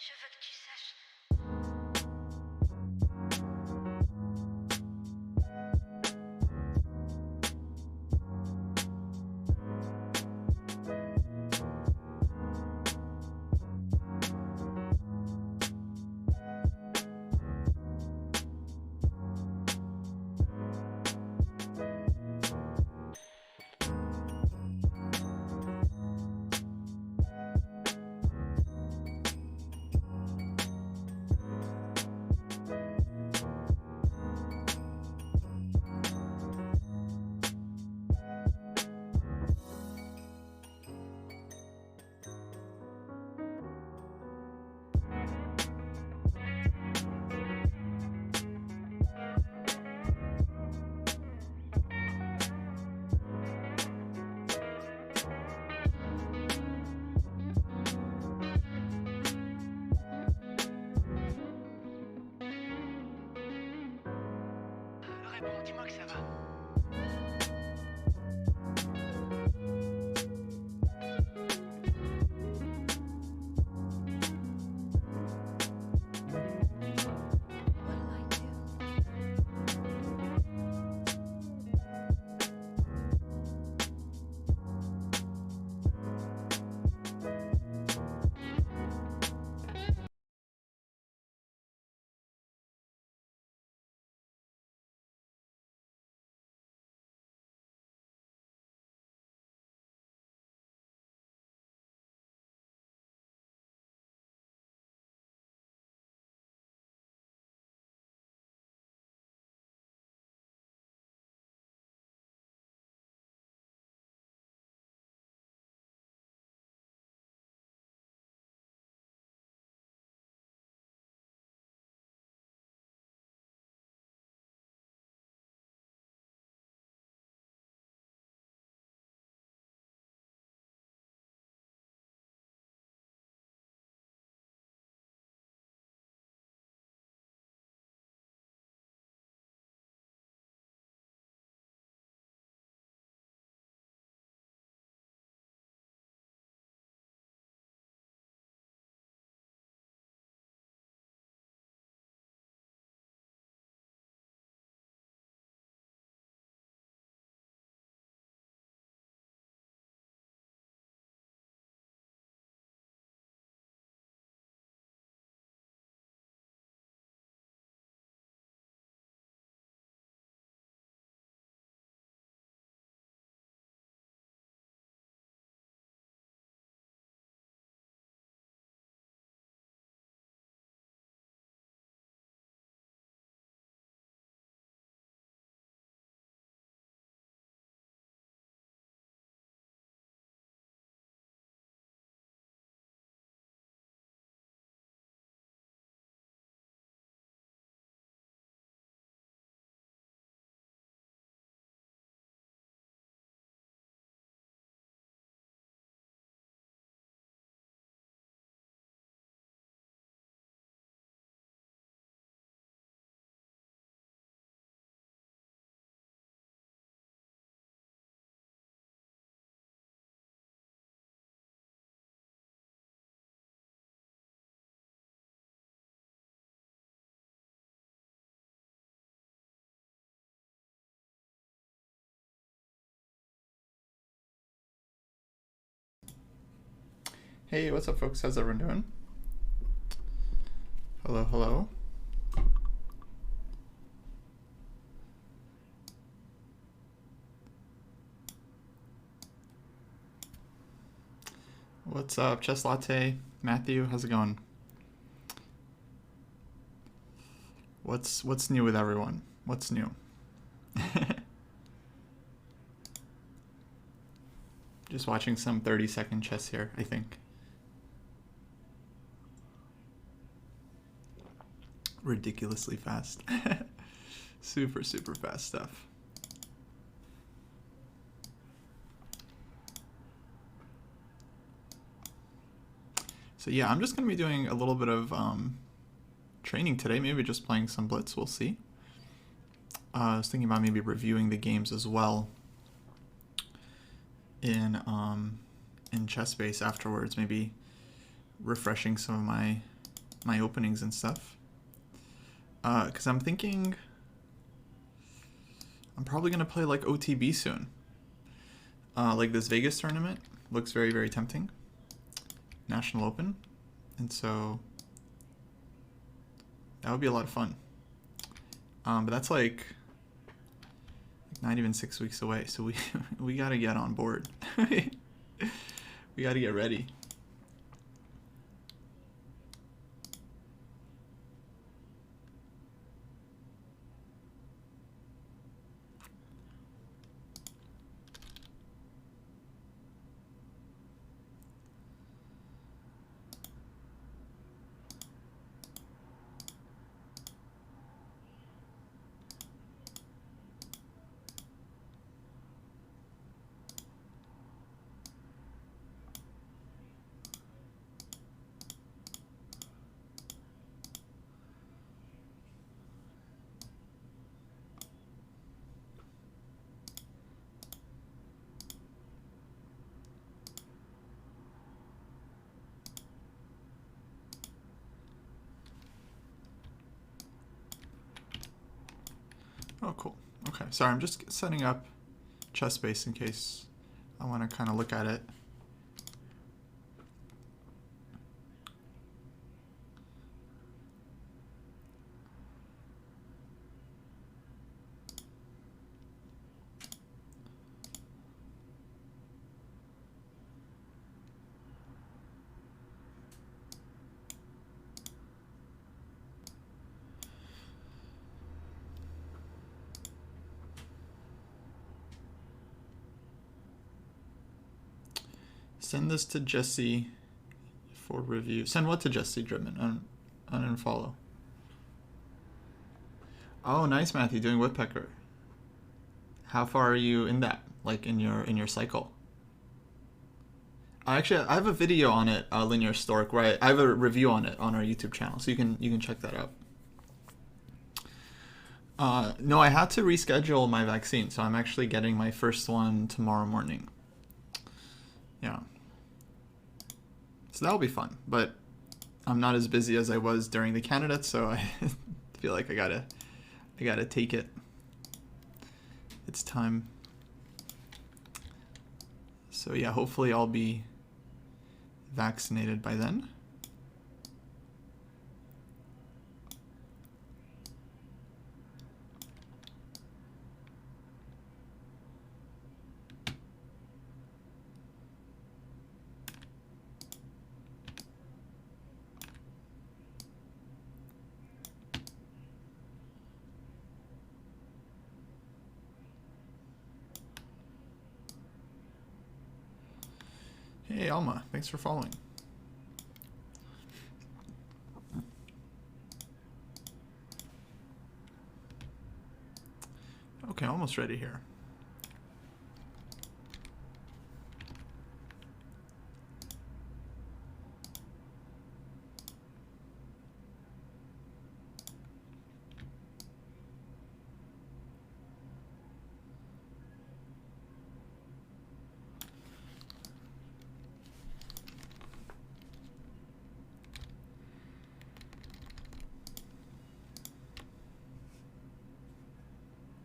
Je veux que tu saches. Bon, dis-moi que ça va. Hey, what's up, folks? How's everyone doing? Hello, hello. What's up, Chess Latte? Matthew, how's it going? What's new with everyone? What's new? Just watching some 30-second chess here, I think. Ridiculously fast. Super, super fast stuff. So yeah, I'm just going to be doing a little bit of training today, maybe just playing some Blitz, we'll see. I was thinking about maybe reviewing the games as well in ChessBase afterwards, maybe refreshing some of my my openings and stuff. Because I'm thinking I'm probably going to play like OTB soon. Like this Vegas tournament looks very, very tempting. National Open. And so that would be a lot of fun. But that's like not even 6 weeks away. So we got to get on board. We got to get ready. Oh, cool. Okay, sorry, I'm just setting up chess space in case I want to kind of look at it. Send this to Jesse for review. Send what to Jesse Driven? Unfollow. Oh, nice, Matthew, doing Woodpecker. How far are you in that? Like in your cycle? Actually, I have a video on it, Linear Stork, where I have a review on it on our YouTube channel, so you can check that out. No, I had to reschedule my vaccine, so I'm actually getting my first one tomorrow morning. Yeah. So that'll be fun, but I'm not as busy as I was during the candidates, so I feel like I gotta take it. It's time. So yeah, hopefully I'll be vaccinated by then. Hey, Alma, thanks for following. Okay, almost ready here.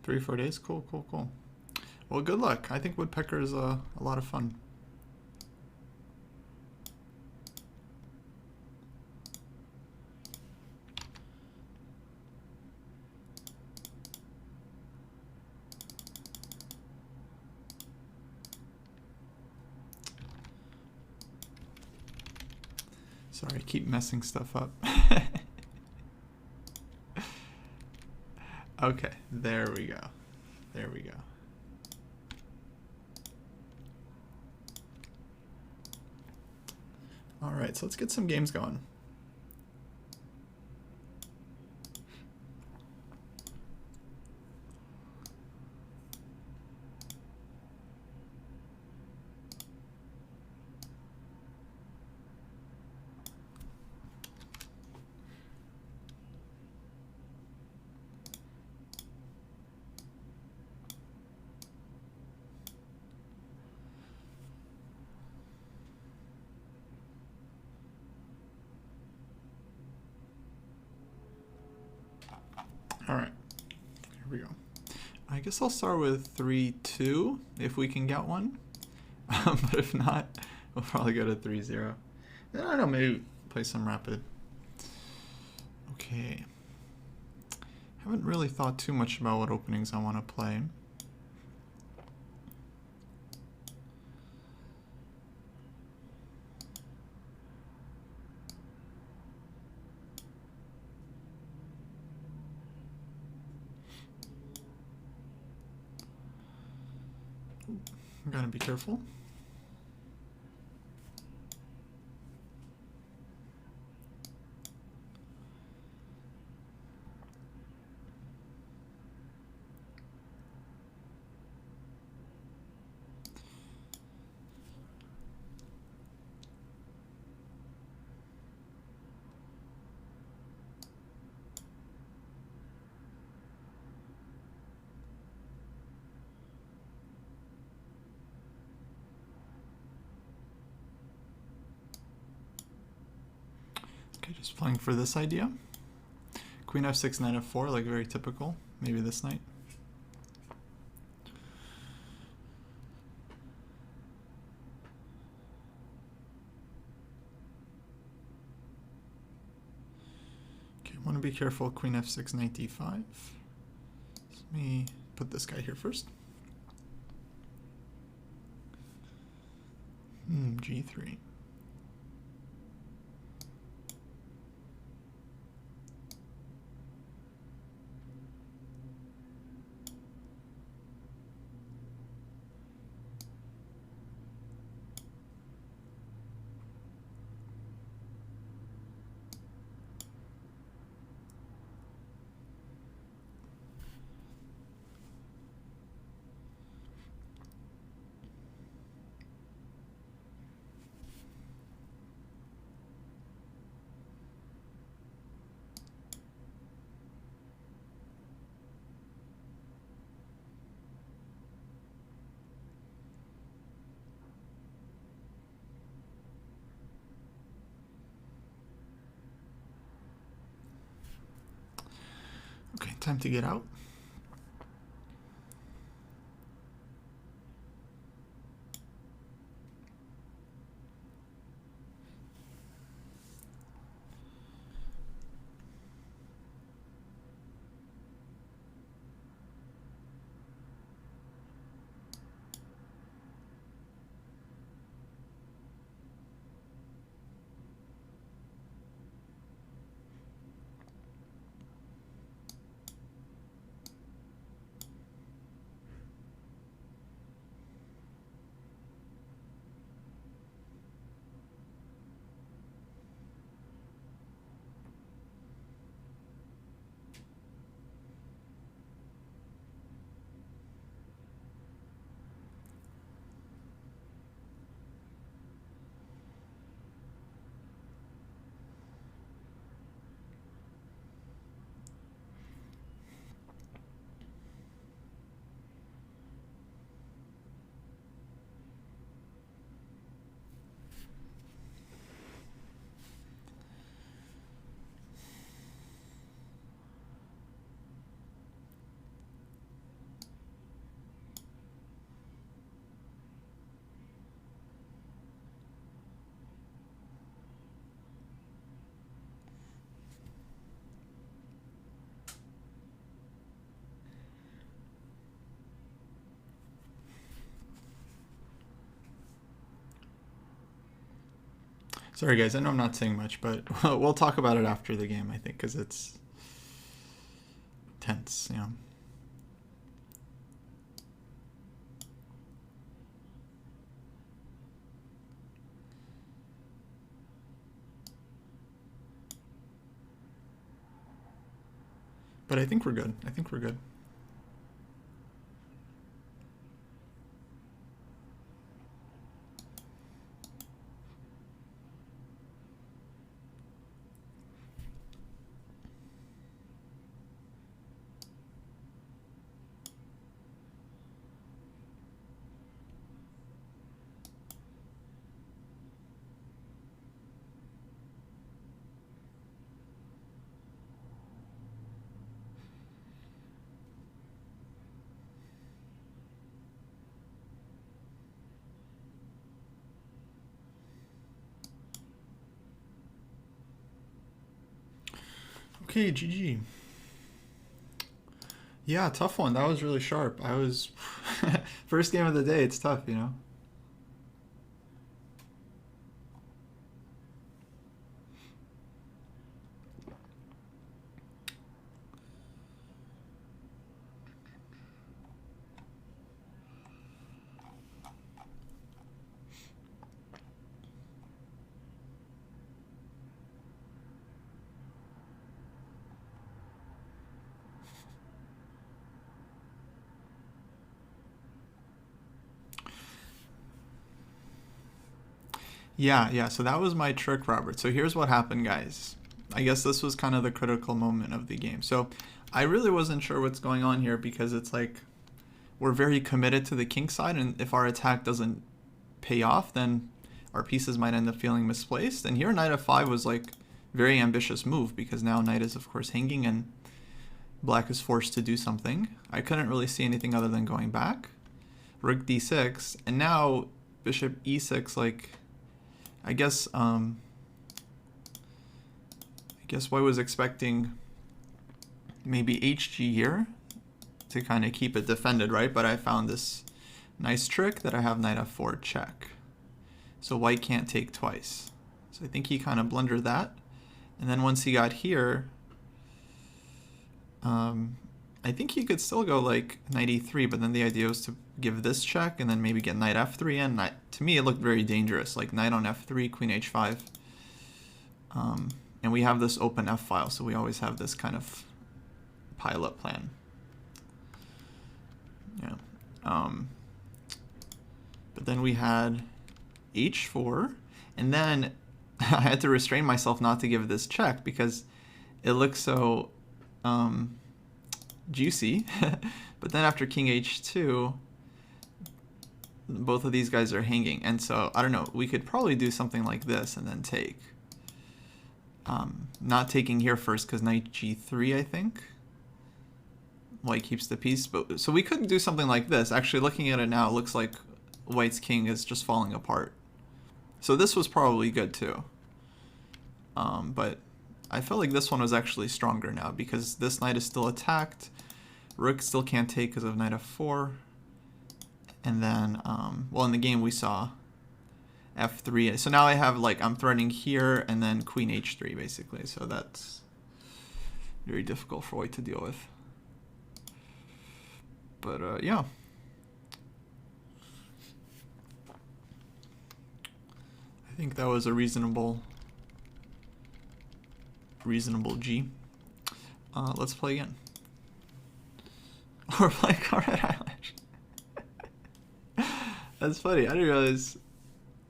Three, 4 days? Cool, cool, cool. Well, good luck. I think Woodpecker is a lot of fun. Sorry, I keep messing stuff up. Okay, there we go. There we go. All right, so let's get some games going. we go. I guess I'll start with 3-2 if we can get one. But if not, we'll probably go to 3-0. I don't know, maybe play some rapid. Okay. Haven't really thought too much about what openings I want to play. I'm gonna be careful. Okay, just playing for this idea. Queen f6, knight f4, like very typical. Maybe this knight. Okay, I want to be careful. Queen f6, knight d5. Let me put this guy here first. G3. Okay, time to get out. Sorry guys, I know I'm not saying much, but we'll talk about it after the game, I think, because it's tense, you know. But I think we're good. I think we're good. Okay, GG. Yeah, tough one. That was really sharp. I was first game of the day. It's tough, you know. Yeah. So that was my trick, Robert. So here's what happened, guys. I guess this was kind of the critical moment of the game. So I really wasn't sure what's going on here because it's like we're very committed to the king side, and if our attack doesn't pay off, then our pieces might end up feeling misplaced. And here knight f5 was like very ambitious move because now knight is of course hanging and black is forced to do something. I couldn't really see anything other than going back. Rook d6, and now bishop e6, like I guess white was expecting maybe hg here to kind of keep it defended, right? But I found this nice trick that I have knight f4 check. So white can't take twice. So I think he kind of blundered that. And then once he got here, I think he could still go like knight e3, but then the idea was to give this check and then maybe get knight f3 in. To me, it looked very dangerous, like knight on f3, queen h5. And we have this open f file, so we always have this kind of pile-up plan. Yeah. But then we had h4, and then I had to restrain myself not to give this check because it looks so juicy. But then after king h2, both of these guys are hanging, and so I don't know, we could probably do something like this and then take. Not taking here first because knight g3, I think. White keeps the piece, but so we couldn't do something like this. Actually, looking at it now, it looks like white's king is just falling apart. So this was probably good too. But I felt like this one was actually stronger now because this knight is still attacked. Rook still can't take because of knight f4. And then, well, in the game we saw f3. So now I have like, I'm threatening here and then queen h3 basically. So that's very difficult for white to deal with. But yeah. I think that was a reasonable G. Let's play again. Or play Red Eyelash. That's funny. I didn't realize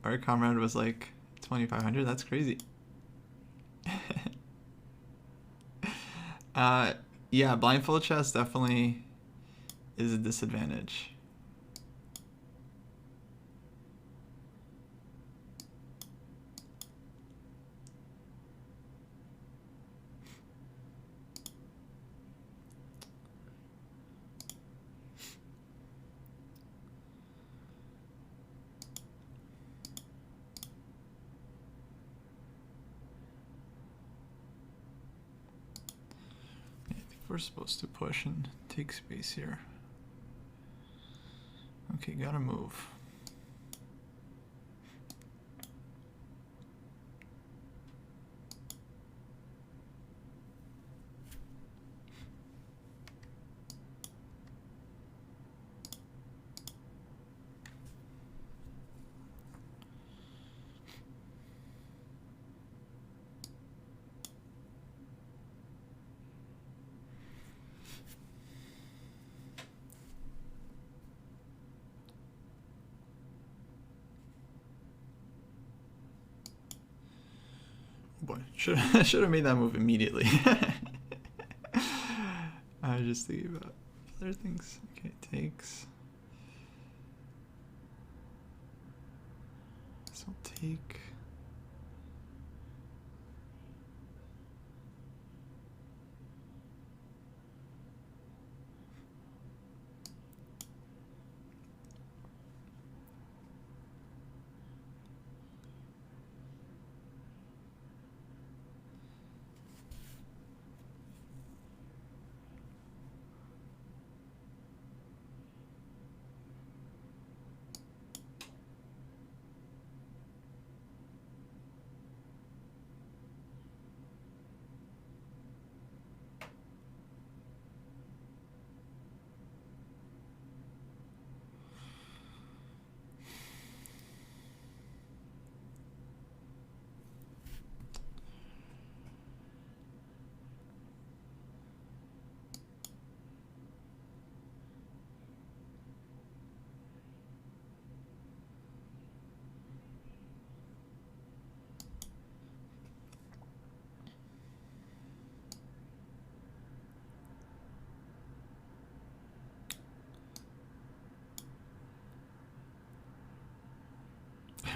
our comrade was like 2,500. That's crazy. Yeah, blindfold chess definitely is a disadvantage. We're supposed to push and take space here. Okay, gotta move. Boy, should have made that move immediately. I was just thinking about other things. Okay, takes. So I'll take.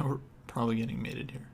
We're probably getting mated here.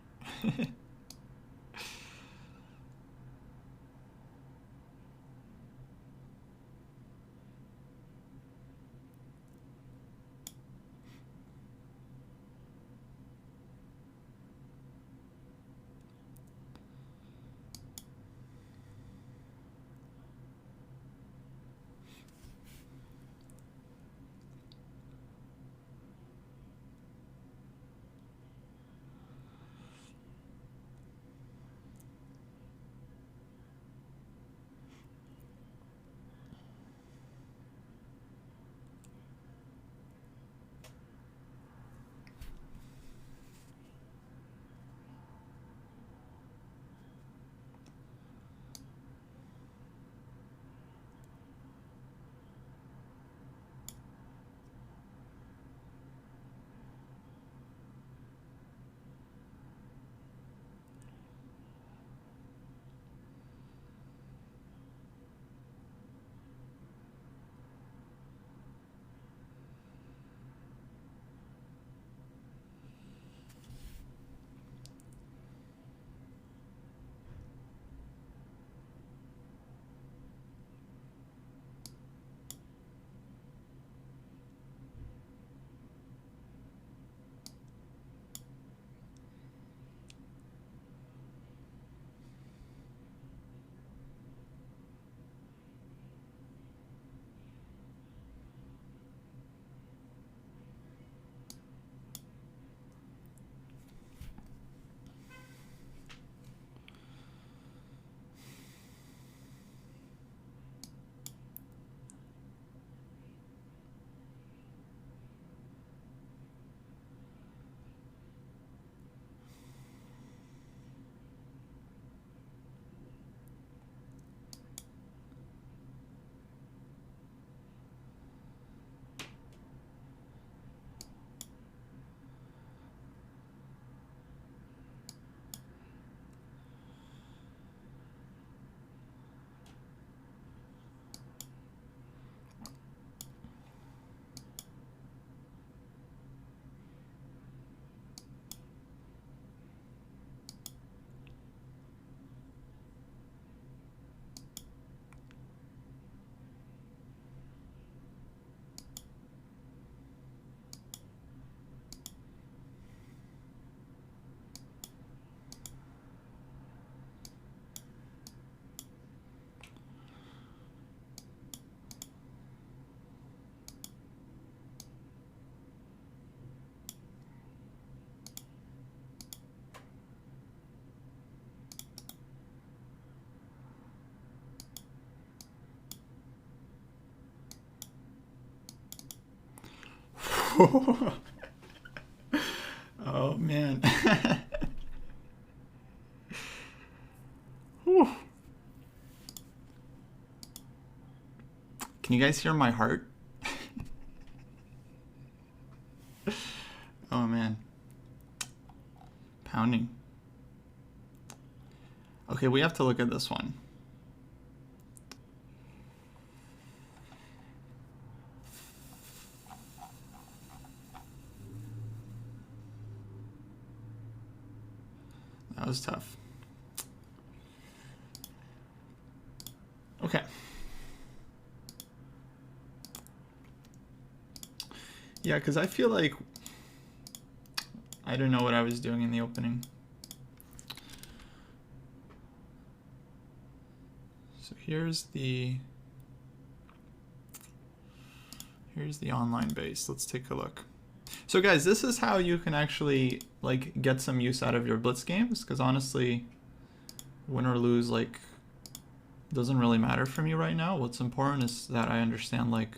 Oh man. Whew. Can you guys hear my heart? Oh man. Pounding. Okay, we have to look at this one. That was tough. Okay. Yeah, because I feel like I don't know what I was doing in the opening. So here's the online base. Let's take a look. So guys, this is how you can actually like get some use out of your blitz games, because honestly, win or lose like doesn't really matter for me right now. What's important is that I understand like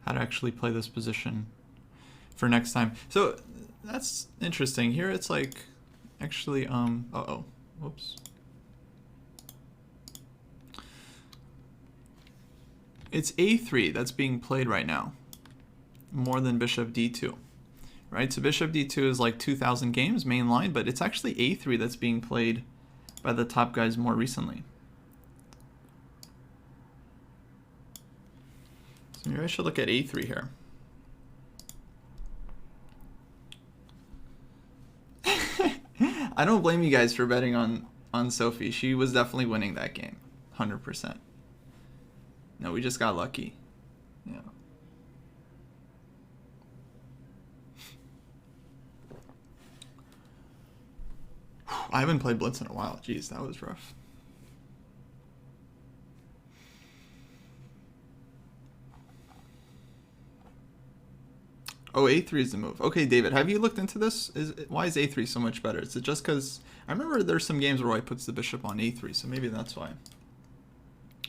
how to actually play this position for next time. So that's interesting. Here it's like actually whoops. It's a3 that's being played right now, more than bishop d2, right? So bishop d2 is like 2,000 games main line, but it's actually a3 that's being played by the top guys more recently. So maybe I should look at a3 here. I don't blame you guys for betting on Sophie. She was definitely winning that game, 100%. No, we just got lucky. Yeah. I haven't played Blitz in a while. Jeez, that was rough. Oh, A3 is the move. Okay, David, have you looked into this? Why is A3 so much better? Is it just because... I remember there's some games where White puts the bishop on A3, so maybe that's why.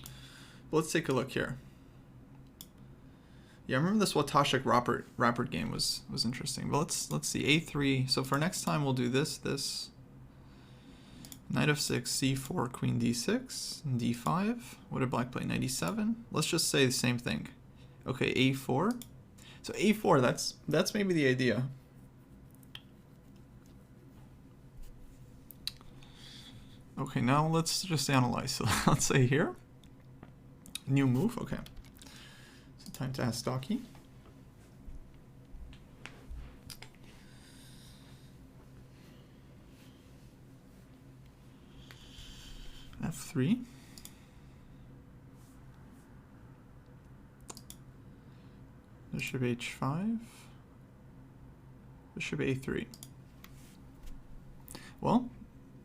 But let's take a look here. Yeah, I remember this Watashik Rappert game was interesting. But let's see, A3. So for next time, we'll do this. Knight f6, c4, queen d6, d5. What did Black play? Knight e7. Let's just say the same thing. Okay, a4. So a4, that's maybe the idea. Okay, now let's just analyze. So let's say here, new move. Okay, so time to ask Stocky. F3. Bishop h5. Bishop a3. Well,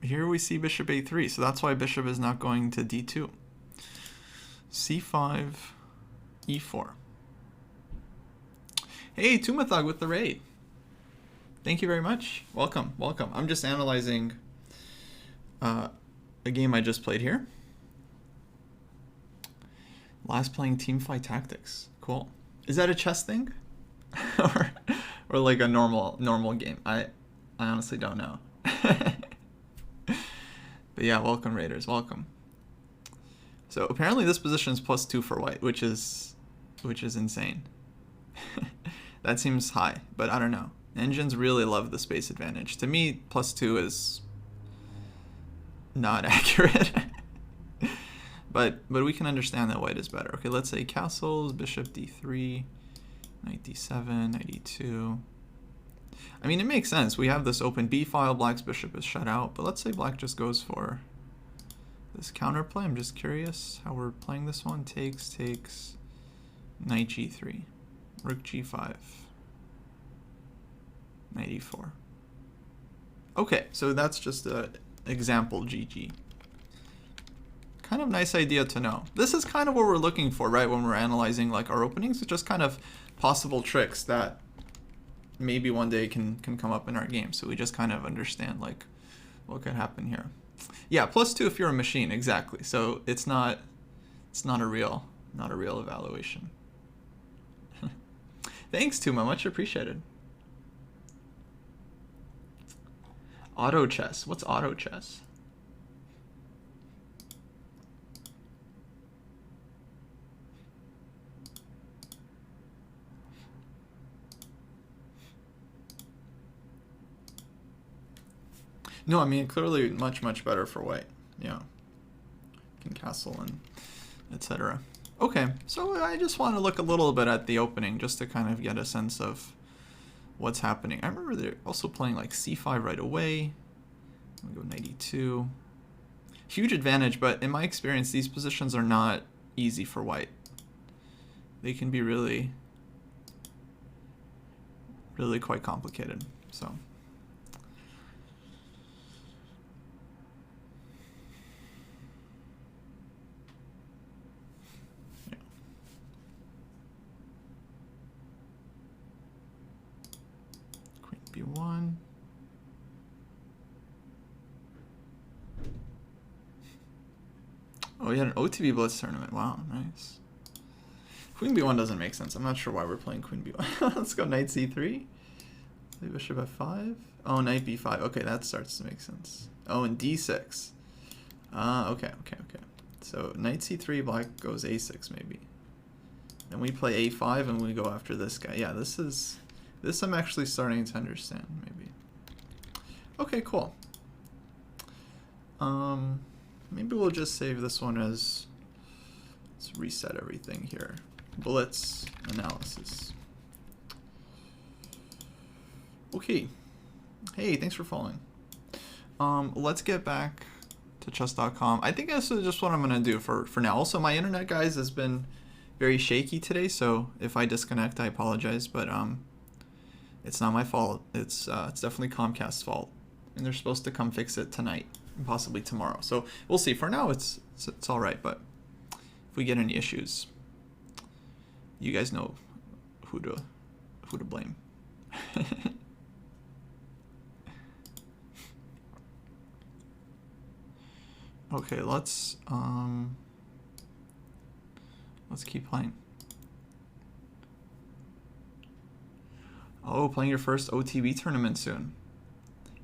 here we see bishop a3, so that's why bishop is not going to d2. c5, e4. Hey, Tumathog with the raid. Thank you very much. Welcome, welcome. I'm just analyzing a game I just played here. Last playing Teamfight Tactics. Cool. Is that a chess thing? or like a normal game? I honestly don't know. But yeah, welcome Raiders, welcome. So apparently this position is +2 for White, which is insane. That seems high, but I don't know. Engines really love the space advantage. To me, +2 is not accurate. but we can understand that White is better. Okay, let's say castles, bishop d3, knight d7, knight e2. I mean, it makes sense. We have this open b file, Black's bishop is shut out, but let's say Black just goes for this counterplay. I'm just curious how we're playing this one. Takes, knight g3, rook g5, knight e4. Okay, so that's just an example GG. Kind of nice idea to know. This is kind of what we're looking for, right, when we're analyzing like our openings. It's just kind of possible tricks that maybe one day can come up in our game. So we just kind of understand like what could happen here. Yeah, +2 if you're a machine, exactly. So it's not a real evaluation. Thanks, Tuma, much appreciated. Auto chess. What's auto chess? No, I mean, clearly much better for White. Yeah. Can castle and etc. Okay, so I just want to look a little bit at the opening just to kind of get a sense of what's happening. I remember they're also playing like c5 right away. I'm gonna go knight e2. Huge advantage, but in my experience, these positions are not easy for White. They can be really quite complicated. So. B1. Oh, we had an OTB Blitz tournament. Wow, nice. Queen B1 doesn't make sense. I'm not sure why we're playing Queen B1. Let's go knight C3. Play bishop F5. Oh, knight B5. Okay, that starts to make sense. Oh, and D6. Okay. So knight C3, Black goes A6 maybe. Then we play A5 and we go after this guy. Yeah, this I'm actually starting to understand, maybe. Okay, cool. Maybe we'll just save this one as, let's reset everything here. Blitz analysis. Okay. Hey, thanks for following. let's get back to chess.com. I think this is just what I'm going to do for now. Also, my internet, guys, has been very shaky today, so if I disconnect, I apologize, but it's not my fault. It's definitely Comcast's fault, and they're supposed to come fix it tonight and possibly tomorrow. So we'll see. For now, it's all right, but if we get any issues, you guys know who to blame. Okay, let's keep playing. Oh, playing your first OTB tournament soon.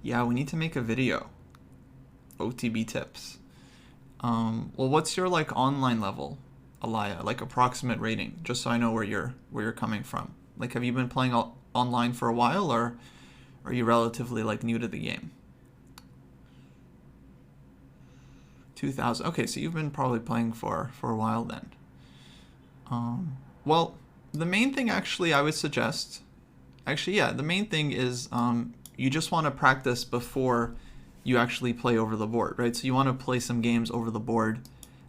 Yeah, we need to make a video. OTB tips. Well, what's your like online level, Alaya? Like approximate rating, just so I know where you're coming from. Like, have you been playing online for a while, or are you relatively like new to the game? 2000. Okay, so you've been probably playing for a while then. Well, the main thing actually I would suggest, the main thing is you just want to practice before you actually play over the board, right? So you want to play some games over the board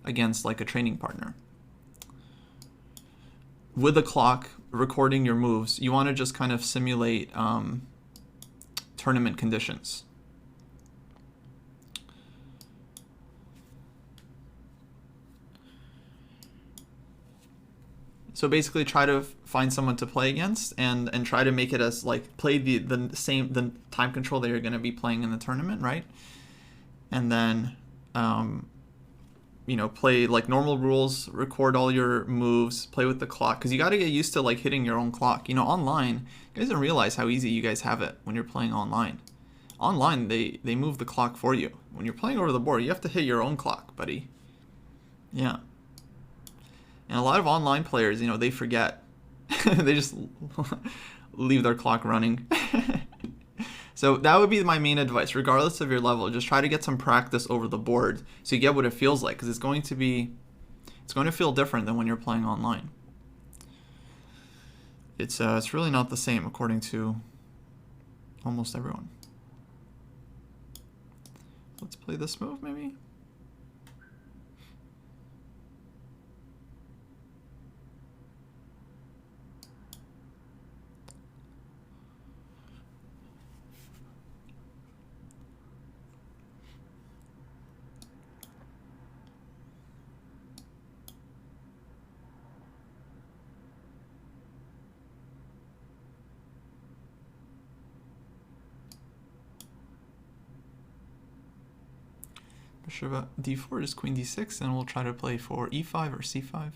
against like a training partner. With a clock, recording your moves, you want to just kind of simulate tournament conditions. So basically try to find someone to play against and try to make it as like play the time control that you're going to be playing in the tournament, right? And then play like normal rules, record all your moves, play with the clock, because you got to get used to like hitting your own clock. Online, you guys don't realize how easy you guys have it when you're playing online. Online, they move the clock for you. When you're playing over the board, you have to hit your own clock, buddy. Yeah. And a lot of online players, they forget. They just leave their clock running. So that would be my main advice, regardless of your level. Just try to get some practice over the board so you get what it feels like, because it's going to feel different than when you're playing online. It's really not the same according to almost everyone. Let's play this move maybe. Bishop d4 is queen d6, and we'll try to play for e5 or c5.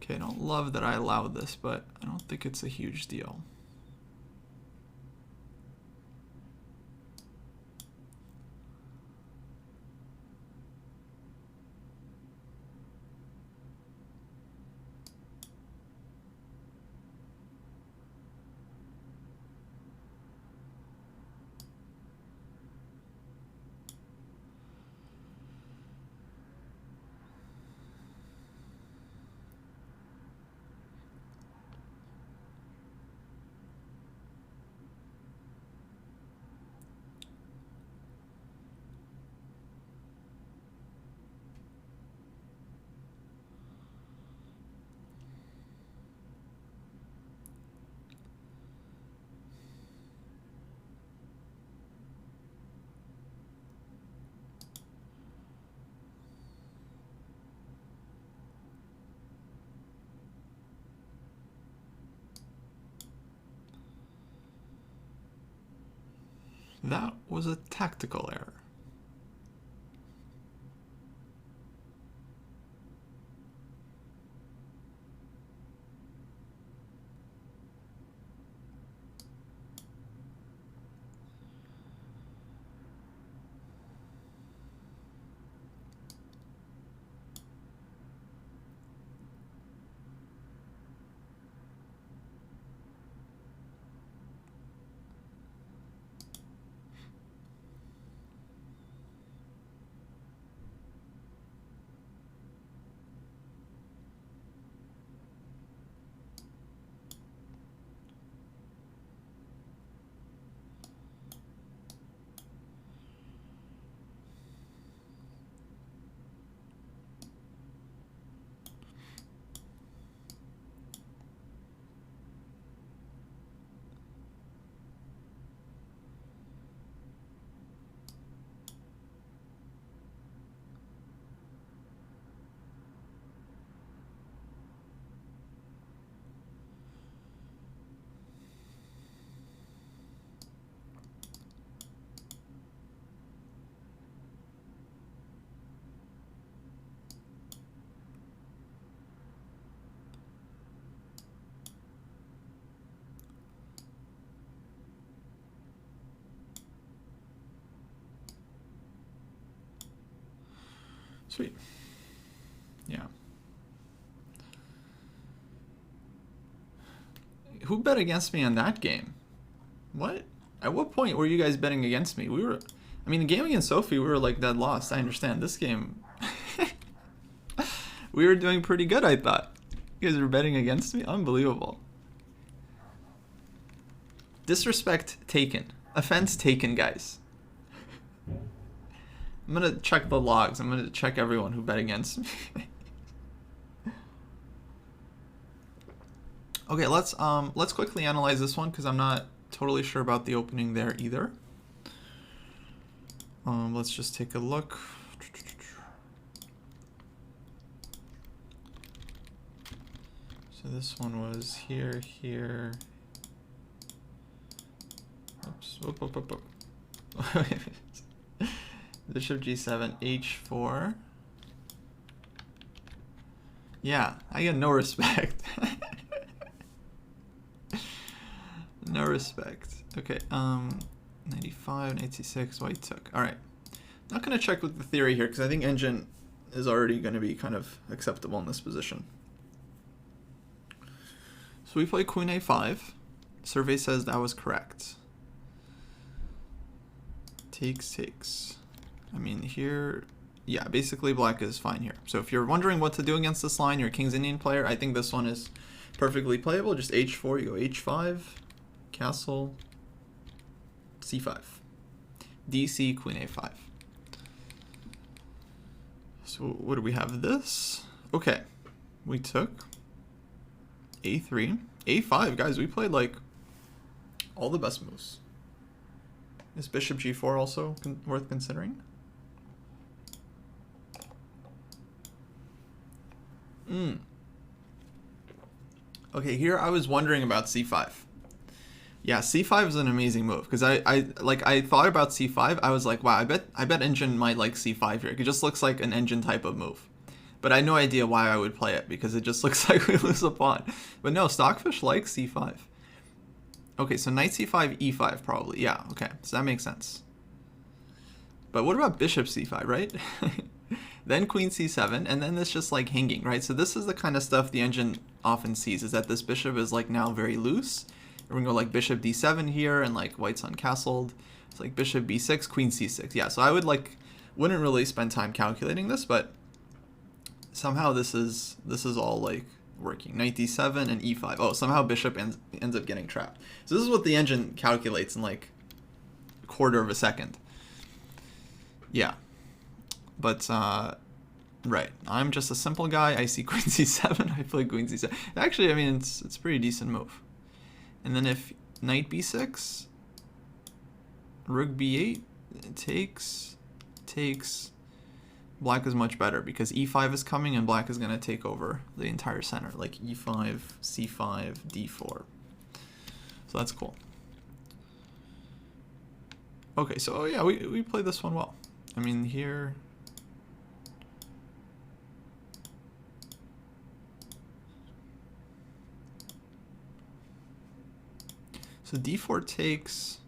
Okay, I don't love that I allowed this, but I don't think it's a huge deal. That was a tactical error. Sweet. Yeah. Who bet against me on that game? What? At what point were you guys betting against me? I mean, the game against Sophie, we were like dead lost. I understand. This game, we were doing pretty good, I thought. You guys were betting against me? Unbelievable. Disrespect taken. Offense taken, guys. I'm gonna check the logs. I'm gonna check everyone who bet against me. Okay, let's quickly analyze this one because I'm not totally sure about the opening there either. Let's just take a look. So this one was here, here. Oops. Whoop, whoop, whoop, whoop. Bishop G7, H4. Yeah, I get no respect. No respect. Okay, 95, knight c6, white took. All right. Not going to check with the theory here because I think engine is already going to be kind of acceptable in this position. So we play queen a5. Survey says that was correct. Takes, takes. I mean, here, yeah, basically black is fine here. So if you're wondering what to do against this line, you're a King's Indian player, I think this one is perfectly playable. Just h4, you go h5, castle, c5, dc, queen a5. So what do we have? This? Okay, we took a3, a5. Guys, we played like all the best moves. Is bishop g4 also worth considering? Okay, here I was wondering about c5. Yeah, c5 is an amazing move because I thought about c5. I was like, wow, I bet engine might like c5 here. It just looks like an engine type of move. But I had no idea why I would play it because it just looks like we lose a pawn. But no, Stockfish likes c5. Okay, so knight c5, e5 probably. Yeah, okay, so that makes sense. But what about bishop c5, right? Then queen c7, and then it's just like hanging, right? So this is the kind of stuff the engine often sees, is that this bishop is like now very loose. We're gonna go like bishop d7 here, and like white's uncastled. It's like bishop b6, queen c6. Yeah, so I wouldn't really spend time calculating this, but somehow this is all like working. Knight d7 and e5. Oh, somehow bishop ends up getting trapped. So this is what the engine calculates in like a quarter of a second. Yeah. But, right. I'm just a simple guy. I see queen c7. I play queen c7. Actually, I mean, it's a pretty decent move. And then if knight b6, rook b8, takes, black is much better because e5 is coming and black is going to take over the entire center, like e5, c5, d4. So that's cool. Okay, so yeah, we play this one well. I mean, here... So d4 takes.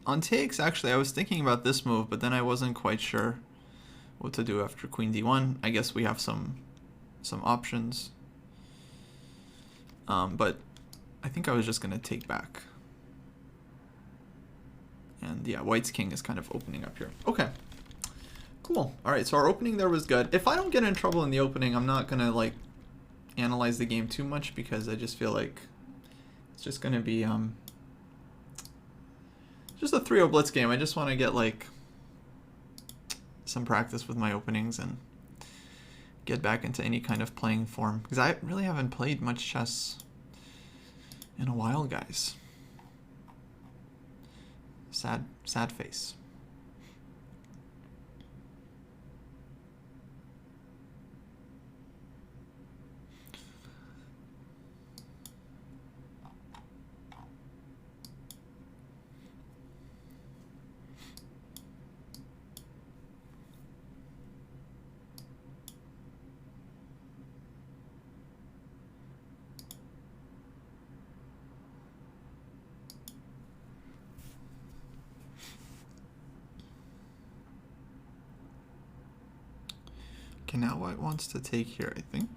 On takes, actually, I was thinking about this move, but then I wasn't quite sure what to do after queen d1. I guess we have some options. But I think I was just going to take back. And yeah, white's king is kind of opening up here. Okay. Cool. All right, so our opening there was good. If I don't get in trouble in the opening, I'm not going to like analyze the game too much because I just feel like it's just going to be just a 3-0 blitz game. I just want to get like some practice with my openings and get back into any kind of playing form because I really haven't played much chess in a while, guys. Sad face. Okay, now white wants to take here, I think.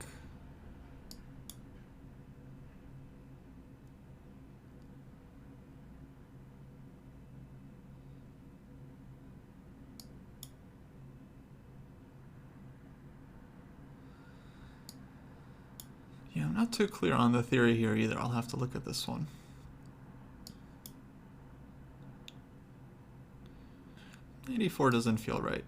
Yeah, I'm not too clear on the theory here either. I'll have to look at this one. '84 doesn't feel right.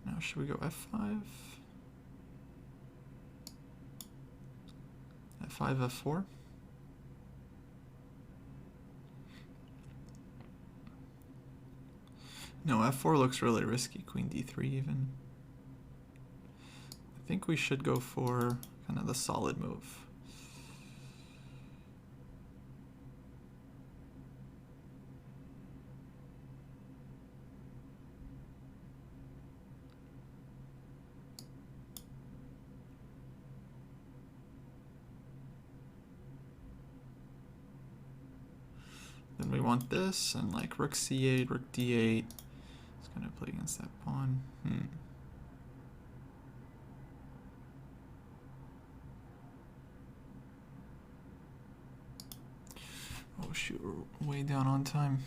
Now should we go F5? F5, F4? No, F4 looks really risky. Queen D3 even. I think we should go for kind of the solid move. Then we want this, and like rook C8, rook D8. It's gonna play against that pawn. Oh shoot, we're way down on time.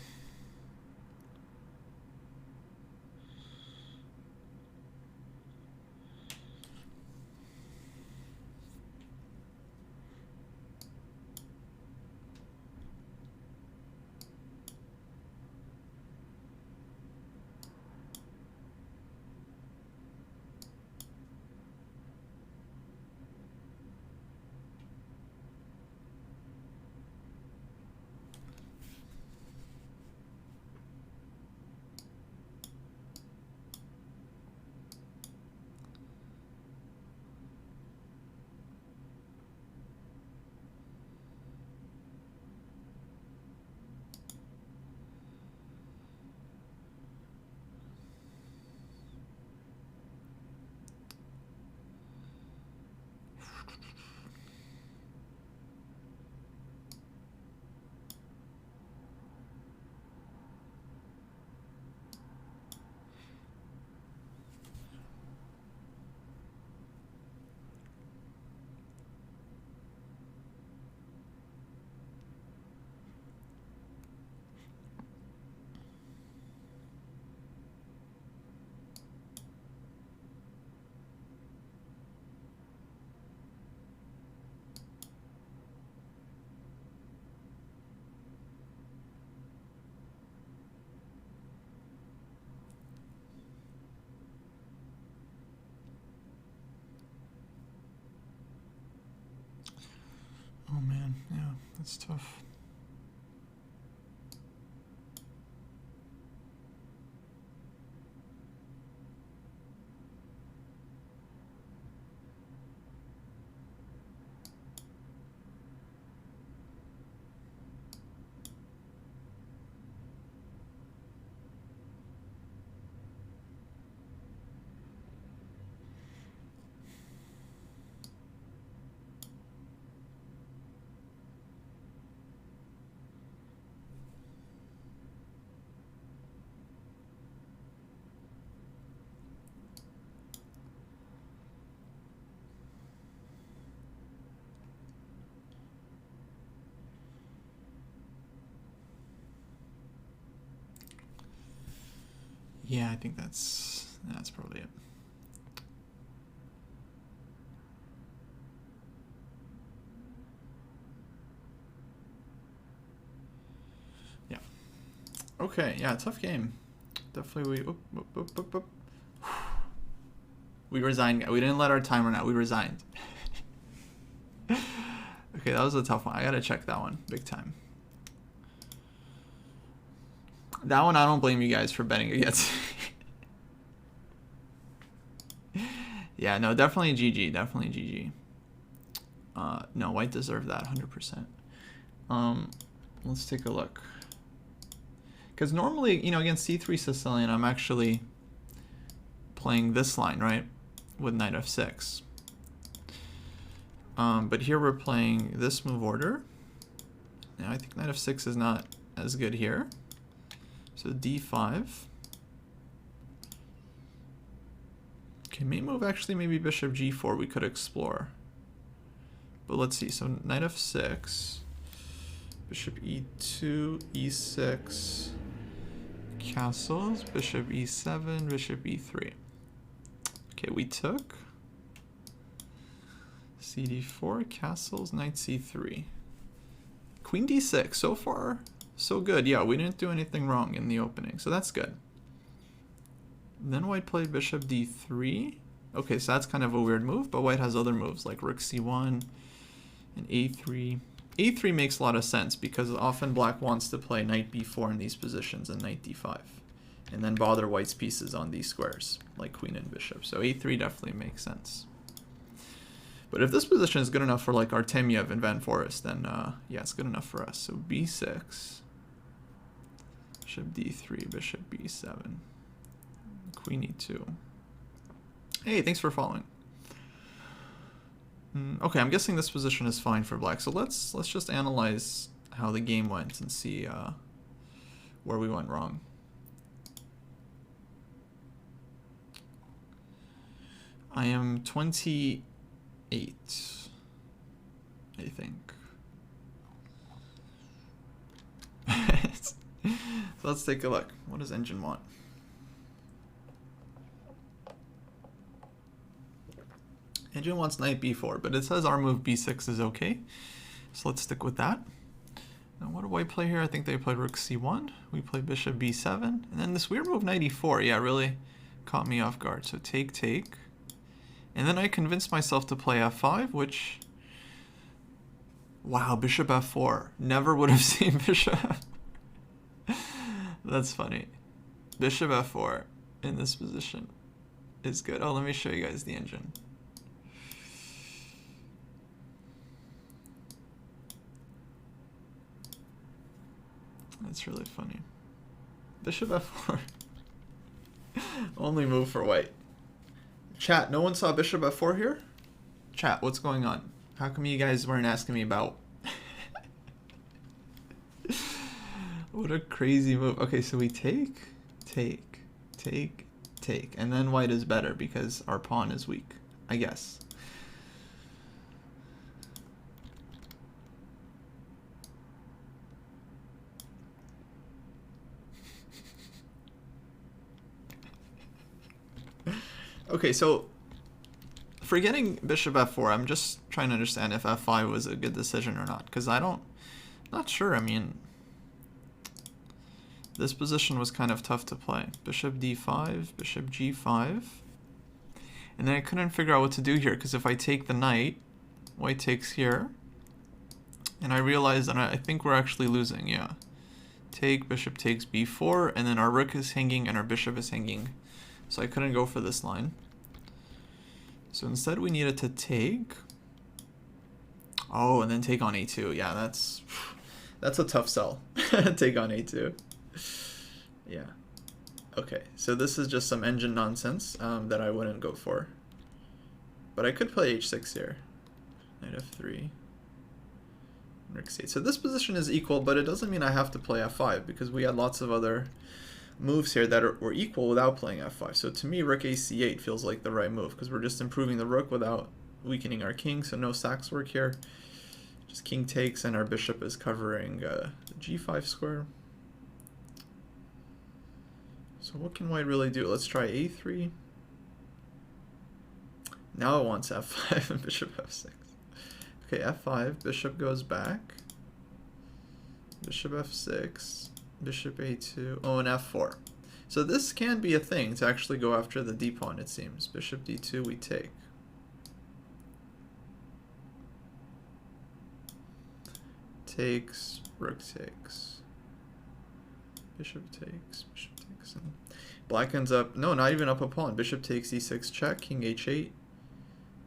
Oh man, yeah, that's tough. Yeah, I think that's probably it. Yeah. Okay, yeah, tough game. Definitely we resigned. We didn't let our time run out. We resigned. Okay, that was a tough one. I gotta check that one big time. That one I don't blame you guys for betting against. Yeah, no, definitely GG. Definitely GG. No, white deserved that 100%. Let's take a look. Because normally, you know, against C3 Sicilian, I'm actually playing this line, right? With knight F6. But here we're playing this move order. Now I think knight f6 is not as good here. So d5. Okay, main move actually maybe bishop g4 we could explore. But let's see, so knight f6, bishop e2, e6, castles, bishop e7, bishop e3. Okay, we took cd4, castles, knight c3. Queen d6, so far, so good. Yeah, we didn't do anything wrong in the opening, so that's good. Then white played bishop d3. Okay, so that's kind of a weird move, but white has other moves like rook c1 and a3. a3 makes a lot of sense because often black wants to play knight b4 in these positions and knight d5. And then bother white's pieces on these squares, like queen and bishop. So a3 definitely makes sense. But if this position is good enough for like Artemiev and Van Forest, then yeah, it's good enough for us. So b6, bishop d3, bishop b7, queen e2. Hey, thanks for following. Okay, I'm guessing this position is fine for black. So let's just analyze how the game went and see where we went wrong. I am 28, I think. So let's take a look. What does engine want? Engine wants knight b4, but it says our move b6 is okay. So let's stick with that. Now what do white play here? I think they played rook c1. We play bishop b7. And then this weird move knight e4, yeah, really caught me off guard. So take, take. And then I convinced myself to play f5, which... Wow, bishop f4. Never would have seen bishop. That's funny. Bishop f4 in this position is good. Oh, let me show you guys the engine. That's really funny. Bishop f4. Only move for white. Chat, no one saw bishop f4 here? Chat, what's going on? How come you guys weren't asking me about... What a crazy move. Okay, so we take, take, take, take. And then white is better because our pawn is weak, I guess. Okay, so forgetting bishop f4, I'm just trying to understand if f5 was a good decision or not, because not sure. I mean, this position was kind of tough to play. Bishop d5, bishop g5, and then I couldn't figure out what to do here, because if I take the knight, white takes here, and I realized that I think we're actually losing, yeah. Take, bishop takes b4, and then our rook is hanging and our bishop is hanging. So I couldn't go for this line. So instead we needed to take. Oh, and then take on a2. Yeah, that's a tough sell. Take on a2. Yeah. Okay, so this is just some engine nonsense that I wouldn't go for. But I could play h6 here. Knight f3. Rook c8. So this position is equal, but it doesn't mean I have to play f5 because we had lots of other moves here that were equal without playing f5. So to me, rook a c8 feels like the right move because we're just improving the rook without weakening our king. So no sacks work here. Just king takes and our bishop is covering the g5 square. So what can white really do? Let's try a3. Now it wants f5 and bishop f6. Okay, f5, bishop goes back. Bishop f6. Bishop a2, oh, and f4. So this can be a thing to actually go after the d pawn, it seems. Bishop d2, we take. Takes, rook takes. Bishop takes, and black ends up, no, not even up a pawn. Bishop takes e6 check, king h8.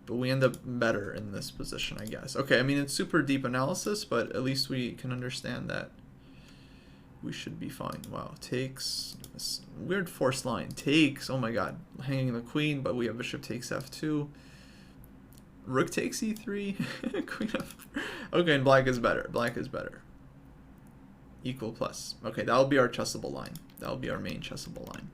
But we end up better in this position, I guess. Okay, I mean, it's super deep analysis, but at least we can understand that we should be fine. Wow, takes, this weird forced line. Takes, oh my god, hanging the queen, but we have bishop takes f2. Rook takes e3. Queen f. Okay, and black is better. Black is better. Equal plus. Okay, that'll be our chessable line. That'll be our main chessable line.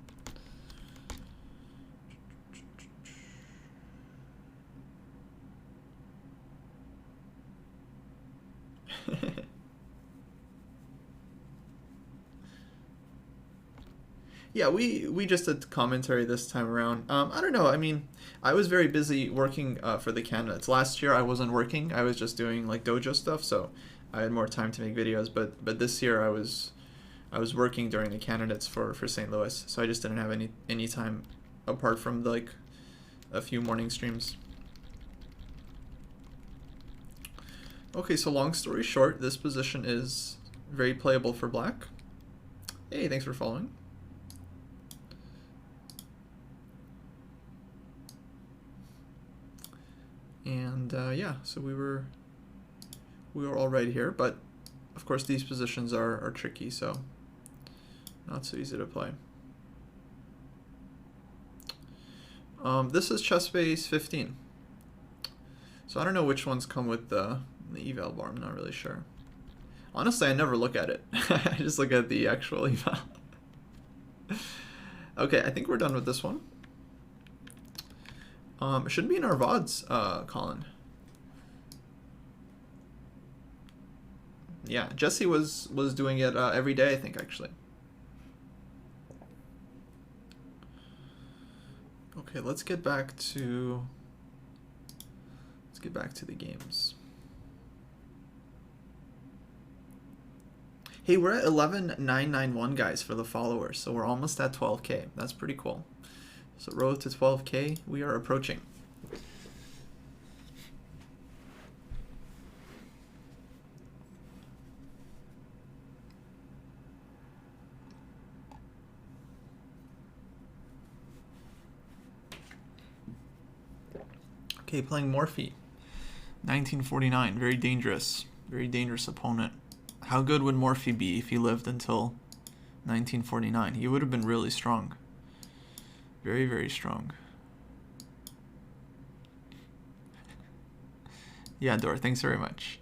Yeah, we just did commentary this time around. I don't know. I mean, I was very busy working for the candidates. Last year I wasn't working. I was just doing like dojo stuff, so I had more time to make videos. But this year I was working during the candidates for St. Louis, so I just didn't have any time apart from like a few morning streams. Okay, so long story short, this position is very playable for black. Hey, thanks for following. And yeah, so we were all right here, but of course these positions are tricky, so not so easy to play. This is chess base 15. So I don't know which ones come with the eval bar. I'm not really sure. Honestly, I never look at it. I just look at the actual eval. Okay, I think we're done with this one. It should be in our VODs, Colin. Yeah, Jesse was doing it every day, I think, actually. Okay, let's get back to the games. Hey, we're at 11,991 guys for the followers, so we're almost at 12K. That's pretty cool. So road to 12K, we are approaching. Okay, playing Morphe. 1949, very dangerous opponent. How good would Morphe be if he lived until 1949? He would have been really strong. Very, very strong. Yeah, Dor, thanks very much.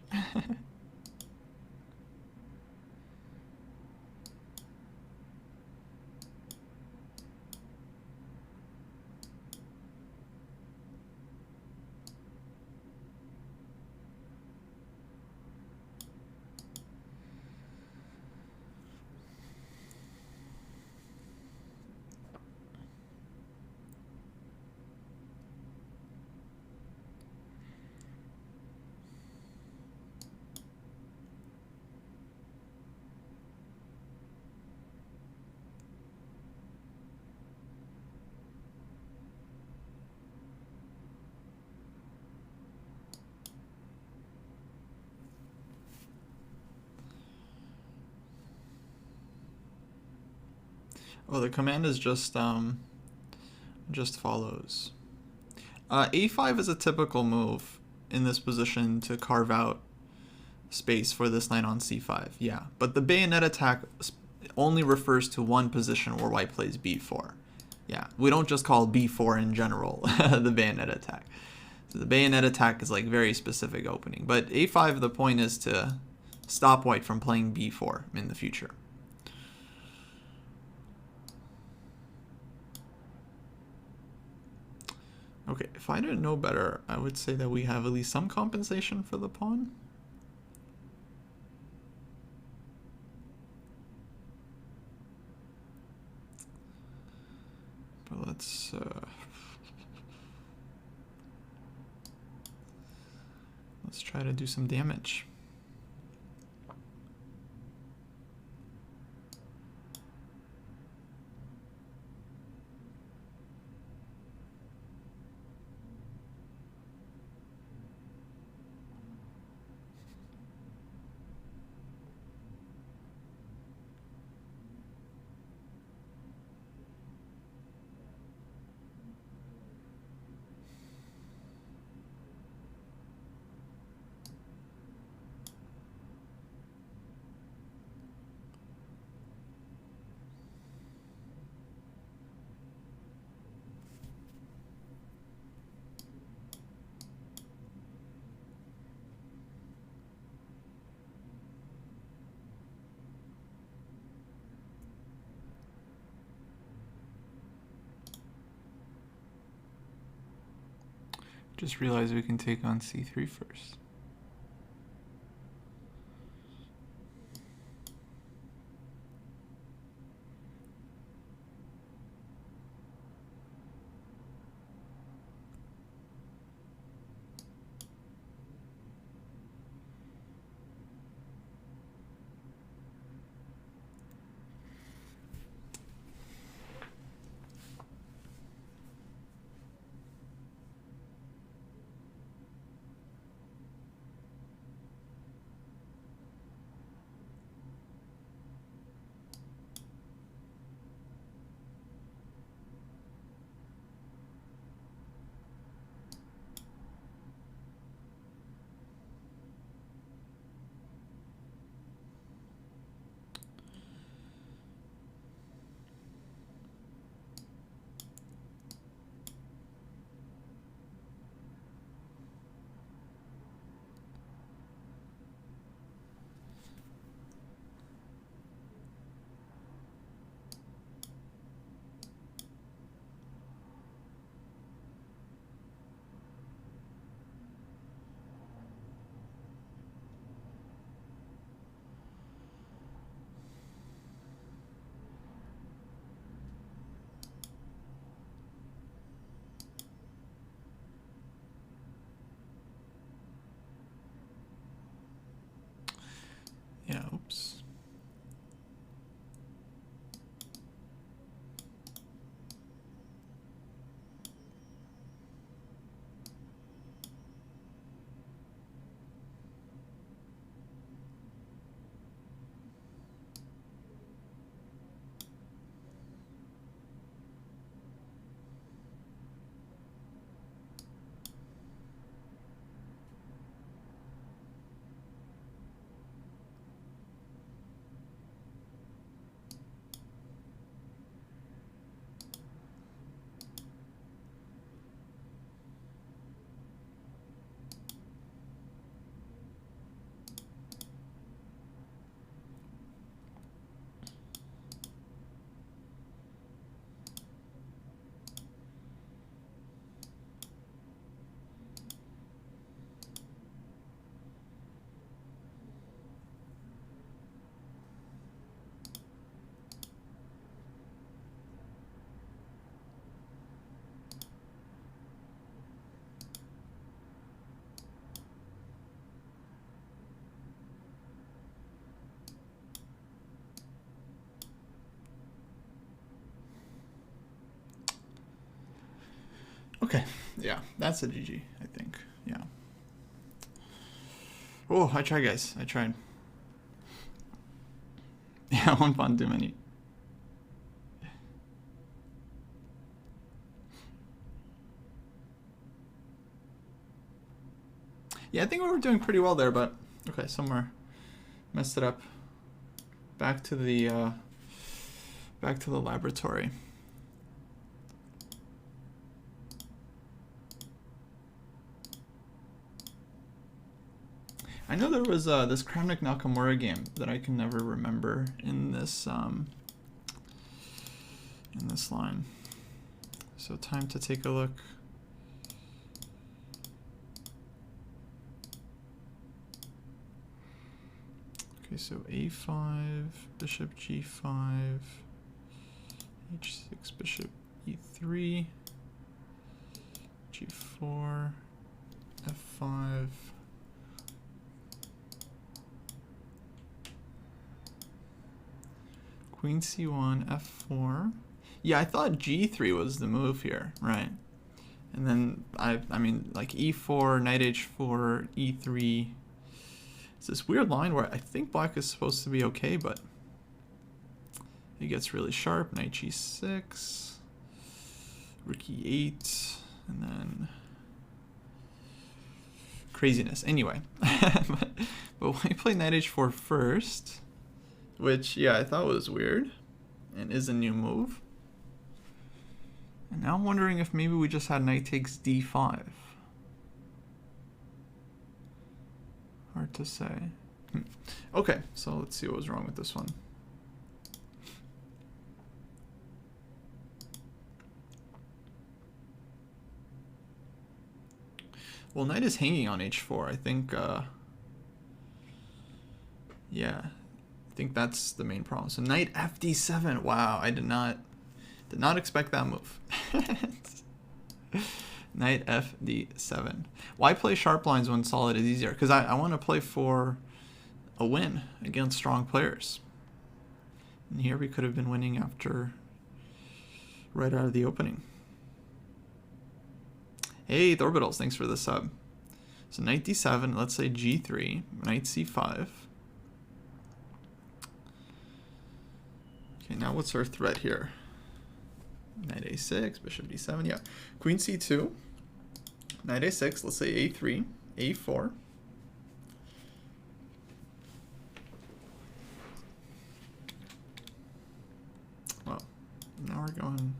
Oh, the command is just follows. A5 is a typical move in this position to carve out space for this knight on c5. Yeah, but the bayonet attack only refers to one position where white plays b4. Yeah, we don't just call b4 in general the bayonet attack. So the bayonet attack is like very specific opening. But a5, the point is to stop white from playing b4 in the future. Okay, if I didn't know better, I would say that we have at least some compensation for the pawn. But let's try to do some damage. Just realized we can take on c3 first. Yeah, oops. Okay, yeah, that's a GG, I think. Yeah. Oh, I tried, guys. I tried. Yeah, one pawn too many. Yeah, I think we were doing pretty well there, but okay, somewhere messed it up. Back to the laboratory. I know there was this Kramnik Nakamura game that I can never remember in this line. So time to take a look. Okay, so a5, bishop g5, h6, bishop e3, g4, f5. Queen c1, f4. Yeah, I thought g3 was the move here, right? And then I mean like e4, knight h4, e3. It's this weird line where I think black is supposed to be okay, but it gets really sharp. Knight g6, rook e8, and then craziness. Anyway, but when I play knight h4 first, which, yeah, I thought was weird and is a new move. And now I'm wondering if maybe we just had knight takes d5. Hard to say. Okay, so let's see what was wrong with this one. Well, knight is hanging on h4. I think, yeah, I think that's the main problem. So knight fd7. Wow, I did not expect that move. Knight fd7. Why play sharp lines when solid is easier? Because I want to play for a win against strong players. And here we could have been winning after right out of the opening. Hey, Thorbitals, thanks for the sub. So knight d7, let's say g3, knight c5. Okay, now what's our threat here? Knight a6, bishop d7, yeah. Queen c2, knight a6, let's say a3, a4. Well, now we're going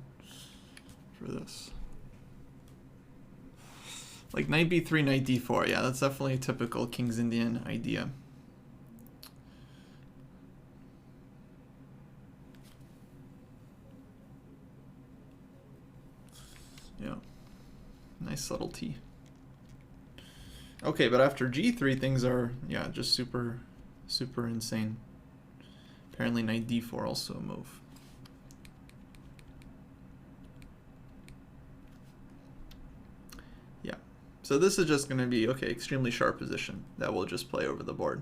for this. Like knight b3, knight d4, yeah, that's definitely a typical King's Indian idea. Yeah, nice subtlety. Okay, but after g3, things are, yeah, just super insane. Apparently knight d4 also a move. Yeah, so this is just going to be, okay, extremely sharp position that will just play over the board.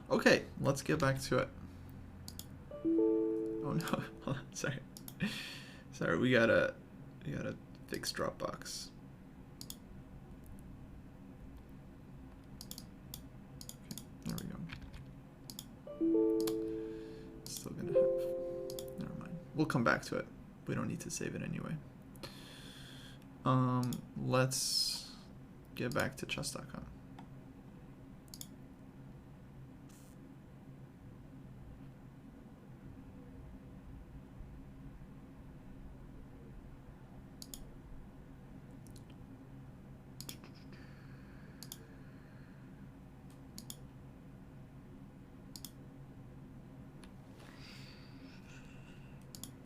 Okay, let's get back to it. Oh no, sorry. Sorry, we gotta fix Dropbox. Okay, there we go. Still gonna have, never mind. We'll come back to it. We don't need to save it anyway. Let's get back to chess.com.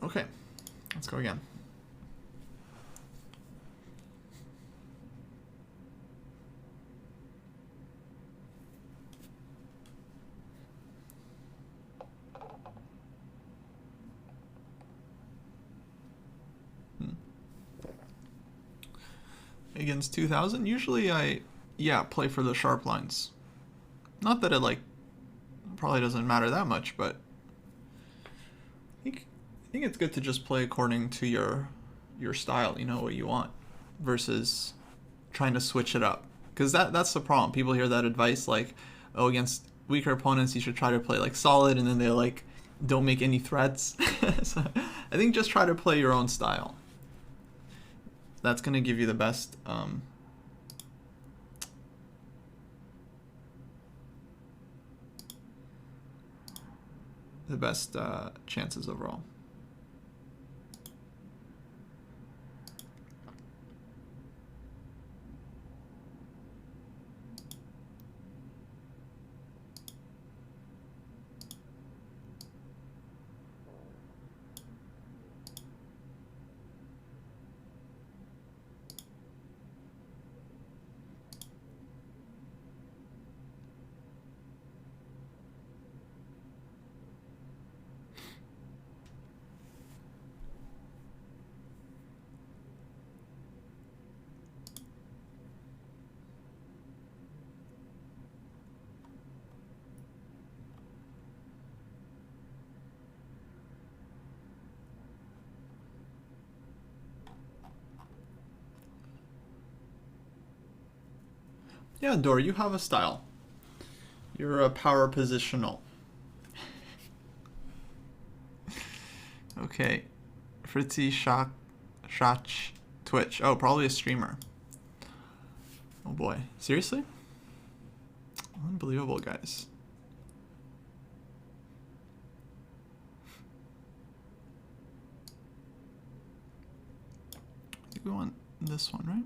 Okay, let's go again. Against 2000, usually I, yeah, play for the sharp lines. Not that it like probably doesn't matter that much, but I think it's good to just play according to your style, you know, what you want, versus trying to switch it up. Because that's the problem. People hear that advice like, oh, against weaker opponents you should try to play like solid, and then they like don't make any threats. So I think just try to play your own style. That's going to give you the best chances overall. Yeah, Dor, you have a style. You're a power positional. Okay. Fritzy Shach Twitch. Oh, probably a streamer. Oh boy. Seriously? Unbelievable, guys. I think we want this one, right?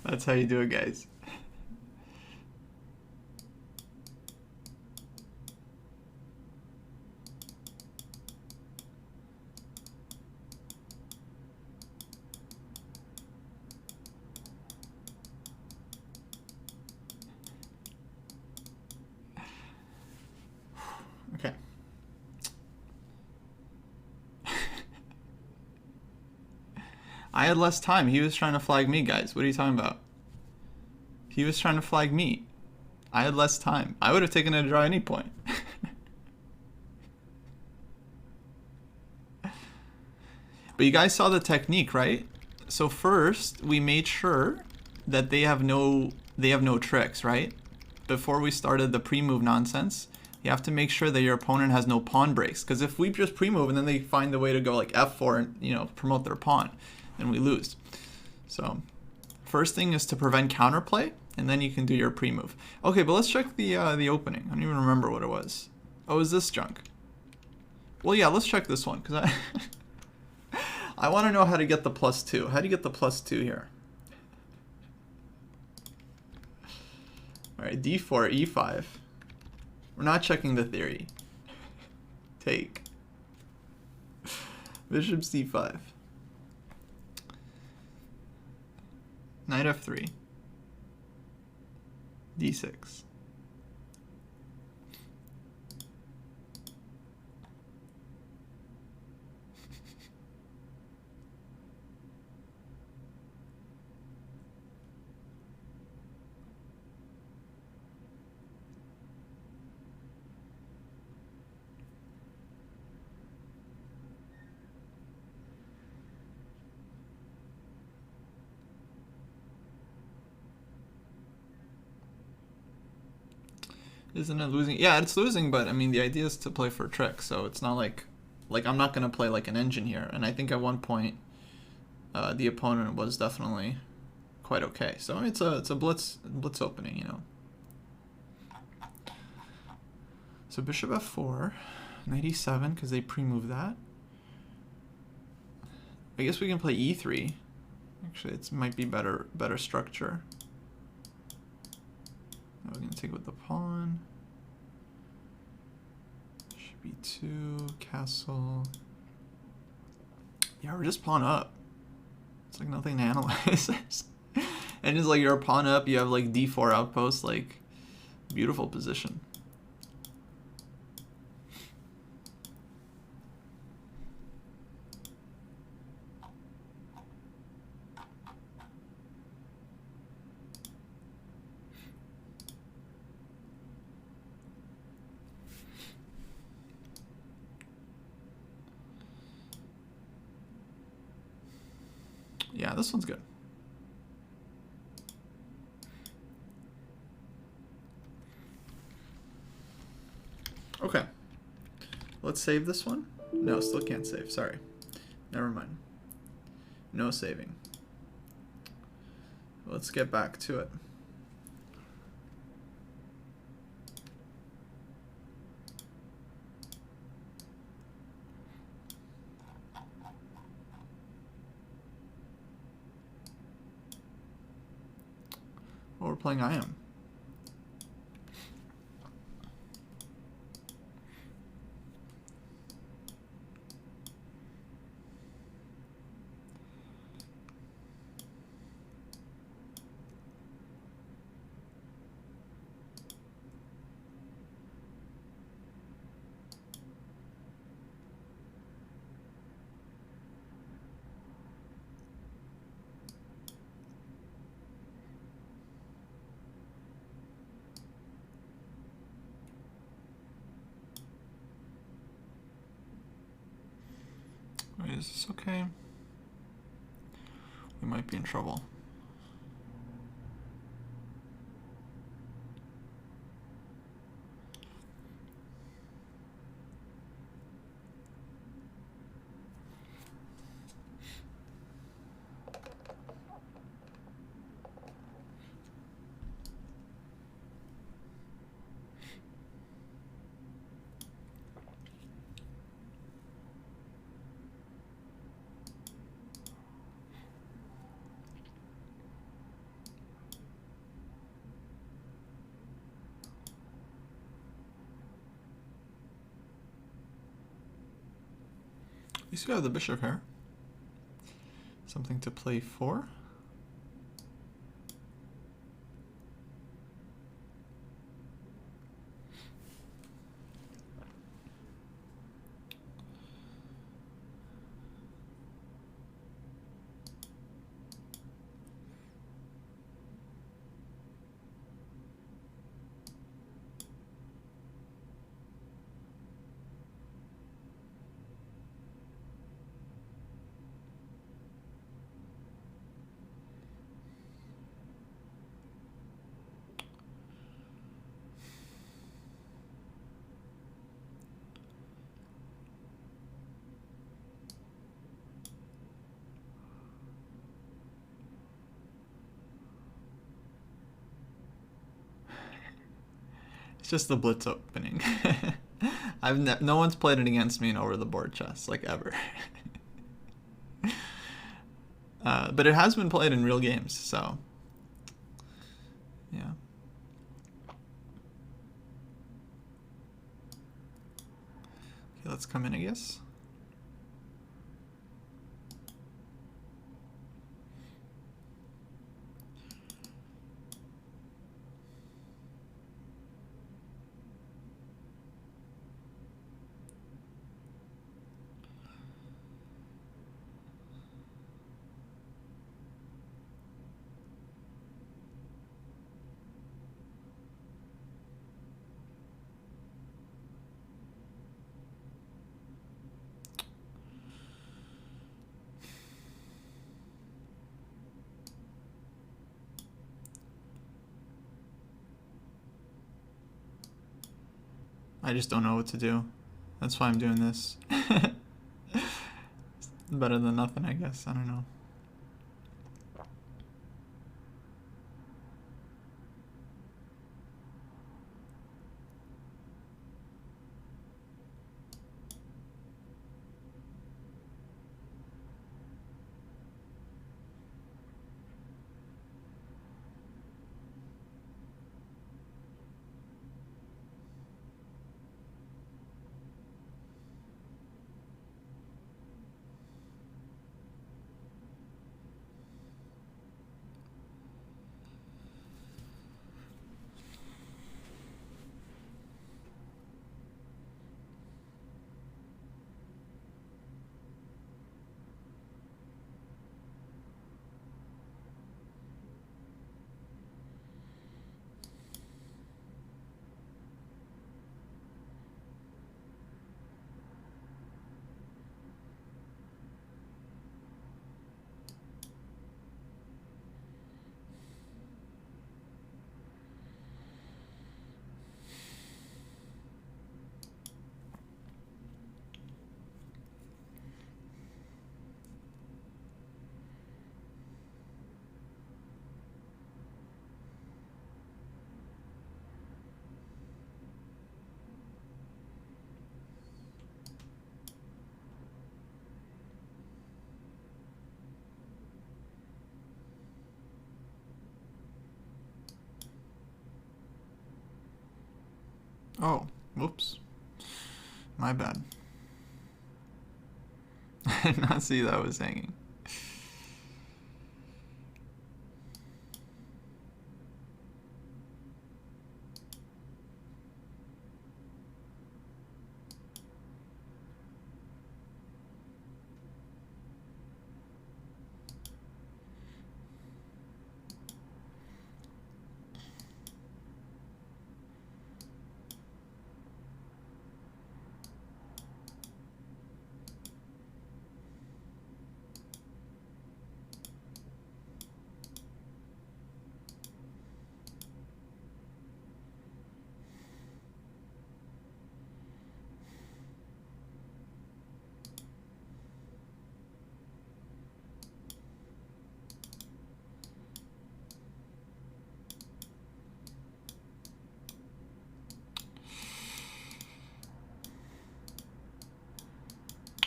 That's how you do it, guys. Okay. I had less time. He was trying to flag me, guys. What are you talking about? He was trying to flag me. I had less time. I would have taken a draw any point. But you guys saw the technique, right? So first, we made sure that they have no tricks, right? Before we started the pre-move nonsense, you have to make sure that your opponent has no pawn breaks. Because if we just pre-move and then they find a way to go like f4 and, you know, promote their pawn, then we lose. So first thing is to prevent counterplay, and then you can do your pre-move. Okay, but let's check the opening. I don't even remember what it was. Oh, is this junk? Well, yeah, let's check this one, because I want to know how to get the +2. How do you get the +2 here? All right, d4, e5. We're not checking the theory. Take. Bishop c5. Knight f3. d6. Isn't it losing? Yeah, it's losing, but I mean, the idea is to play for a trick, so it's not like I'm not going to play like an engine here. And I think at one point, the opponent was definitely quite okay. So it's a blitz opening, you know. So bishop f4, knight e7, because they pre-move that. I guess we can play e3. Actually, it might be better structure. Now we're going to take it with the pawn. Should be 2, castle. Yeah, we're just pawn up. It's like nothing to analyze. And it's like you're a pawn up, you have like d4 outpost, like beautiful position. Yeah, this one's good. Okay. Let's save this one. No, still can't save. Sorry. Never mind. No saving. Let's get back to it. Oh, we're playing IM. Wait, is this okay? We might be in trouble. At least you have the bishop here. Something to play for. It's just the blitz opening. No one's played it against me in over the board chess, like ever. But it has been played in real games, so yeah. Okay, let's come in, I guess. I just don't know what to do. That's why I'm doing this. Better than nothing, I guess. I don't know. Oh, whoops. My bad. I did not see that was hanging.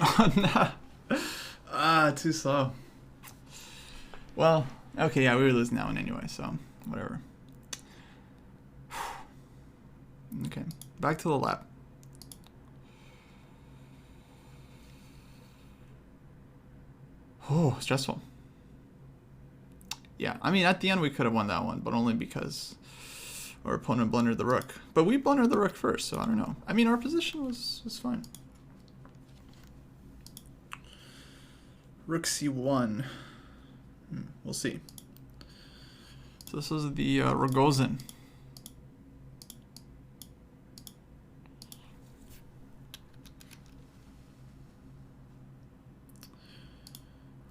Oh, no. Too slow. Well, okay, yeah, we were losing that one anyway, so whatever. Okay, back to the lab. Oh, stressful. Yeah, I mean, at the end we could have won that one, but only because our opponent blundered the rook. But we blundered the rook first, so I don't know. I mean, our position was fine. Rook c1. We'll see. So this is the Rogozin.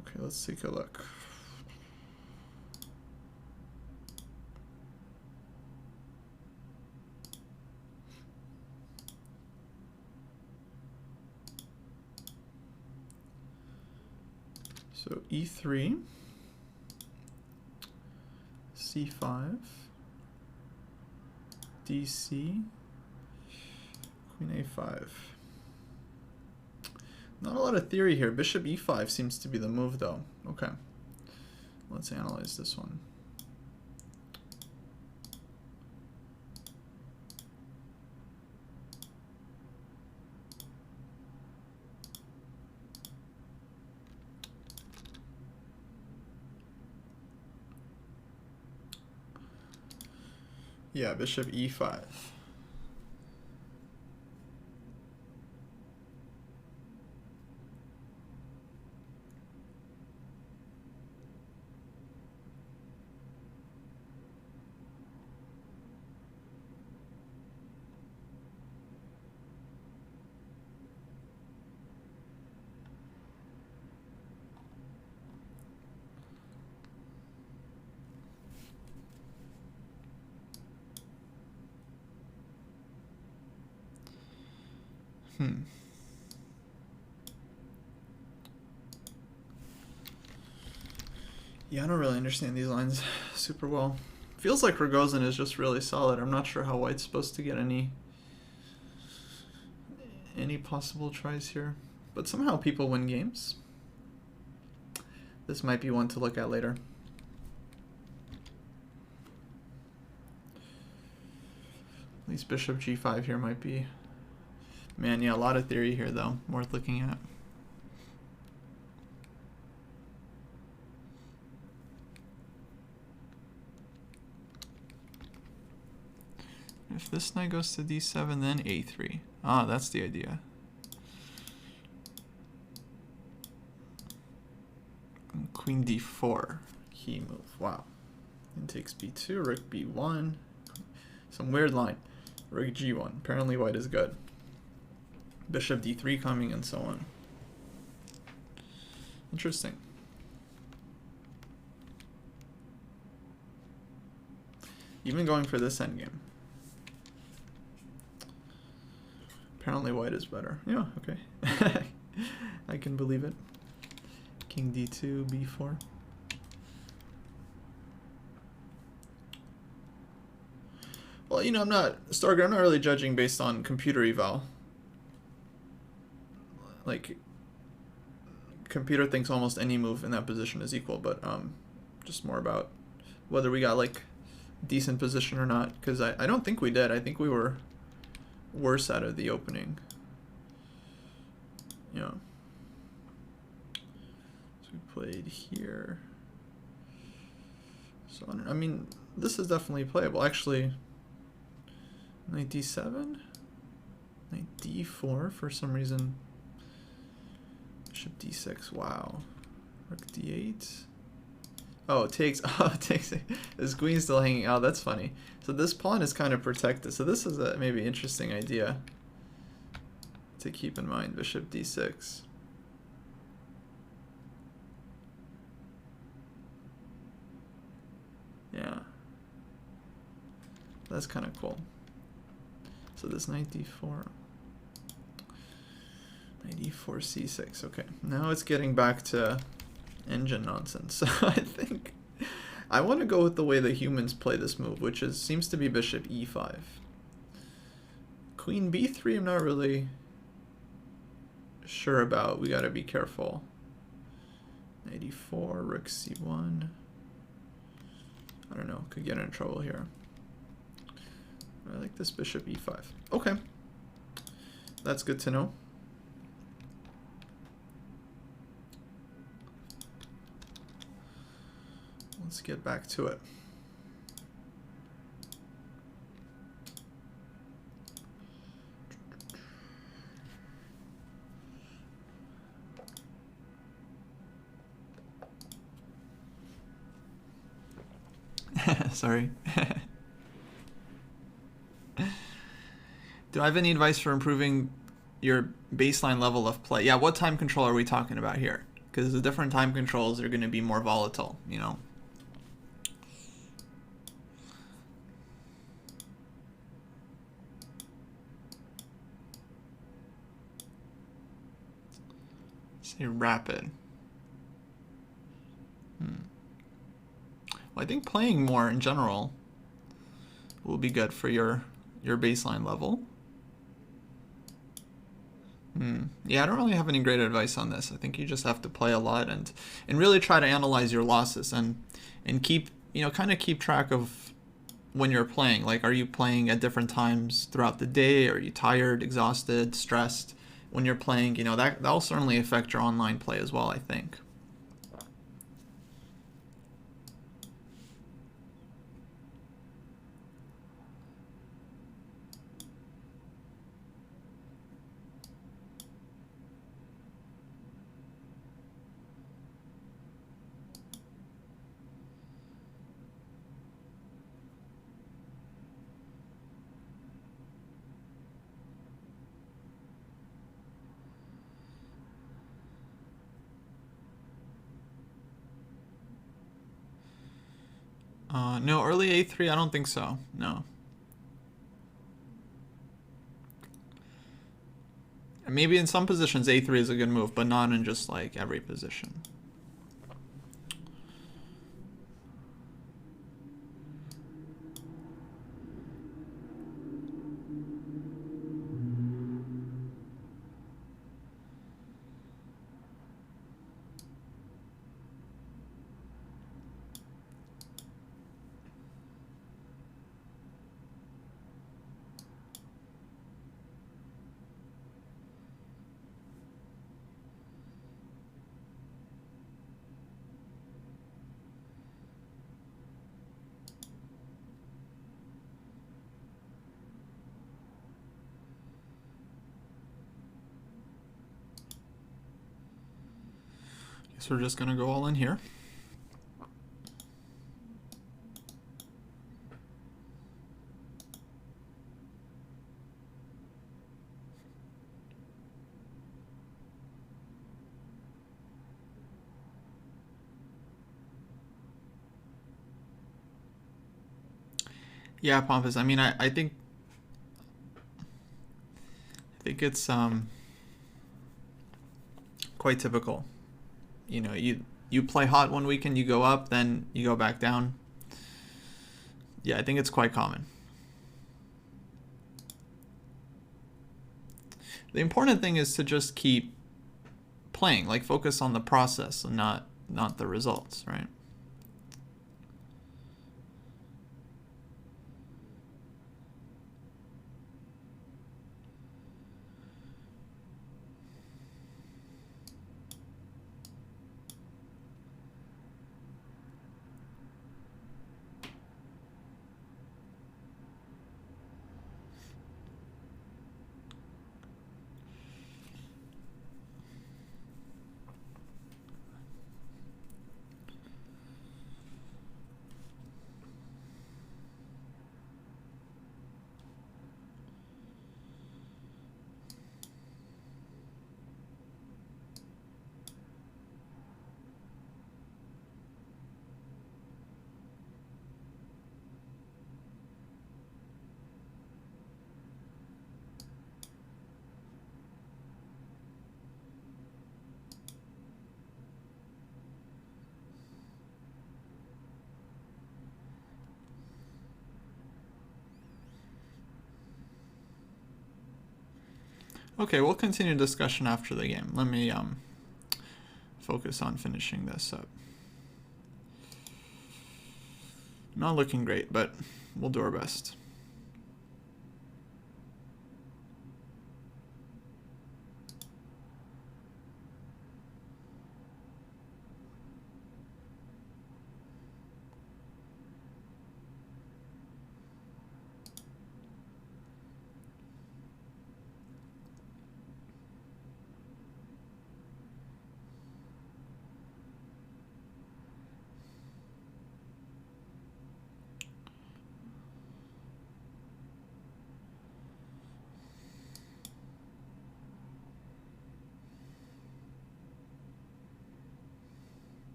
Okay, let's take a look. So e3, c5, dc, queen a5. Not a lot of theory here. Bishop e5 seems to be the move, though. Okay, let's analyze this one. Yeah, bishop e5. Yeah, I don't really understand these lines super well. Feels like Rogozin is just really solid. I'm not sure how white's supposed to get any possible tries here. But somehow people win games. This might be one to look at later. At least bishop g5 here might be. Man, yeah, a lot of theory here, though. Worth looking at. If this knight goes to d7, then a3. Ah, that's the idea. And queen d4. Key move. Wow. And takes b2, rook b1. Some weird line. Rook g1. Apparently white is good. Bishop d3 coming and so on. Interesting. Even going for this endgame. Apparently white is better. Yeah, okay. I can believe it. King d2, b4. Well, you know, I'm not really judging based on computer eval. Like, computer thinks almost any move in that position is equal, but just more about whether we got like decent position or not, because I don't think we did. I think we were worse out of the opening. Yeah. So we played here. So I mean, this is definitely playable. Actually, knight d7, knight d4 for some reason. Bishop d6. Wow. Rook d8. Oh, it takes. Oh, it takes. This queen's still hanging out. That's funny. So this pawn is kind of protected. So this is a maybe interesting idea to keep in mind. Bishop d6. Yeah. That's kind of cool. So this knight d4. Knight e4 c6. Okay. Now it's getting back to engine nonsense. So I think I want to go with the way the humans play this move, which seems to be bishop e5. Queen b3 I'm not really sure about. We got to be careful. Knight e4, rook c1. I don't know, could get in trouble here. I like this bishop e5. Okay. That's good to know. let's get back to it. Sorry. Do I have any advice for improving your baseline level of play? Yeah, what time control are we talking about here? Because the different time controls are going to be more volatile, you know. Say rapid. Well, I think playing more in general will be good for your baseline level. Yeah, I don't really have any great advice on this. I think you just have to play a lot and really try to analyze your losses and keep, you know, kind of keep track of when you're playing. Like, are you playing at different times throughout the day? Are you tired, exhausted, stressed when you're playing? You know, that'll certainly affect your online play as well, I think. No, early A3, I don't think so. No. Maybe in some positions A3 is a good move, but not in just like every position. Guess we're just gonna go all in here. Yeah, Pompous. I mean, I think it's quite typical. You know, you play hot one weekend, you go up, then you go back down. Yeah, I think it's quite common. The important thing is to just keep playing, like focus on the process and not the results, right? Okay, we'll continue discussion after the game. Let me focus on finishing this up. Not looking great, but we'll do our best.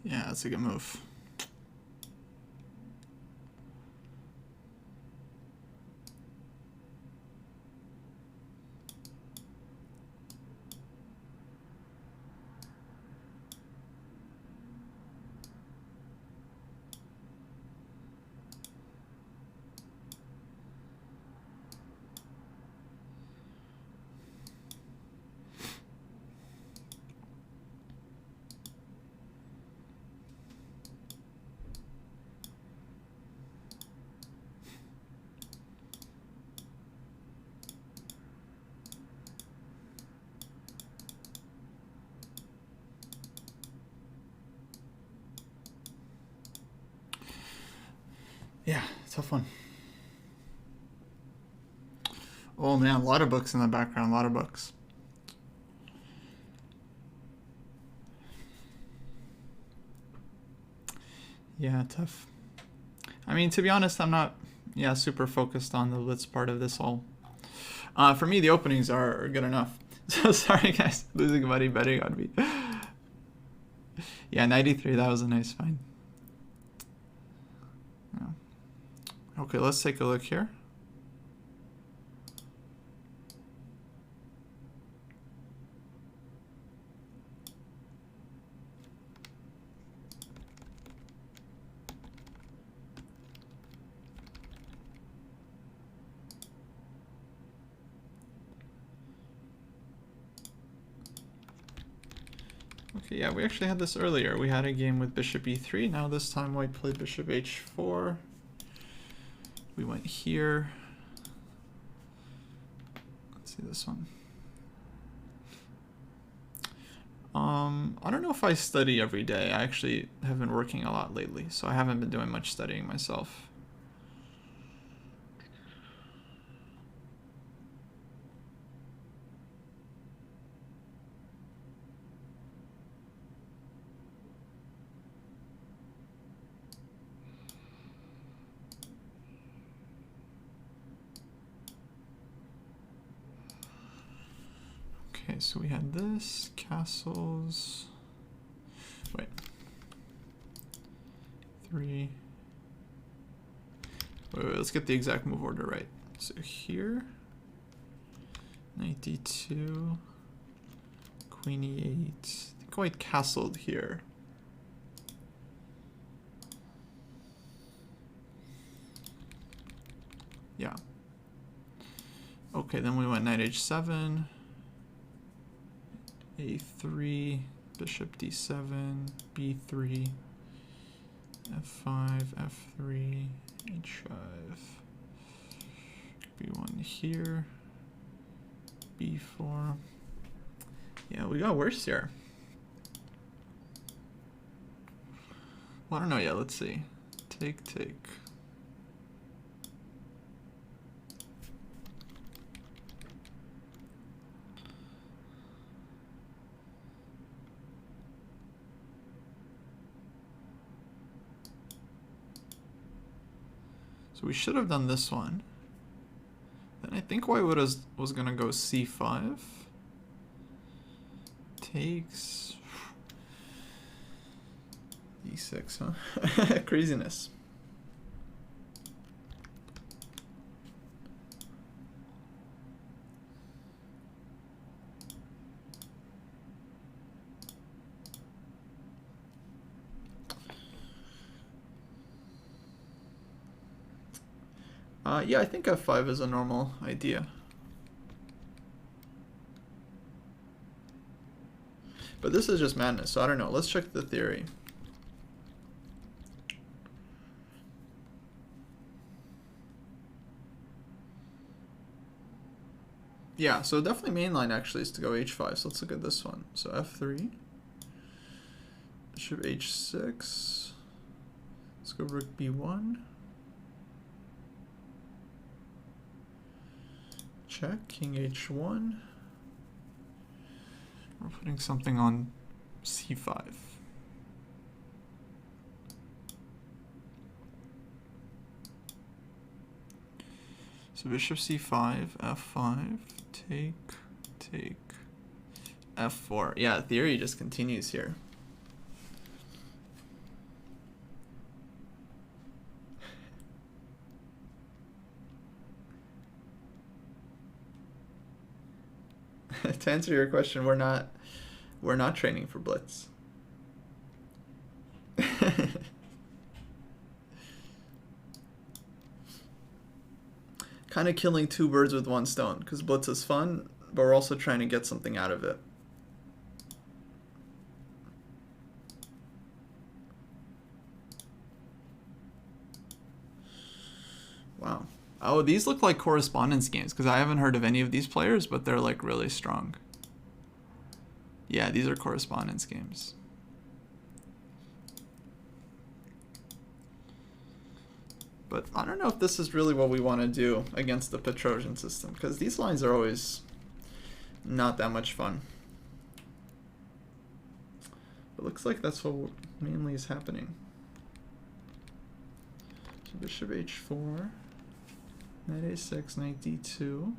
Yeah, that's a good move. Yeah, tough one. Oh man, a lot of books in the background, a lot of books. Yeah, tough. I mean, to be honest, I'm not, super focused on the Blitz part of this all. For me, the openings are good enough. So sorry, guys, losing money betting on me. Yeah, 93, that was a nice find. Yeah. Okay, let's take a look here. Okay, yeah, we actually had this earlier. We had a game with bishop e3. Now this time white played bishop h4. We went here. Let's see this one. I don't know if I study every day. I actually have been working a lot lately, so I haven't been doing much studying myself. Okay, so we had this, castles. Wait. 3. Wait, let's get the exact move order right. So here, knight d2, queen e8. I think white castled here. Yeah. Okay, then we went knight h7. a3, bishop d7, b3, f5, f3, h5, b1 here, b4. Yeah, we got worse here. Well, I don't know yet. Let's see. Take. So we should have done this one. Then I think white was gonna go c5. Takes e6, huh? Craziness. Yeah, I think f5 is a normal idea. But this is just madness, so I don't know. Let's check the theory. Yeah, so definitely mainline actually is to go h5. So let's look at this one. So f3, bishop h6. Let's go rook b1. Check, king h1. We're putting something on c5. So bishop c5, f5, take, f4. Yeah, theory just continues here. To answer your question, we're not training for Blitz. Kind of killing two birds with one stone, because Blitz is fun, but we're also trying to get something out of it. Wow. Oh, these look like correspondence games, because I haven't heard of any of these players, but they're like really strong. Yeah, these are correspondence games. But I don't know if this is really what we want to do against the Petrosian system, because these lines are always not that much fun. It looks like that's what mainly is happening. So bishop h4, knight a6, knight d2.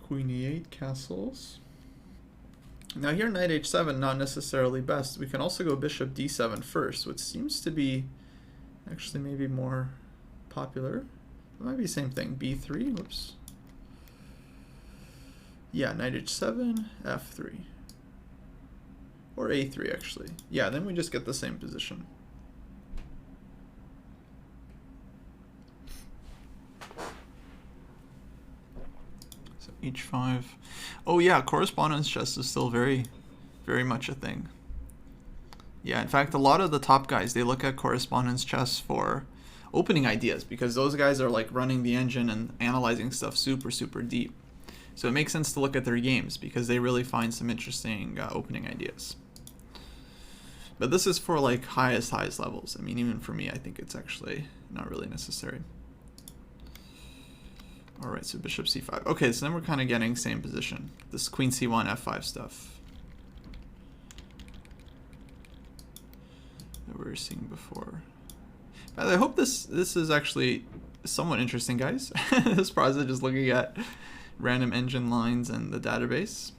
Queen e8, castles. Now here knight h7, not necessarily best. We can also go bishop d7 first, which seems to be actually maybe more popular. It might be the same thing. b3, whoops. Yeah, knight h7, f3. Or a3 actually. Yeah, then we just get the same position. H5. Oh yeah, correspondence chess is still very much a thing. Yeah, in fact, a lot of the top guys, they look at correspondence chess for opening ideas, because those guys are like running the engine and analyzing stuff super deep. So it makes sense to look at their games, because they really find some interesting opening ideas. But this is for like highest levels. I mean, even for me, I think it's actually not really necessary. Alright, so bishop c5. Okay, so then we're kind of getting same position. This queen c1, f5 stuff that we were seeing before. But I hope this is actually somewhat interesting, guys. This process just looking at random engine lines and the database.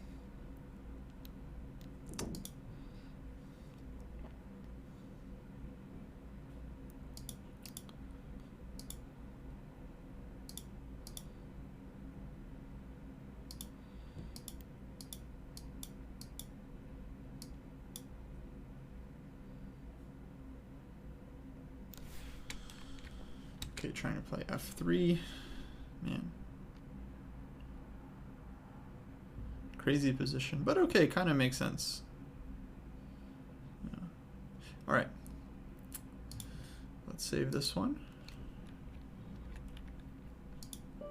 Okay, trying to play f3. Man. Crazy position, but okay, kind of makes sense. Yeah. All right. Let's save this one.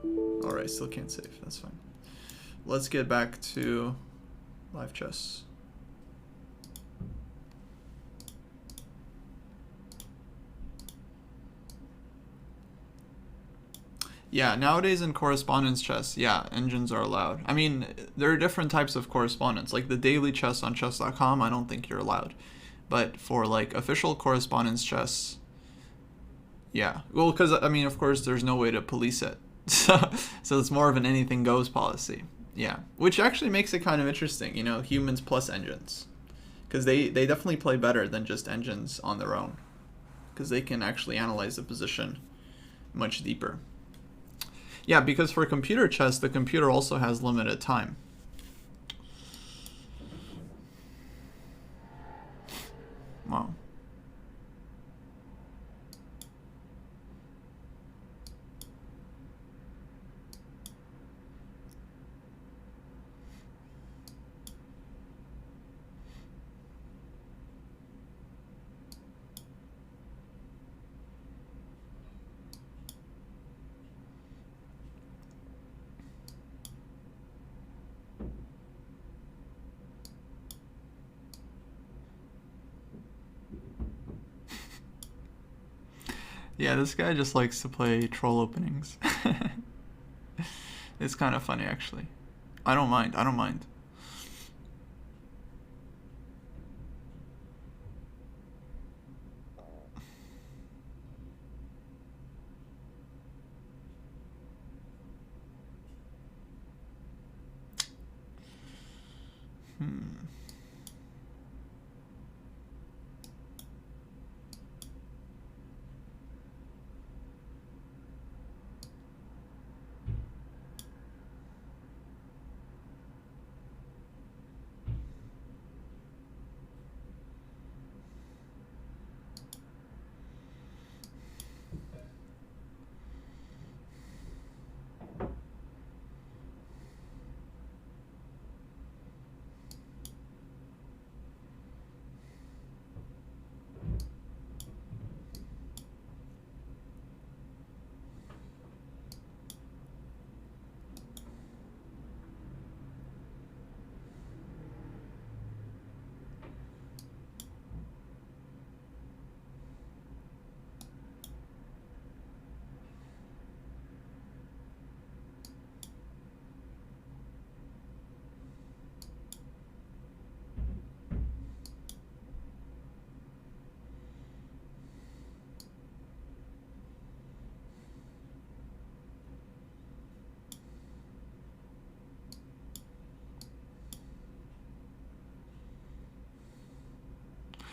All right, still can't save. That's fine. Let's get back to live chess. Yeah, nowadays in correspondence chess, yeah, engines are allowed. I mean, there are different types of correspondence. Like the daily chess on chess.com, I don't think you're allowed. But for like official correspondence chess, yeah. Well, because, I mean, of course, there's no way to police it. So it's more of an anything goes policy. Yeah, which actually makes it kind of interesting, you know, humans plus engines. Because they definitely play better than just engines on their own. Because they can actually analyze the position much deeper. Yeah, because for computer chess, the computer also has limited time. Wow. Yeah, this guy just likes to play troll openings. It's kind of funny, actually. I don't mind. I don't mind.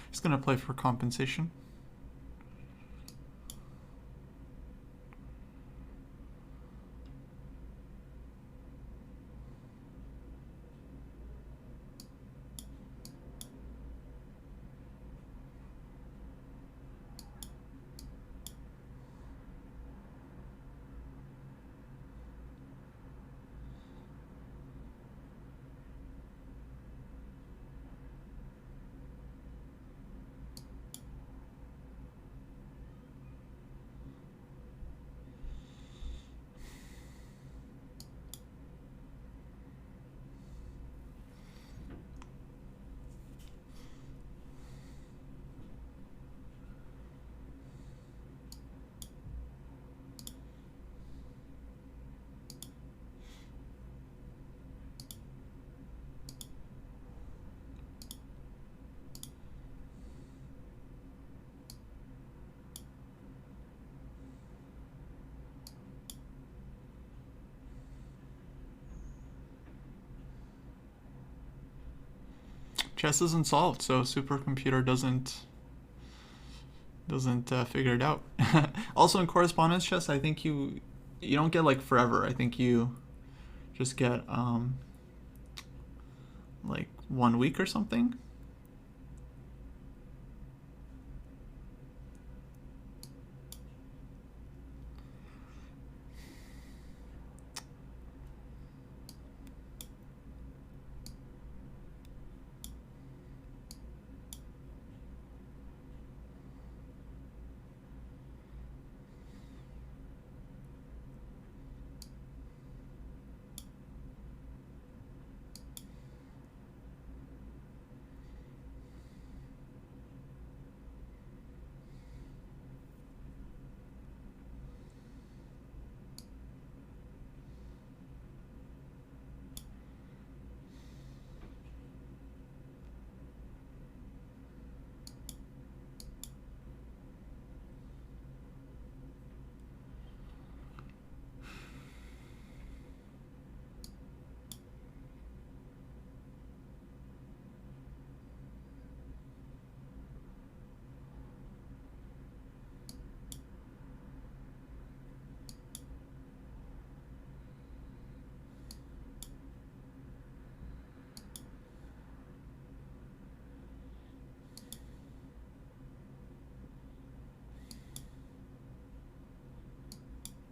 He's gonna play for compensation. Chess isn't solved, so supercomputer doesn't figure it out. Also, in correspondence chess, I think you don't get like forever. I think you just get like 1 week or something.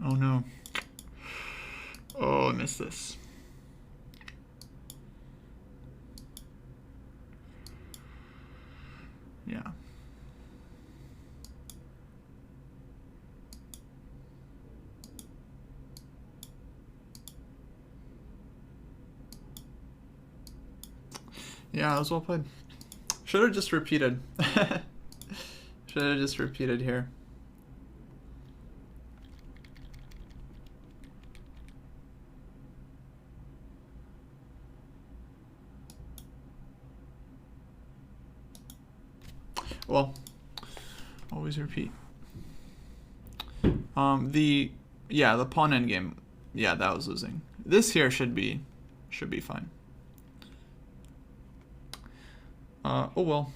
Oh no. Oh, I missed this. Yeah. Yeah, that was well played. Should have just repeated. Should have just repeated here. Well, always repeat. The pawn endgame. Yeah, that was losing. This here should be fine. Oh well.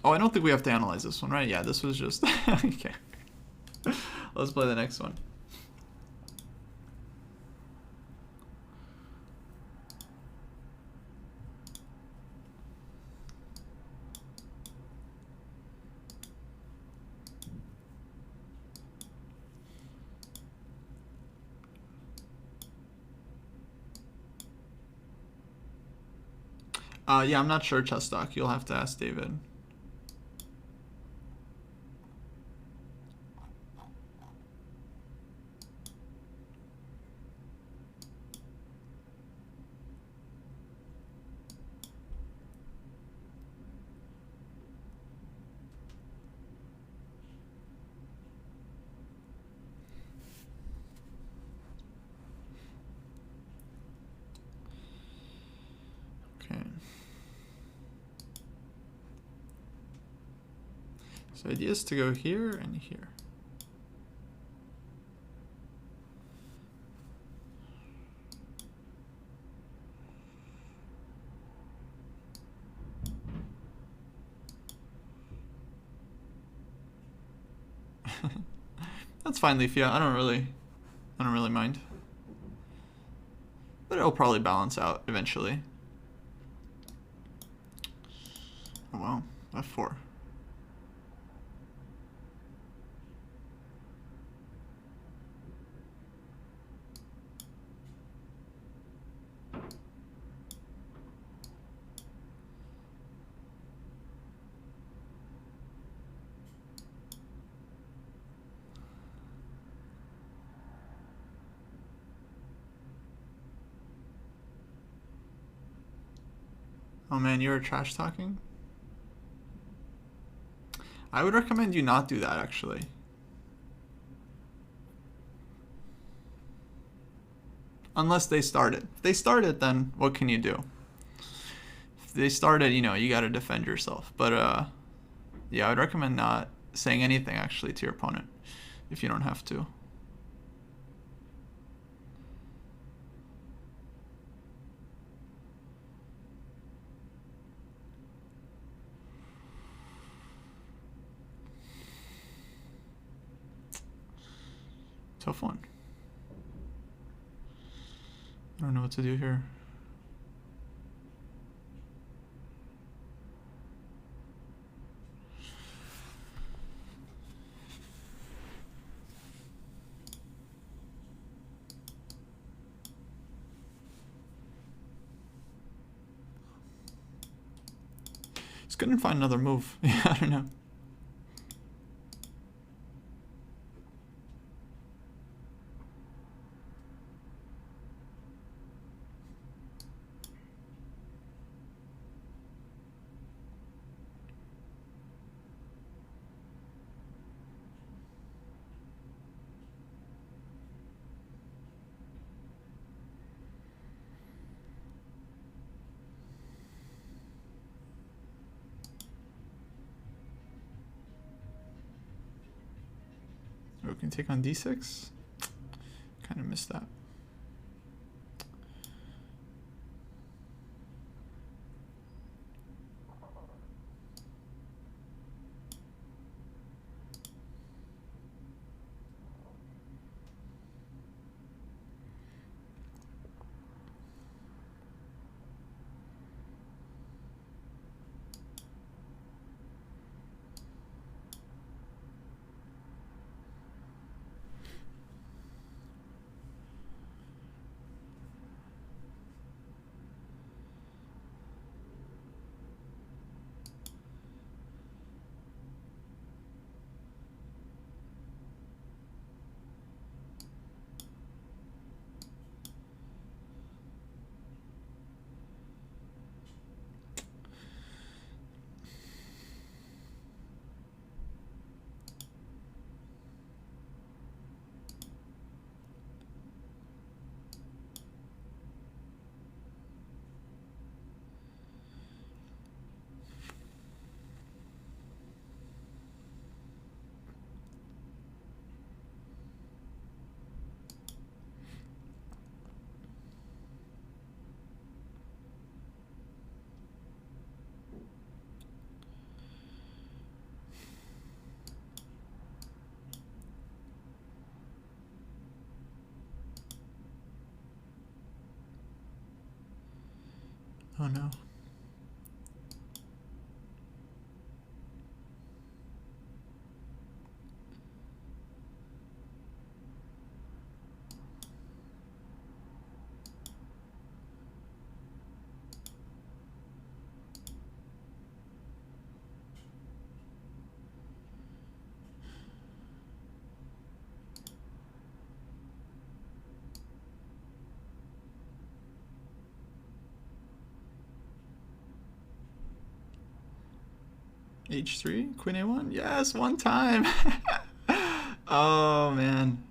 Oh, I don't think we have to analyze this one, right? Yeah, this was just okay. Let's play the next one. Yeah, I'm not sure, Chestock. You'll have to ask David. Okay. So idea is to go here and here. That's fine, Leafia. I don't really mind. But it'll probably balance out eventually. Oh wow, F4. Oh man, you were trash talking? I would recommend you not do that, actually. Unless they start it. If they start it, then what can you do? If they start it, you know, you gotta defend yourself. But, yeah, I would recommend not saying anything, actually, to your opponent, if you don't have to. Tough one. I don't know what to do here. Just couldn't find another move. Yeah, I don't know. We can take on d6. Kind of missed that. Oh no. H3, Queen A1? Yes, one time. Oh, man.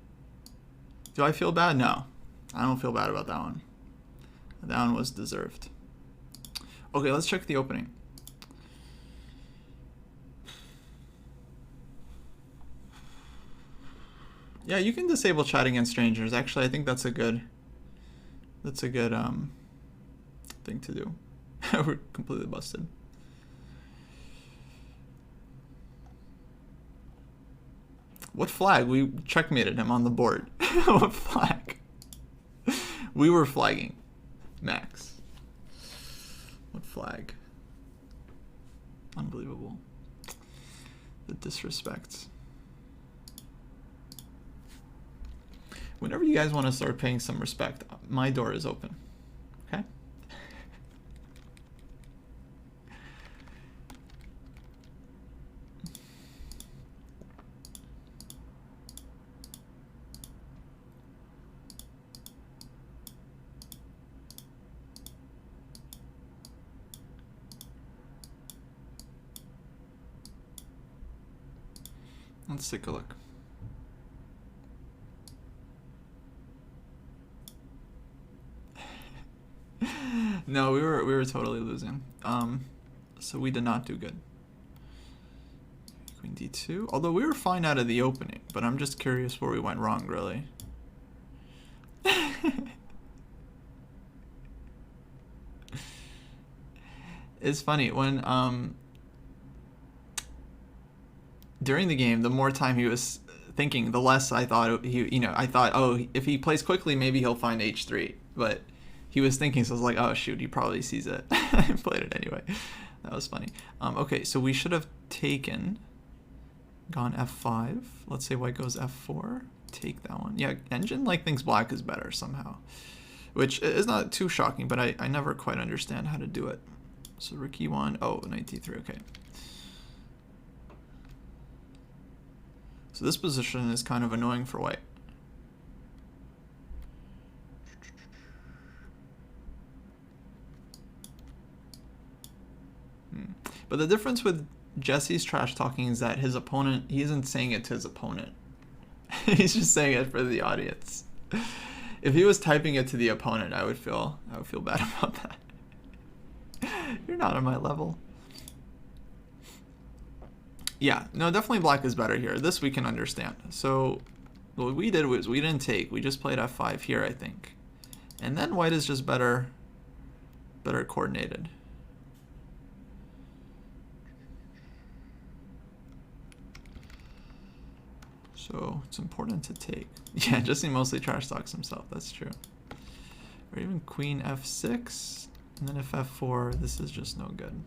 Do I feel bad? No. I don't feel bad about that one. That one was deserved. Okay, let's check the opening. Yeah, you can disable chat against strangers. Actually, I think that's a good thing to do. We're completely busted. What flag? We checkmated him on the board. What flag? We were flagging Max. What flag? Unbelievable. The disrespect. Whenever you guys want to start paying some respect, my door is open. Okay? Let's take a look. No, we were totally losing. So we did not do good. Queen d2. Although we were fine out of the opening, but I'm just curious where we went wrong, really. It's funny when during the game, the more time he was thinking, the less I thought I thought, oh, if he plays quickly, maybe he'll find h3. But he was thinking, so I was like, oh shoot, he probably sees it. I played it anyway. That was funny. Okay, so we should have gone f5. Let's say white goes f4. Take that one. Yeah, engine like thinks black is better somehow, which is not too shocking, but I never quite understand how to do it. So rook e1. Oh, knight d3. Okay. So this position is kind of annoying for white. But the difference with Jesse's trash talking is that his opponent, he isn't saying it to his opponent. He's just saying it for the audience. If he was typing it to the opponent, I would feel bad about that. You're not on my level. Yeah, no, definitely black is better here. This we can understand. So what we did was we didn't take. We just played f5 here, I think. And then white is just better coordinated. So it's important to take. Yeah, Jesse mostly trash talks himself. That's true. Or even queen f6. And then if f4, this is just no good.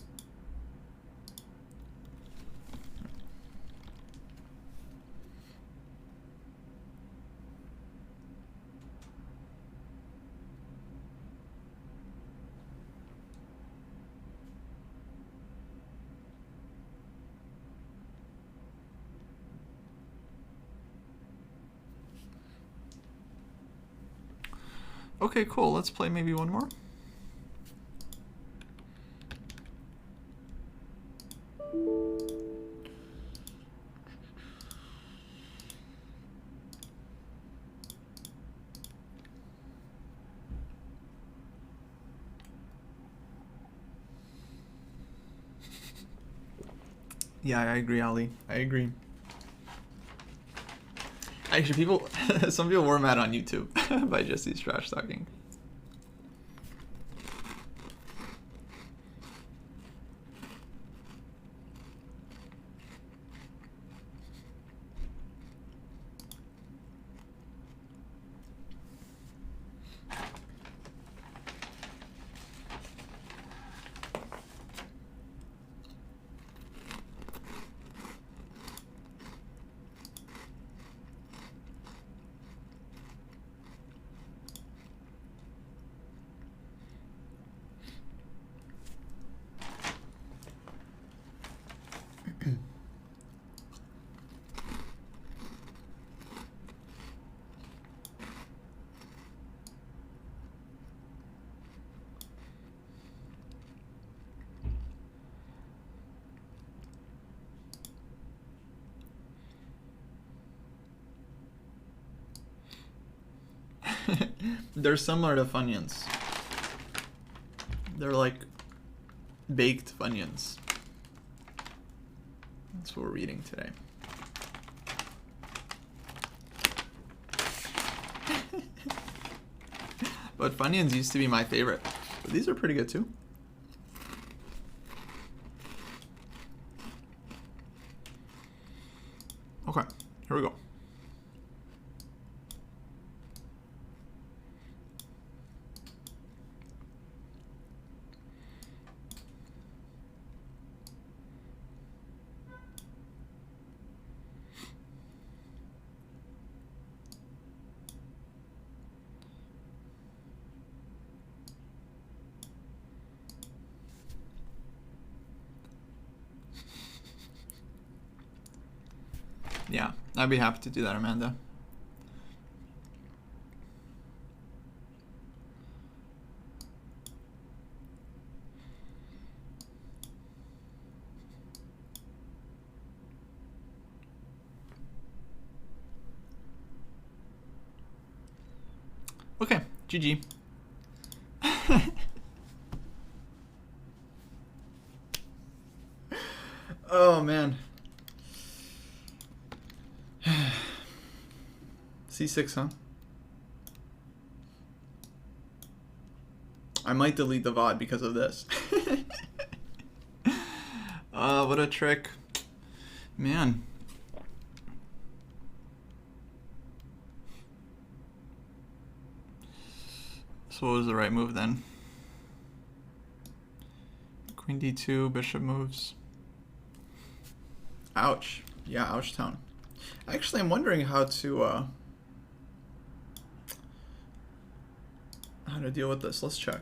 Okay, cool. Let's play maybe one more. Yeah, I agree, Ali. I agree. Actually, some people were mad on YouTube by Jesse's trash talking. They're similar to Funyuns. They're like baked Funyuns. That's what we're reading today. But Funyuns used to be my favorite. But these are pretty good too. Okay, here we go. Yeah, I'd be happy to do that, Amanda. Okay, GG. Oh man. C6, huh? I might delete the VOD because of this. What a trick. Man. So what was the right move then? Queen d2, bishop moves. Ouch. Yeah, ouch town. Actually, I'm wondering how to deal with this. Let's check.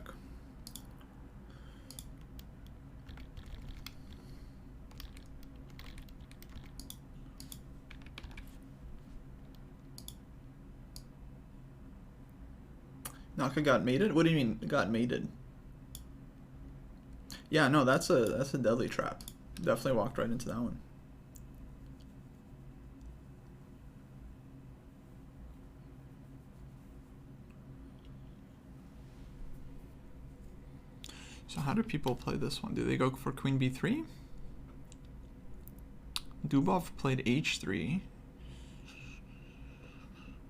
Naka got mated? What do you mean got mated? Yeah, no, that's a deadly trap. Definitely walked right into that one. So how do people play this one? Do they go for queen b3? Dubov played h3.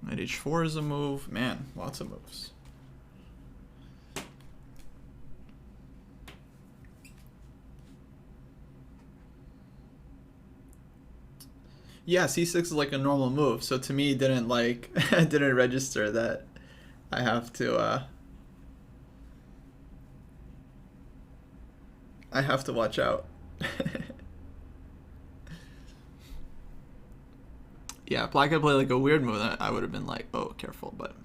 Knight h4 is a move. Man, lots of moves. Yeah, c6 is like a normal move, so to me it didn't like didn't register that I have to watch out. Yeah, if Black had played like a weird move, I would have been like, oh, careful. But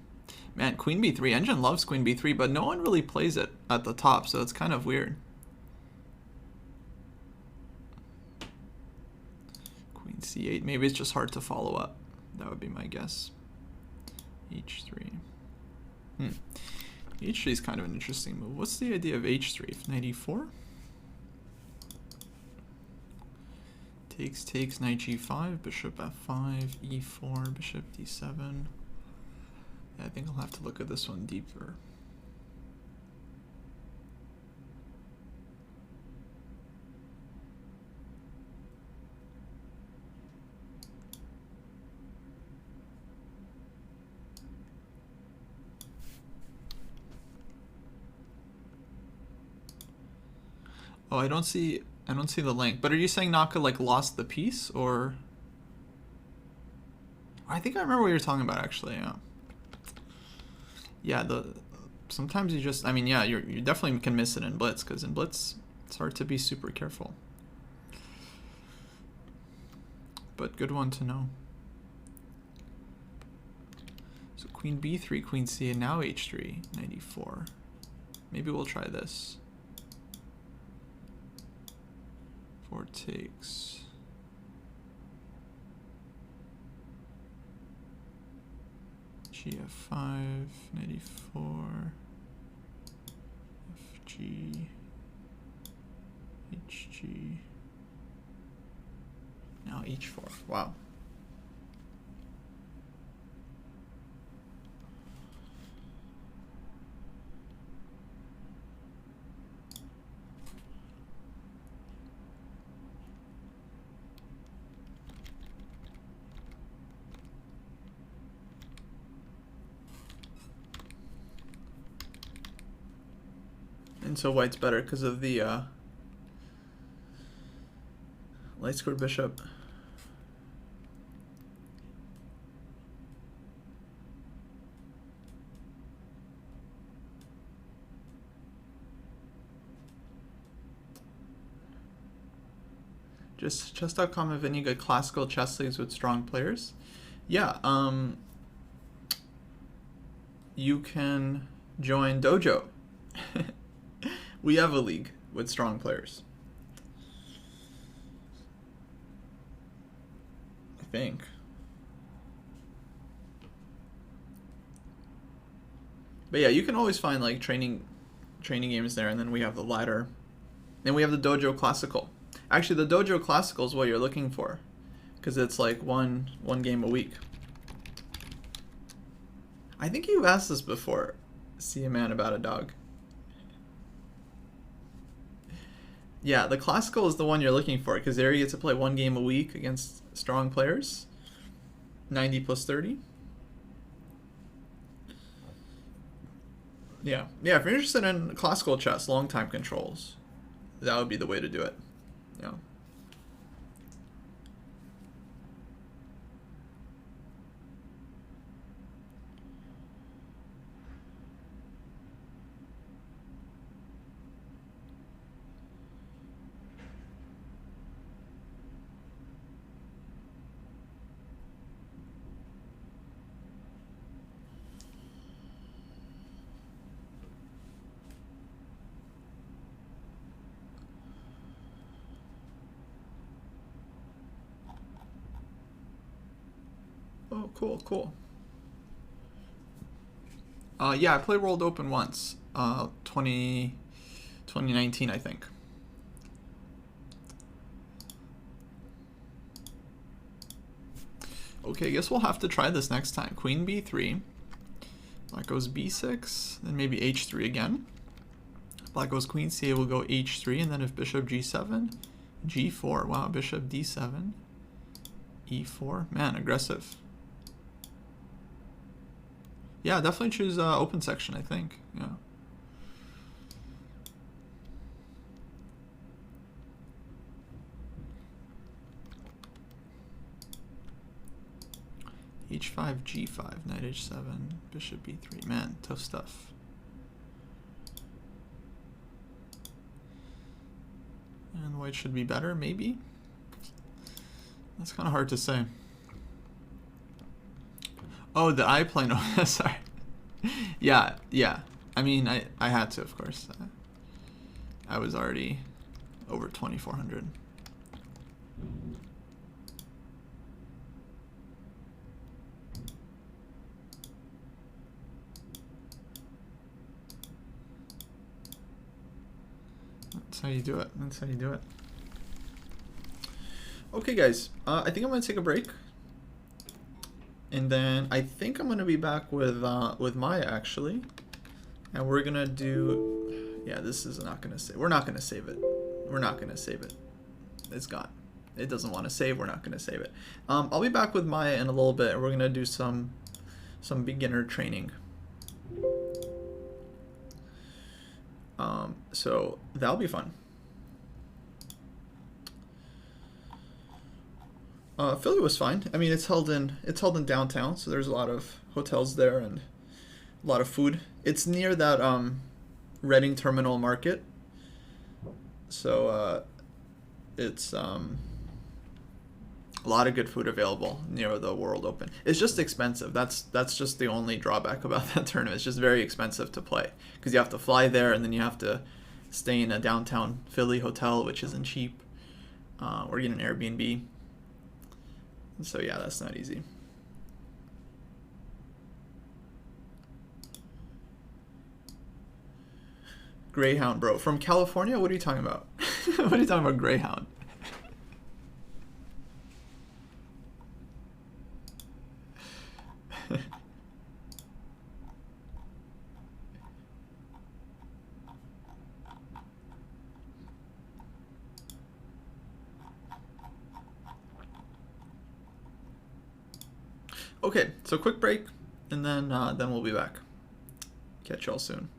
man, queen b3. Engine loves queen b3, but no one really plays it at the top, so it's kind of weird. Queen c8. Maybe it's just hard to follow up. That would be my guess. h3. h3 is kind of an interesting move. What's the idea of h3? Knight e4? Takes, knight g5, bishop f5, e4, bishop d7. Yeah, I think I'll have to look at this one deeper. Oh, I don't see the link. But are you saying Naka like lost the piece, or? I think I remember what you're talking about actually. Yeah. Yeah. Sometimes you just. I mean, yeah. You definitely can miss it in Blitz, because in Blitz it's hard to be super careful. But good one to know. So queen b3, queen c, and now h3, knight e4. Maybe we'll try this. 4 takes. gf5, knight e4, fg, hg. Now h4. Wow. And so white's better because of the light squared bishop. Just chess.com have any good classical chess leagues with strong players? Yeah, you can join Dojo. We have a league with strong players. I think. But yeah, you can always find like training games there, and then we have the ladder. Then we have the Dojo Classical. Actually, the Dojo Classical is what you're looking for, because it's like one game a week. I think you've asked this before. See a man about a dog. Yeah, the Classical is the one you're looking for, because there you get to play one game a week against strong players. 90 plus 30. Yeah, if you're interested in classical chess, long time controls, that would be the way to do it. Yeah. Oh, cool. Yeah, I played World Open once. 2019, I think. Okay, I guess we'll have to try this next time. Queen b3. Black goes b6, then maybe h3 again. Black goes queen c8, we'll go h3, and then if bishop g7, g4. Wow, bishop d7, e4. Man, aggressive. Yeah, definitely choose open section, I think. Yeah. h5, g5, knight h7, bishop b3. Man, tough stuff. And white should be better, maybe? That's kind of hard to say. Oh, the I plane. Oh, sorry. Yeah. I mean, I had to, of course. I was already over 2,400. That's how you do it. Okay, guys. I think I'm gonna take a break, and then I think I'm gonna be back with Maya actually, and we're gonna do. Yeah, this is not gonna save. We're not gonna save it. It's gone. It doesn't want to save. We're not gonna save it. I'll be back with Maya in a little bit, and we're gonna do some beginner training. So that'll be fun. Philly was fine. I mean, it's held in downtown, so there's a lot of hotels there and a lot of food. It's near that Reading Terminal Market, so it's a lot of good food available near the World Open. It's just expensive. That's just the only drawback about that tournament. It's just very expensive to play because you have to fly there and then you have to stay in a downtown Philly hotel, which isn't cheap, or get an Airbnb. So yeah, that's not easy. Greyhound, bro. From California? What are you talking about? What are you talking about, Greyhound? Okay, so quick break, and then we'll be back. Catch y'all soon.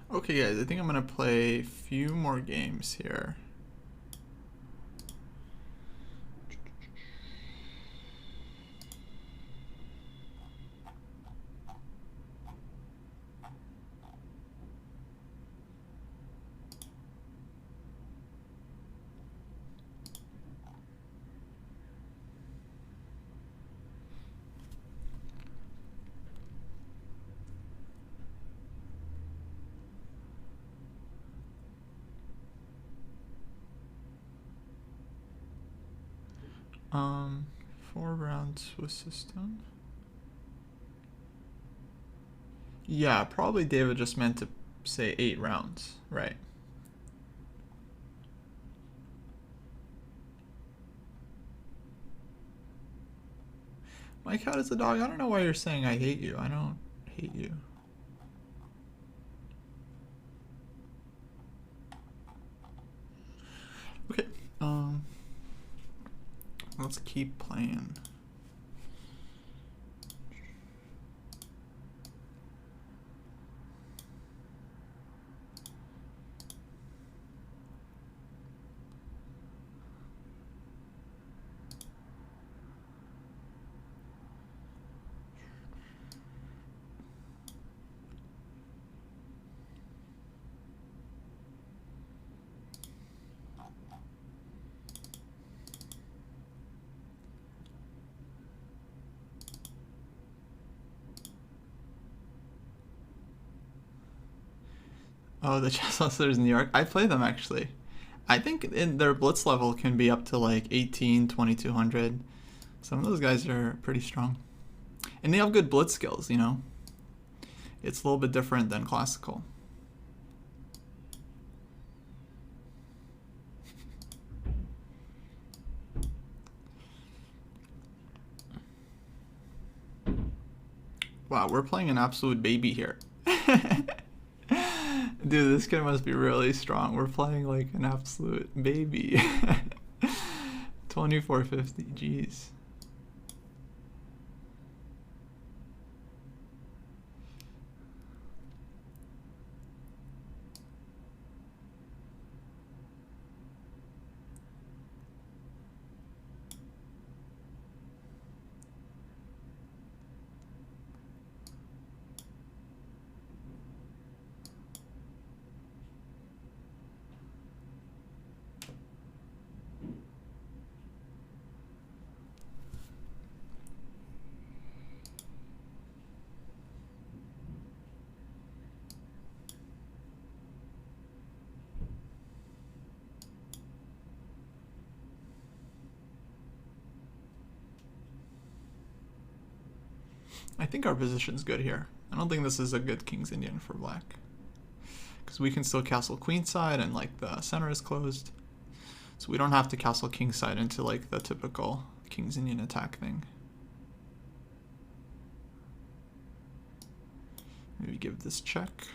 Okay, guys, I think I'm gonna play a few more games here. Um, 4-round Swiss system. Yeah, probably David just meant to say 8 rounds, right? My cat is a dog. I don't know why you're saying I hate you. I don't hate you. Okay, let's keep playing. Oh, the chess hustlers in New York. I play them actually. I think in their blitz level can be up to like 18, 2200. Some of those guys are pretty strong. And they have good blitz skills, you know? It's a little bit different than classical. Wow, we're playing an absolute baby here. Dude, this kid must be really strong. We're playing like an absolute baby. 2450, jeez. I think our position's good here. I don't think this is a good King's Indian for black. Because we can still castle queenside and like the center is closed. So we don't have to castle kingside into like the typical King's Indian attack thing. Maybe give this check.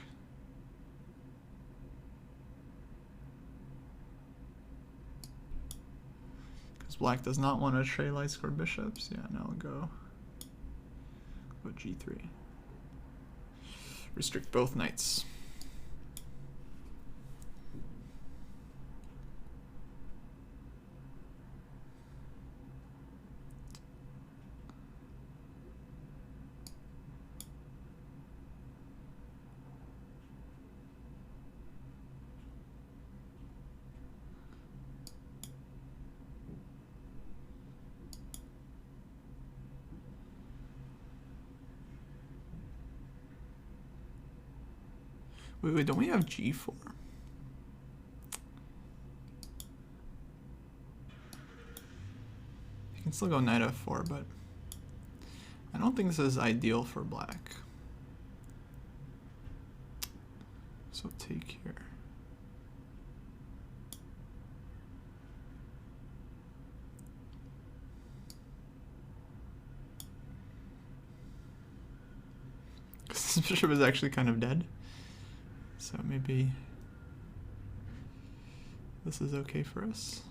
Because black does not want to trade light score bishops. Yeah, now we'll go g3. Restrict both knights. Wait, don't we have g4? You can still go knight f4, but I don't think this is ideal for black. So take here. This bishop is actually kind of dead. So maybe this is okay for us.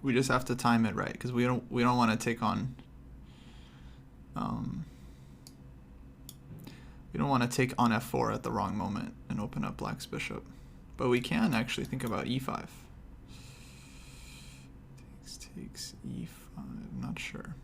We just have to time it right, because we don't want to take on we don't want to take on f4 at the wrong moment and open up black's bishop. But we can actually think about e5. Takes e5. I'm not sure.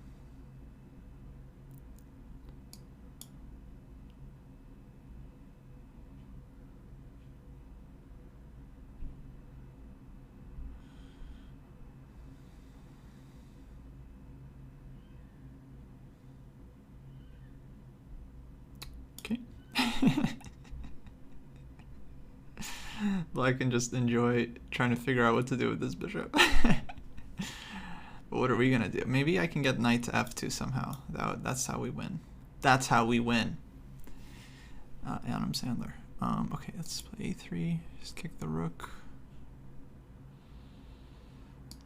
Black can just enjoy trying to figure out what to do with this bishop. But what are we gonna do? Maybe I can get knight to f2 somehow. That's how we win. That's how we win. Adam Sandler. Okay, let's play a3. Just kick the rook.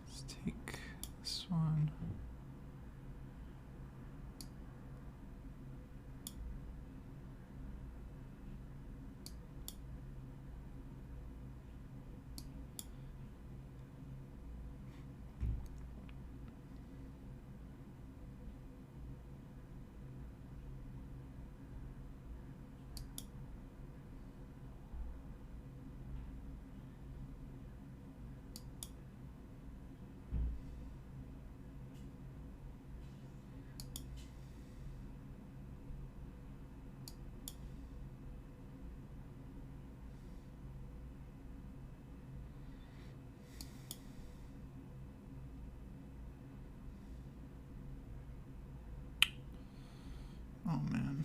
Let's take this one. Oh man.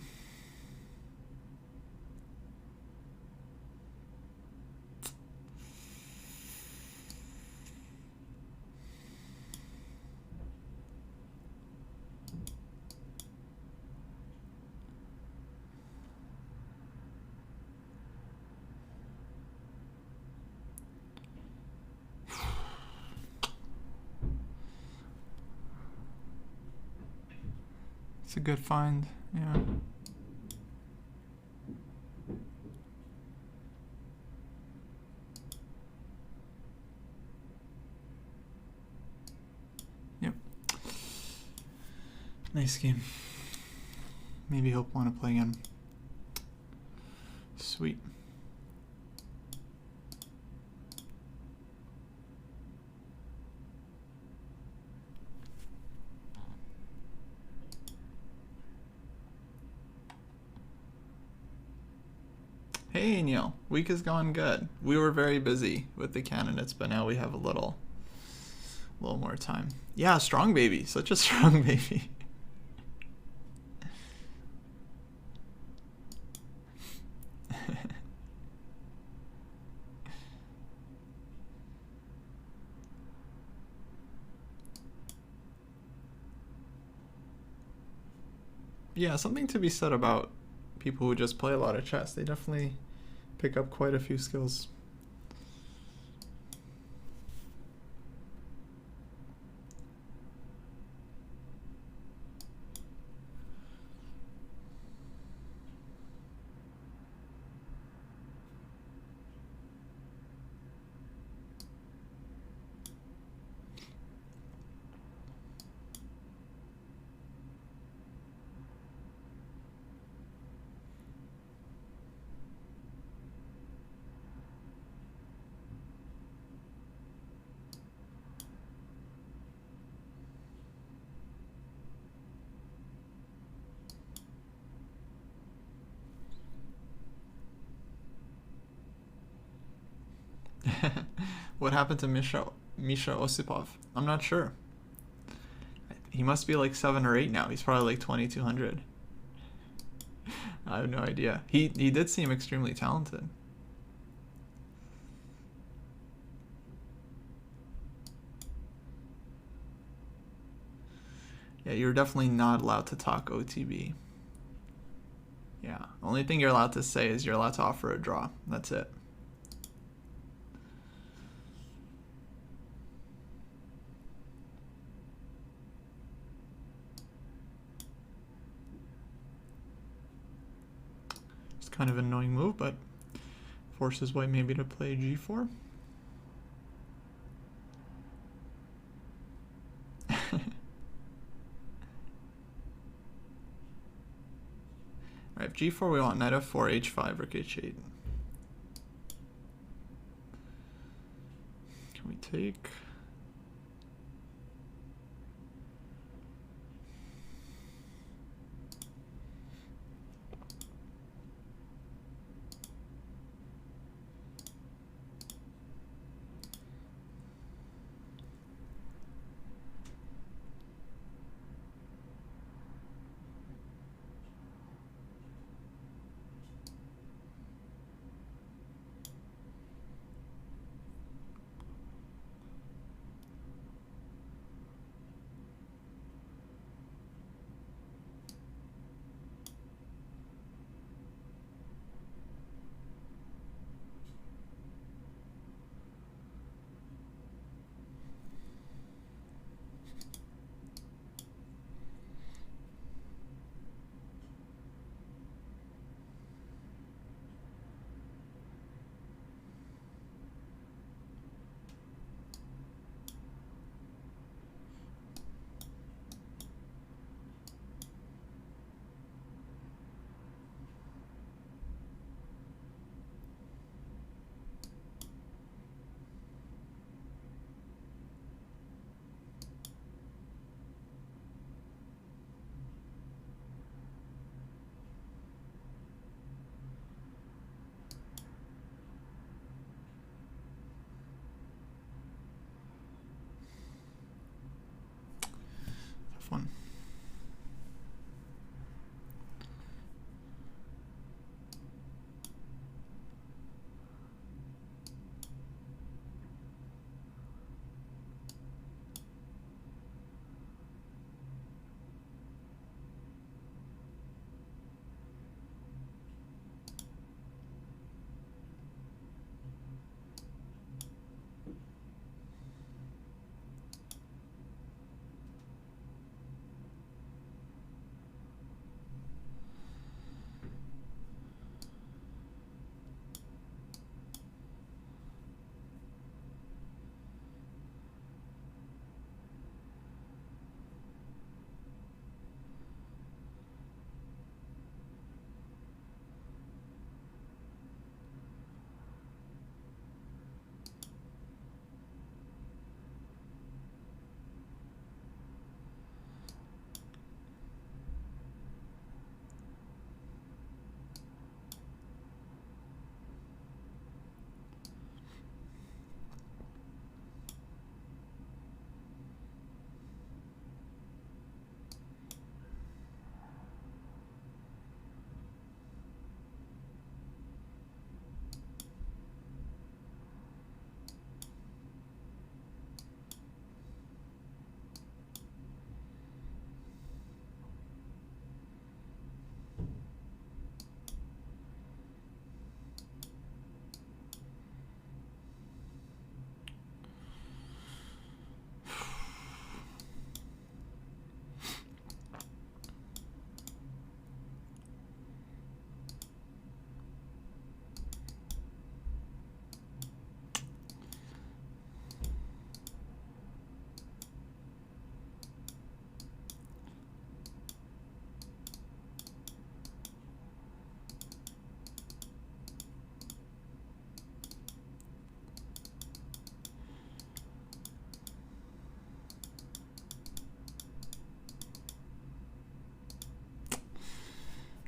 It's a good find, yeah. Yep. Nice game. Maybe he'll want to play again. Sweet. Hey Neil, week has gone good. We were very busy with the candidates, but now we have a little more time. Yeah, strong baby, such a strong baby. Yeah, something to be said about people who just play a lot of chess. They definitely pick up quite a few skills. What happened to Misha Osipov? I'm not sure. He must be like 7 or 8 now. He's probably like 2200. I have no idea. He did seem extremely talented. Yeah, you're definitely not allowed to talk OTB. Yeah, only thing you're allowed to say is you're allowed to offer a draw. That's it. Kind of an annoying move, but forces white maybe to play g4. Alright, g4 we want knight f4, h5, rook h8. Can we take? One.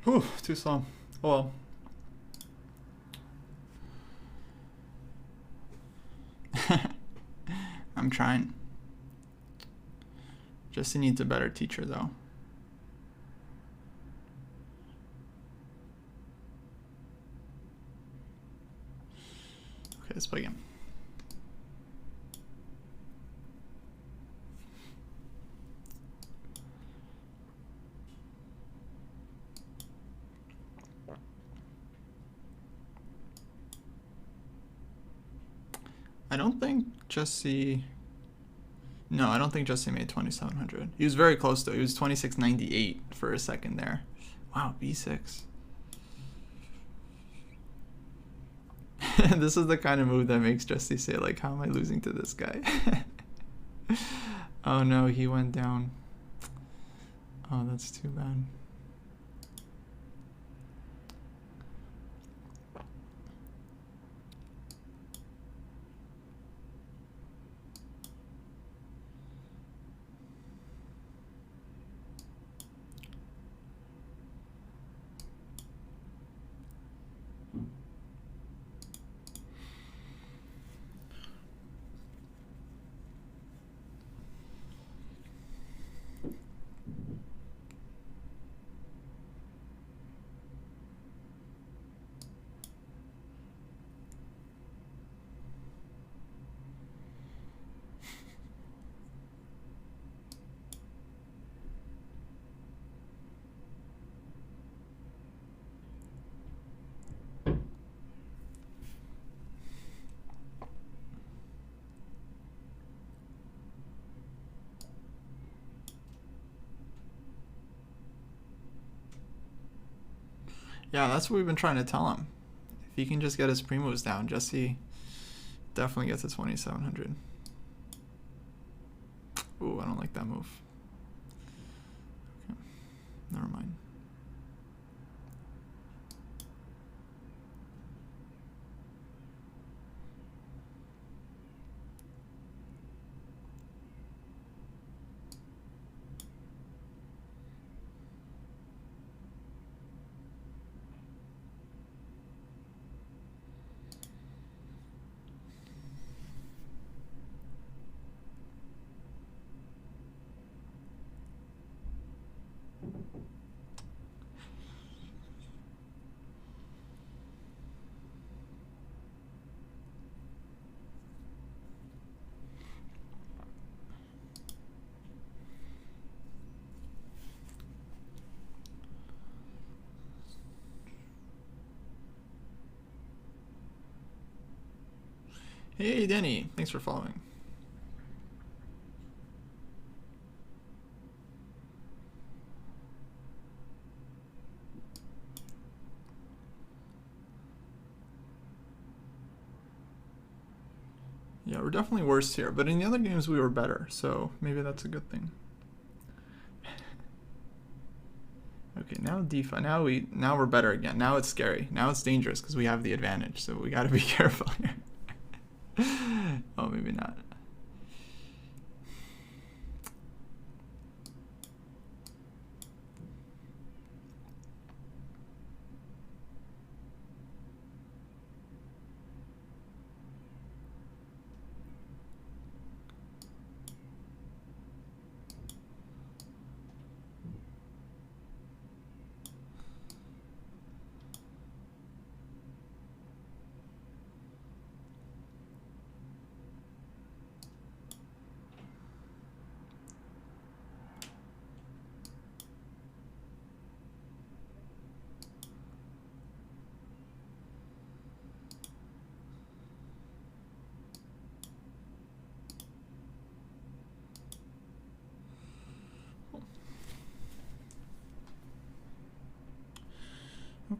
Whew, too slow. Oh well. I'm trying. Jesse needs a better teacher though. Okay, let's play again. I don't think Jesse... No, I don't think Jesse made 2700. He was very close though. He was 2698 for a second there. Wow, b6. This is the kind of move that makes Jesse say, like, how am I losing to this guy? Oh no, he went down. Oh, that's too bad. Yeah, that's what we've been trying to tell him. If he can just get his pre-moves down, Jesse definitely gets to 2,700. Ooh, I don't like that move. Okay, never mind. Hey, Danny, thanks for following. Yeah, we're definitely worse here, but in the other games we were better, so maybe that's a good thing. Okay, now DeFi. Now we're better again. Now it's scary. Now it's dangerous because we have the advantage, so we got to be careful here. Oh, maybe not.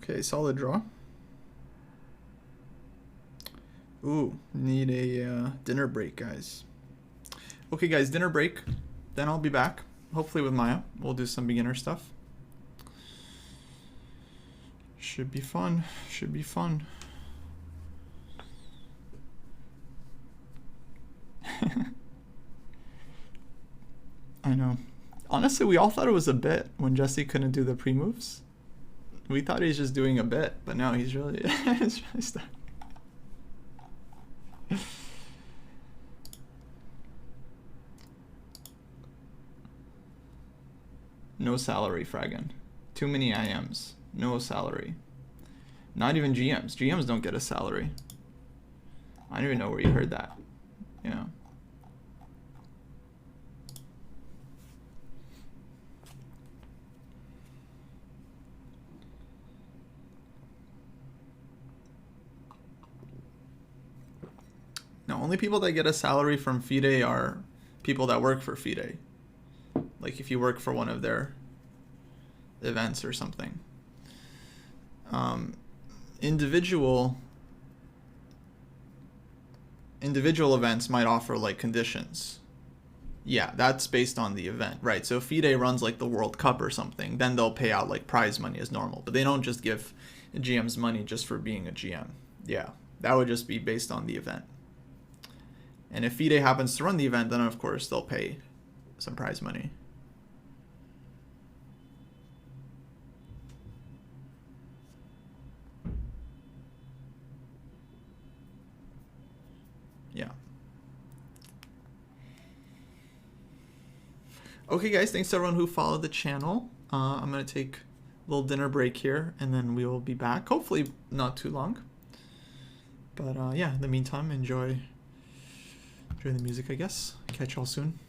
Okay, solid draw. Ooh, need a dinner break, guys. Okay, guys, dinner break. Then I'll be back, hopefully with Maya. We'll do some beginner stuff. Should be fun. Should be fun. I know. Honestly, we all thought it was a bit when Jesse couldn't do the pre-moves. We thought he was just doing a bit, but no, he's really, it's really stuck. No salary, Fragan. Too many IMs. No salary. Not even GMs. GMs don't get a salary. I don't even know where you heard that. Yeah. No, only people that get a salary from FIDE are people that work for FIDE. Like if you work for one of their events or something. Individual events might offer like conditions. Yeah, that's based on the event, right? So if FIDE runs like the World Cup or something, then they'll pay out like prize money as normal. But they don't just give GMs money just for being a GM. Yeah, that would just be based on the event. And if FIDE happens to run the event, then of course they'll pay some prize money. Yeah. Okay, guys, thanks to everyone who followed the channel. I'm going to take a little dinner break here, and then we will be back. Hopefully not too long. But yeah, in the meantime, enjoy the music, I guess. Catch y'all soon.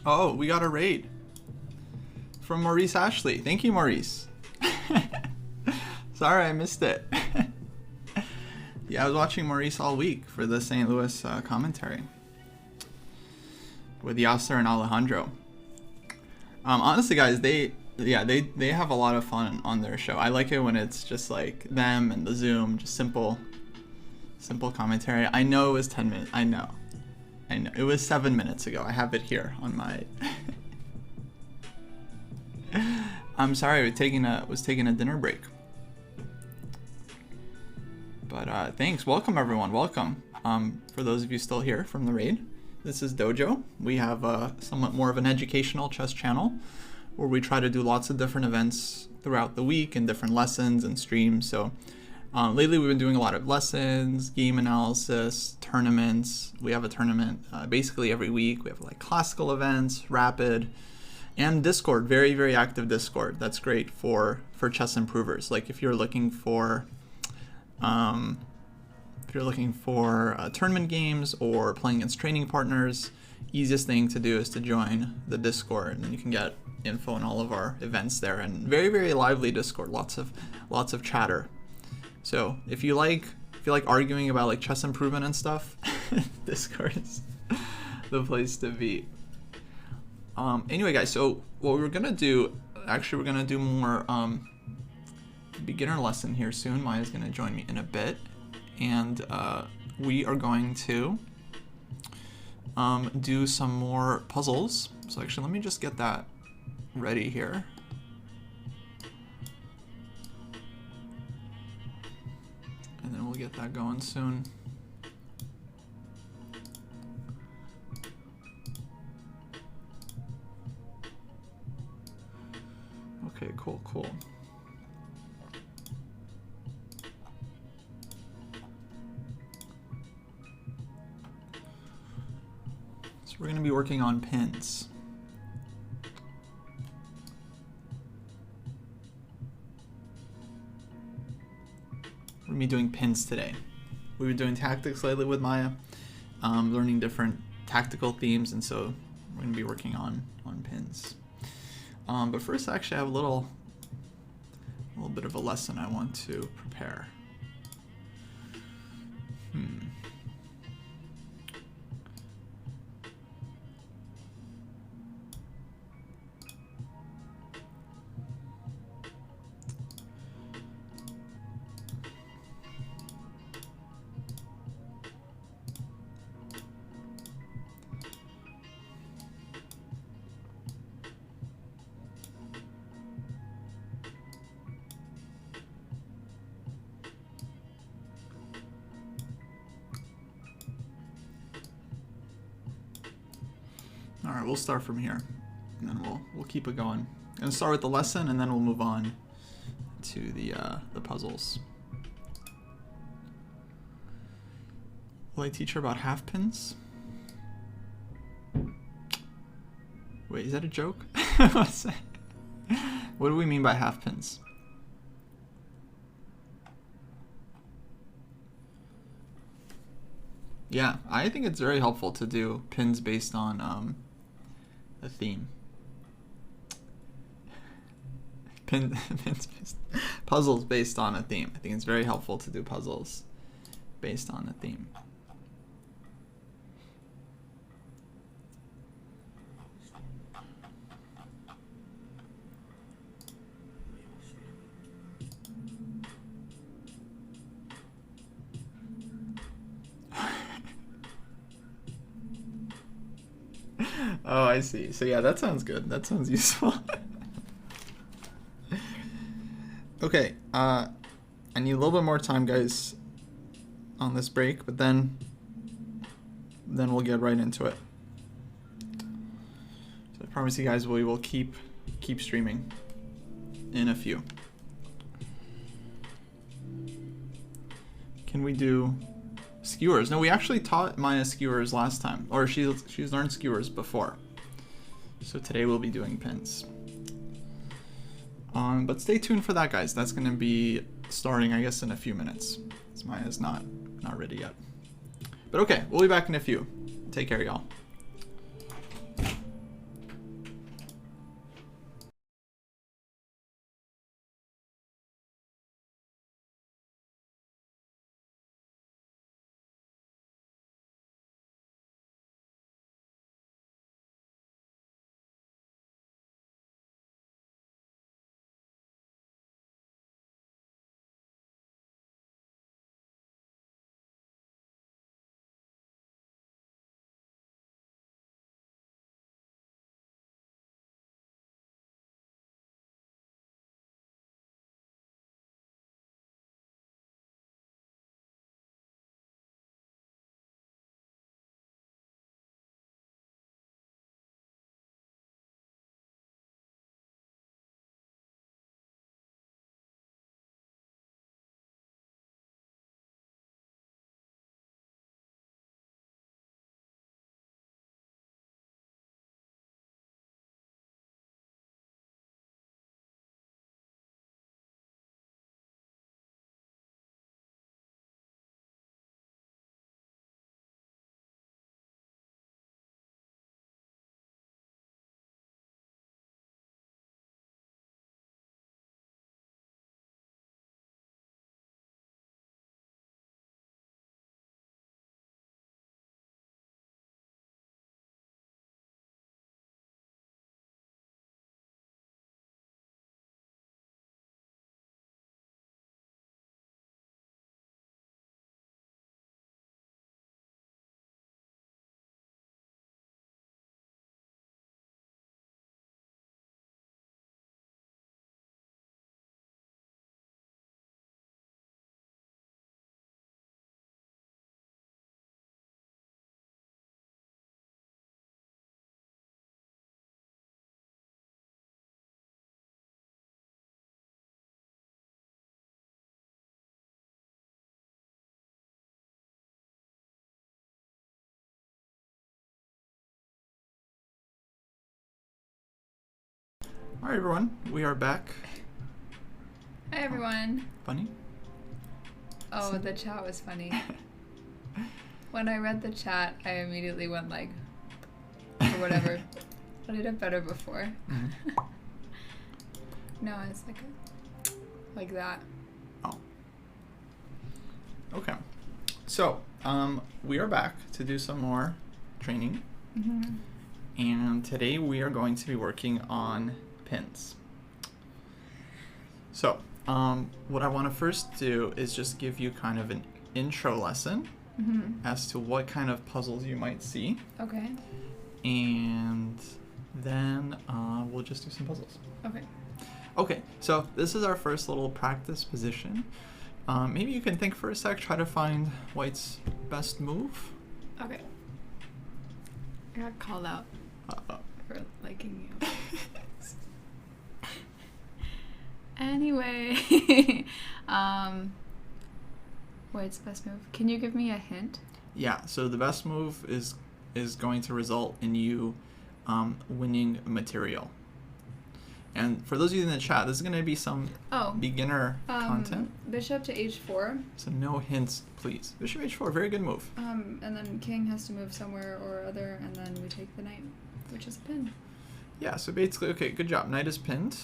Oh, we got a raid from Maurice Ashley. Thank you, Maurice. Sorry, I missed it. Yeah, I was watching Maurice all week for the St. Louis commentary with Yasser and Alejandro. Honestly, guys, they have a lot of fun on their show. I like it when it's just like them and the Zoom, just simple commentary. I know it was 10 minutes. I know. It was 7 minutes ago. I have it here on my. I'm sorry, I was taking a dinner break. But thanks. Welcome, everyone. Welcome. For those of you still here from the raid, this is Dojo. We have somewhat more of an educational chess channel where we try to do lots of different events throughout the week and different lessons and streams. So lately we've been doing a lot of lessons, game analysis, tournaments. We have a tournament basically every week. We have like classical events, rapid, and Discord. Very, very active Discord. That's great for chess improvers. Like if you're looking for tournament games or playing against training partners, easiest thing to do is to join the Discord, and then you can get info on all of our events there. And very, very lively Discord, lots of chatter. So if you like arguing about like chess improvement and stuff, Discord is the place to be. Anyway, guys, so what we're gonna do, actually, we're gonna do more beginner lesson here soon. Maya's gonna join me in a bit, and we are going to do some more puzzles. So actually, let me just get that ready here. And then we'll get that going soon. Okay, cool. So we're going to be working on pins. We're going to be doing pins today. We were doing tactics lately with Maya, learning different tactical themes, and so we're going to be working on pins. But first, actually, I have a little bit of a lesson I want to prepare. All right, we'll start from here, and then we'll keep it going. I'm gonna start with the lesson, and then we'll move on to the puzzles. Will I teach her about half pins? Wait, is that a joke? What's that? What do we mean by half pins? Yeah, I think it's very helpful to do pins based on a theme. Puzzles based on a theme. I think it's very helpful to do puzzles based on a theme. Oh, I see. So yeah, that sounds good. That sounds useful. Okay, I need a little bit more time, guys, on this break, but then we'll get right into it. So I promise you guys we will keep streaming in a few. Can we do skewers? No, we actually taught Maya skewers last time, or she's learned skewers before. So today we'll be doing pins. But stay tuned for that, guys. That's going to be starting, I guess, in a few minutes. Maya's not ready yet. But okay, we'll be back in a few. Take care, y'all. All right, everyone, we are back. Hi, everyone. Funny? Oh, the chat was funny. When I read the chat, I immediately went like, or whatever. I did it better before. Mm-hmm. No, it's like that. Oh. Okay. So, we are back to do some more training. Mm-hmm. And today we are going to be working on pins. So, what I want to first do is just give you kind of an intro lesson as to what kind of puzzles you might see. Okay. And then we'll just do some puzzles. Okay. Okay, so this is our first little practice position. Maybe you can think for a sec, try to find White's best move. Okay. I got called out for liking you. Anyway, White's best move. Can you give me a hint? Yeah, so the best move is going to result in you winning material. And for those of you in the chat, this is going to be some beginner content. Bishop to h4. So no hints, please. Bishop h4, very good move. And then king has to move somewhere or other, and then we take the knight, which is a pin. Yeah, so basically, okay, good job. Knight is pinned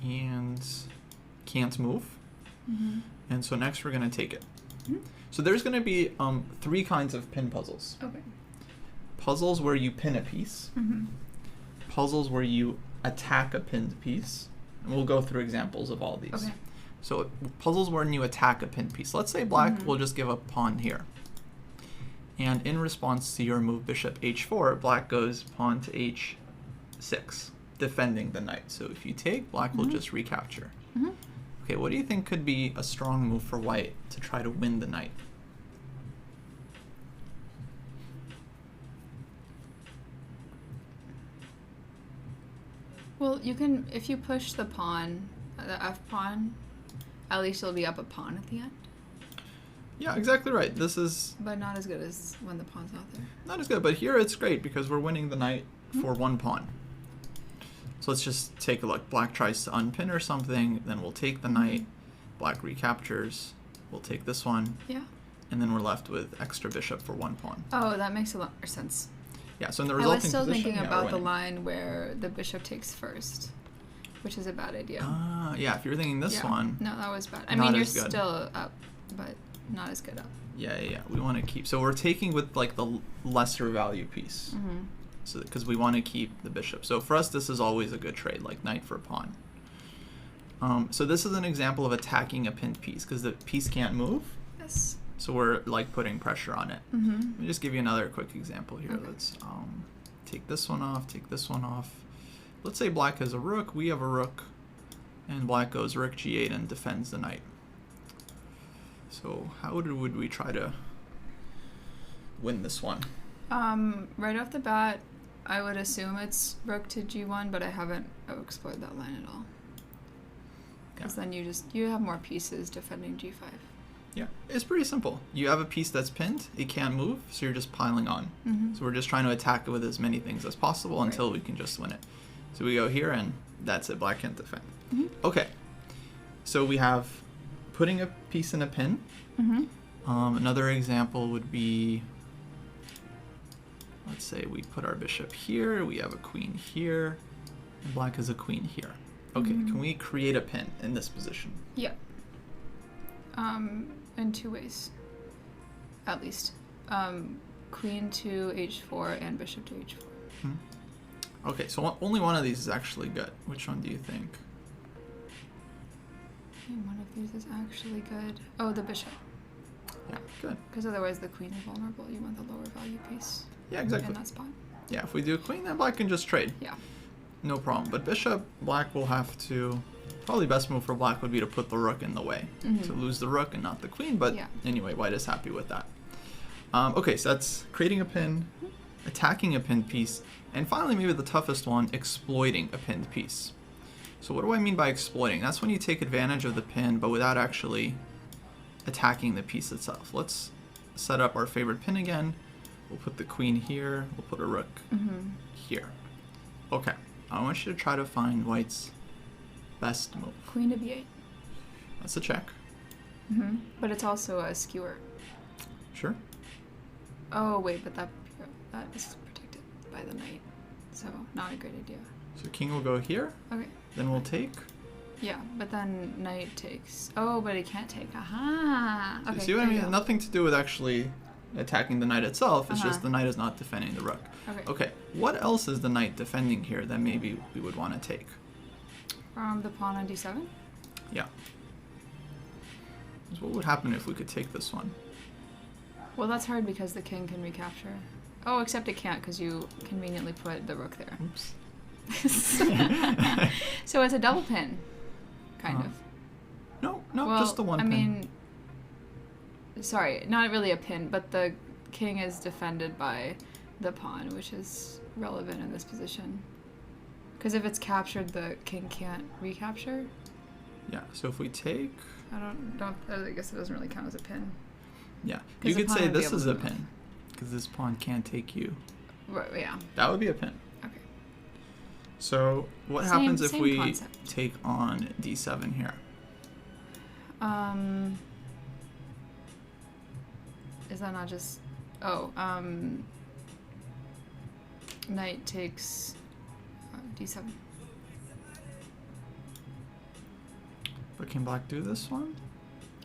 and can't move. Mm-hmm. And so next we're going to take it. Mm-hmm. So there's going to be 3 kinds of pin puzzles. Okay. Puzzles where you pin a piece. Mm-hmm. Puzzles where you attack a pinned piece. And we'll go through examples of all these. Okay. So puzzles when you attack a pinned piece. Let's say black will just give a pawn here. And in response to your move bishop h4, black goes pawn to h6, defending the knight. So if you take, black will just recapture. Mm-hmm. Okay, what do you think could be a strong move for white to try to win the knight? Well, you can, if you push the pawn, the f pawn, at least you'll be up a pawn at the end. Yeah, exactly right. This is But not as good as when the pawn's out there. not as good, but here it's great because we're winning the knight for 1 pawn. So let's just take a look. Black tries to unpin or something, then we'll take the knight. Black recaptures. We'll take this one. Yeah. And then we're left with extra bishop for 1 pawn. Oh, that makes a lot more sense. Yeah, so in the I resulting was still position, thinking yeah, about we're the winning. line where the bishop takes first, which is a bad idea. Yeah, if you're thinking this one. No, that was bad. I not mean, you're as good. still up, but not as good up. Yeah. We want to keep. So we're taking with like the lesser value piece. Mm-hmm. So because we want to keep the bishop. So for us, this is always a good trade, like knight for pawn. So this is an example of attacking a pinned piece because the piece can't move. Yes. So we're like putting pressure on it. Mm-hmm. Let me just give you another quick example here. Okay. Let's take this one off, take this one off. Let's say black has a rook, we have a rook, and black goes rook g8 and defends the knight. So how would we try to win this one? Right off the bat, I would assume it's rook to g1, but I haven't explored that line at all. Because then you have more pieces defending g5. Yeah, it's pretty simple. You have a piece that's pinned, it can't move, so you're just piling on. Mm-hmm. So we're just trying to attack it with as many things as possible until we can just win it. So we go here and that's it, black can't defend. Mm-hmm. Okay, so we have putting a piece in a pin. Mm-hmm. Another example would be, let's say we put our bishop here, we have a queen here, and black has a queen here. Okay, can we create a pin in this position? Yeah. In 2 ways, at least. Queen to h4 and bishop to h4. Okay, so only one of these is actually good. Which one do you think? And one of these is actually good. Oh, the bishop. Yeah, good. Because otherwise the queen is vulnerable. You want the lower value piece. Yeah, exactly. In that spot. Yeah, if we do a queen, then black can just trade. Yeah. No problem. But bishop, black will have to... Probably best move for black would be to put the rook in the way. To lose the rook and not the queen, but anyway, white is happy with that. Okay, so that's creating a pin, attacking a pinned piece, and finally maybe the toughest one, exploiting a pinned piece. So what do I mean by exploiting? That's when you take advantage of the pin, but without actually attacking the piece itself. Let's set up our favorite pin again. We'll put the queen here, we'll put a rook here. Okay. I want you to try to find white's best move. Queen to b8. That's a check. But it's also a skewer. Sure. Oh wait, but that is protected by the knight, so not a great idea. So king will go here. Okay. Then we'll take. Yeah, but then knight takes. Oh, but he can't take. Aha. Okay. See what I mean? Nothing to do with actually attacking the knight itself. It's just the knight is not defending the rook. Okay. Okay. What else is the knight defending here that maybe we would want to take? The pawn on d7. Yeah. So what would happen if we could take this one? Well, that's hard because the king can recapture. Oh, except it can't because you conveniently put the rook there. Oops. So it's a double pin, kind of. No, Well, just the one I pin. mean, sorry, not really a pin, but the king is defended by the pawn, which is relevant in this position. Because if it's captured, the king can't recapture. Yeah, so if we take... I guess it doesn't really count as a pin. Yeah, 'Cause you the could pawn say would be this able is to a move. pin. Because this pawn can't take you. Right, yeah. That would be a pin. Okay. So what Same- happens if same we concept. take on d7 here? Is that not just... Oh, knight takes d7. But can black do this one?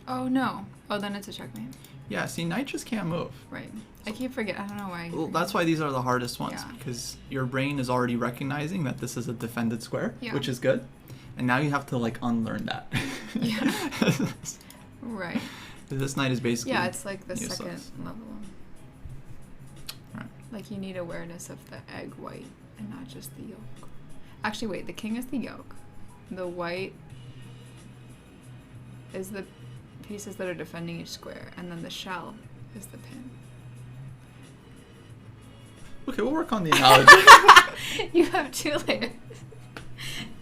Oh, no. Oh, then it's a checkmate. Yeah, see, knight just can't move. Right. I keep forgetting. I don't know why. Well, that's why these are the hardest ones, Yeah. because your brain is already recognizing that this is a defended square, Yeah. which is good. And now you have to, like, unlearn that. Yeah. Right. This knight is basically Yeah, it's like the useless. second level. Right. Like you need awareness of the egg white and not just the yolk. Actually, wait, the king is the yolk. The white is the pieces that are defending each square, and then the shell is the pin. Okay, we'll work on the analogy. You have 2 layers.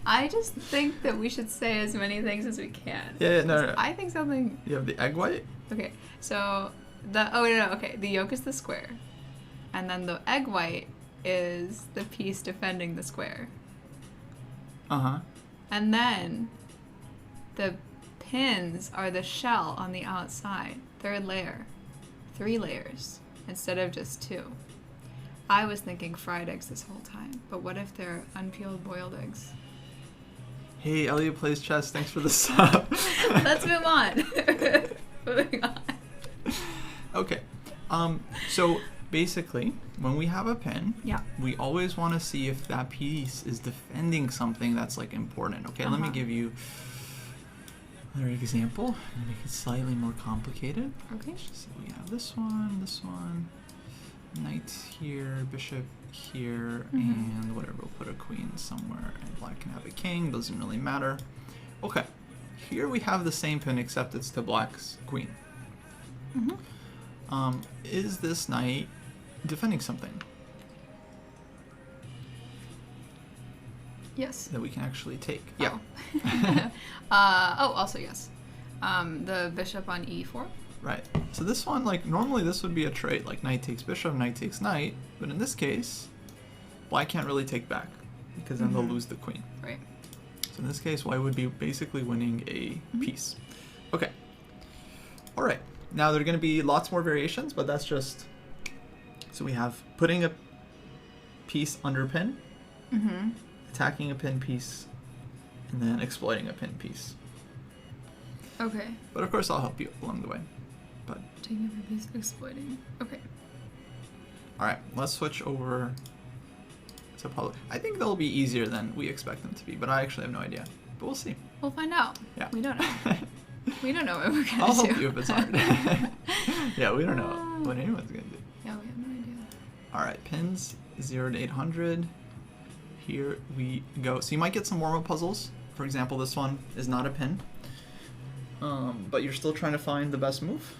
I just think that we should say as many things as we can. Yeah, no. I think something... You have the egg white? Okay, so okay, the yolk is the square, and then the egg white is the piece defending the square, Uh-huh. and then the pins are the shell on the outside. 3rd layer, 3 layers instead of just 2. I was thinking fried eggs this whole time, but what if they're unpeeled boiled eggs? Hey, Elliot plays chess. Thanks for the sub. Let's move on. Moving on. Okay. So basically, when we have a pin, Yeah. we always want to see if that piece is defending something that's like important. Okay, let me give you another example. I'm gonna make it slightly more complicated. Okay. So we have this one, knight here, bishop here, and whatever. We'll put a queen somewhere, and black can have a king. Doesn't really matter. Okay. Here we have the same pin, except it's to black's queen. Is this knight defending something Yes. that we can actually take? Yeah. Also yes. The bishop on e4. Right. So this one, like, normally this would be a trait, like knight takes bishop, knight takes knight, but in this case, black can't really take back, because then they'll lose the queen. Right. So in this case, white would be basically winning a piece. Okay. All right. Now there are going to be lots more variations, but that's just... So we have putting a piece under pin, attacking a pin piece, and then exploiting a pin piece. Okay. But of course, I'll help you along the way. But Taking every piece, exploiting. Okay. all right, let's switch over to public. I think they'll be easier than we expect them to be, but I actually have no idea. But we'll see. We'll find out. Yeah. We don't know. We don't know what we're gonna I'll do. help you if it's hard. Yeah, we don't know what anyone's gonna do. Yeah, we have no idea. All right, pins 0 to 800. Here we go. So you might get some warm-up puzzles. For example, this one is not a pin, but you're still trying to find the best move,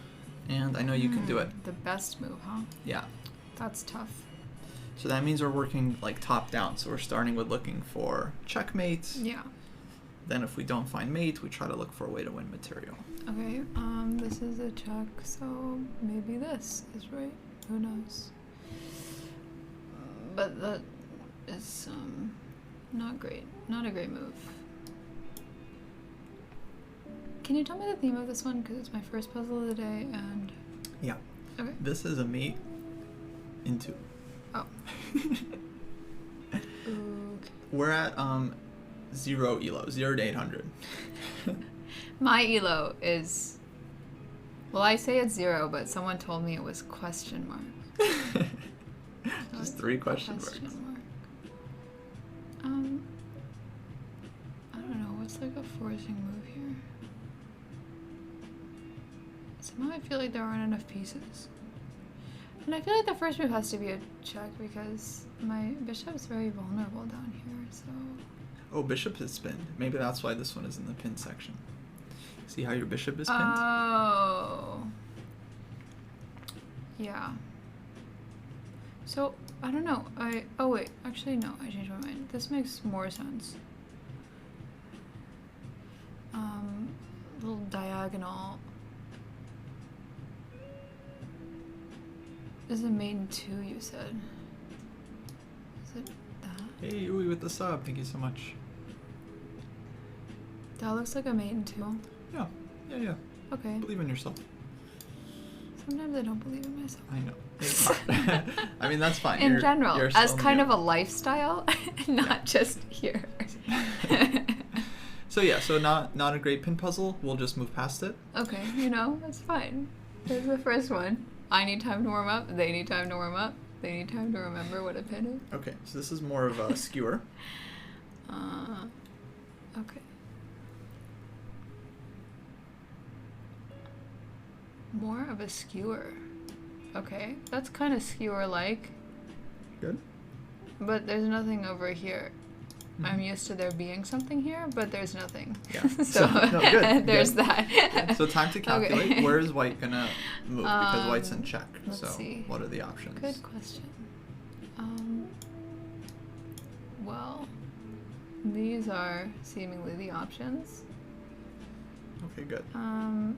and I know you can do it. The best move, huh? Yeah. That's tough. So that means we're working like top down. So we're starting with looking for checkmate. Yeah. Then if we don't find mate, we try to look for a way to win material. Okay, this is a check, so maybe this is right. Who knows? But that is Not great. Not a great move. Can you tell me the theme of this one? Because it's my first puzzle of the day, and... Yeah. Okay. This is a mate in 2. Oh. Okay. We're at 0 elo, 0 to 800. My elo is... Well, I say it's 0, but someone told me it was question mark. Just 3 question marks. Mark. I don't know. What's like a forcing move here? Somehow I feel like there aren't enough pieces. And I feel like the first move has to be a check because my bishop's very vulnerable down here, so... Oh, bishop is pinned. Maybe that's why this one is in the pin section. See how your bishop is pinned? Oh. Yeah. So, I don't know. Oh wait, actually no, I changed my mind. This makes more sense. Little diagonal. This is a mate in 2, you said. Is it that? Hey, Uwe with the sub. Thank you so much. That looks like a mate in 2. Yeah. Yeah. Okay. Believe in yourself. Sometimes I don't believe in myself. I know. It's hard. I mean, that's fine. In general, you're as still kind new. of a lifestyle, not just here. So yeah, so not a great pin puzzle. We'll just move past it. Okay, that's fine. There's the first one. I need time to warm up. They need time to warm up. They need time to remember what a pin is. Okay, so this is more of a skewer. Okay. More of a skewer. Okay, that's kind of skewer-like. Good. But there's nothing over here. I'm used to there being something here, but there's nothing. Yeah. So no, good. There's good. that. So time to calculate. Okay. Where is white gonna move? Because white's in check. Let's So see. what are the options? Good question. Well, these are seemingly the options. Okay, good. More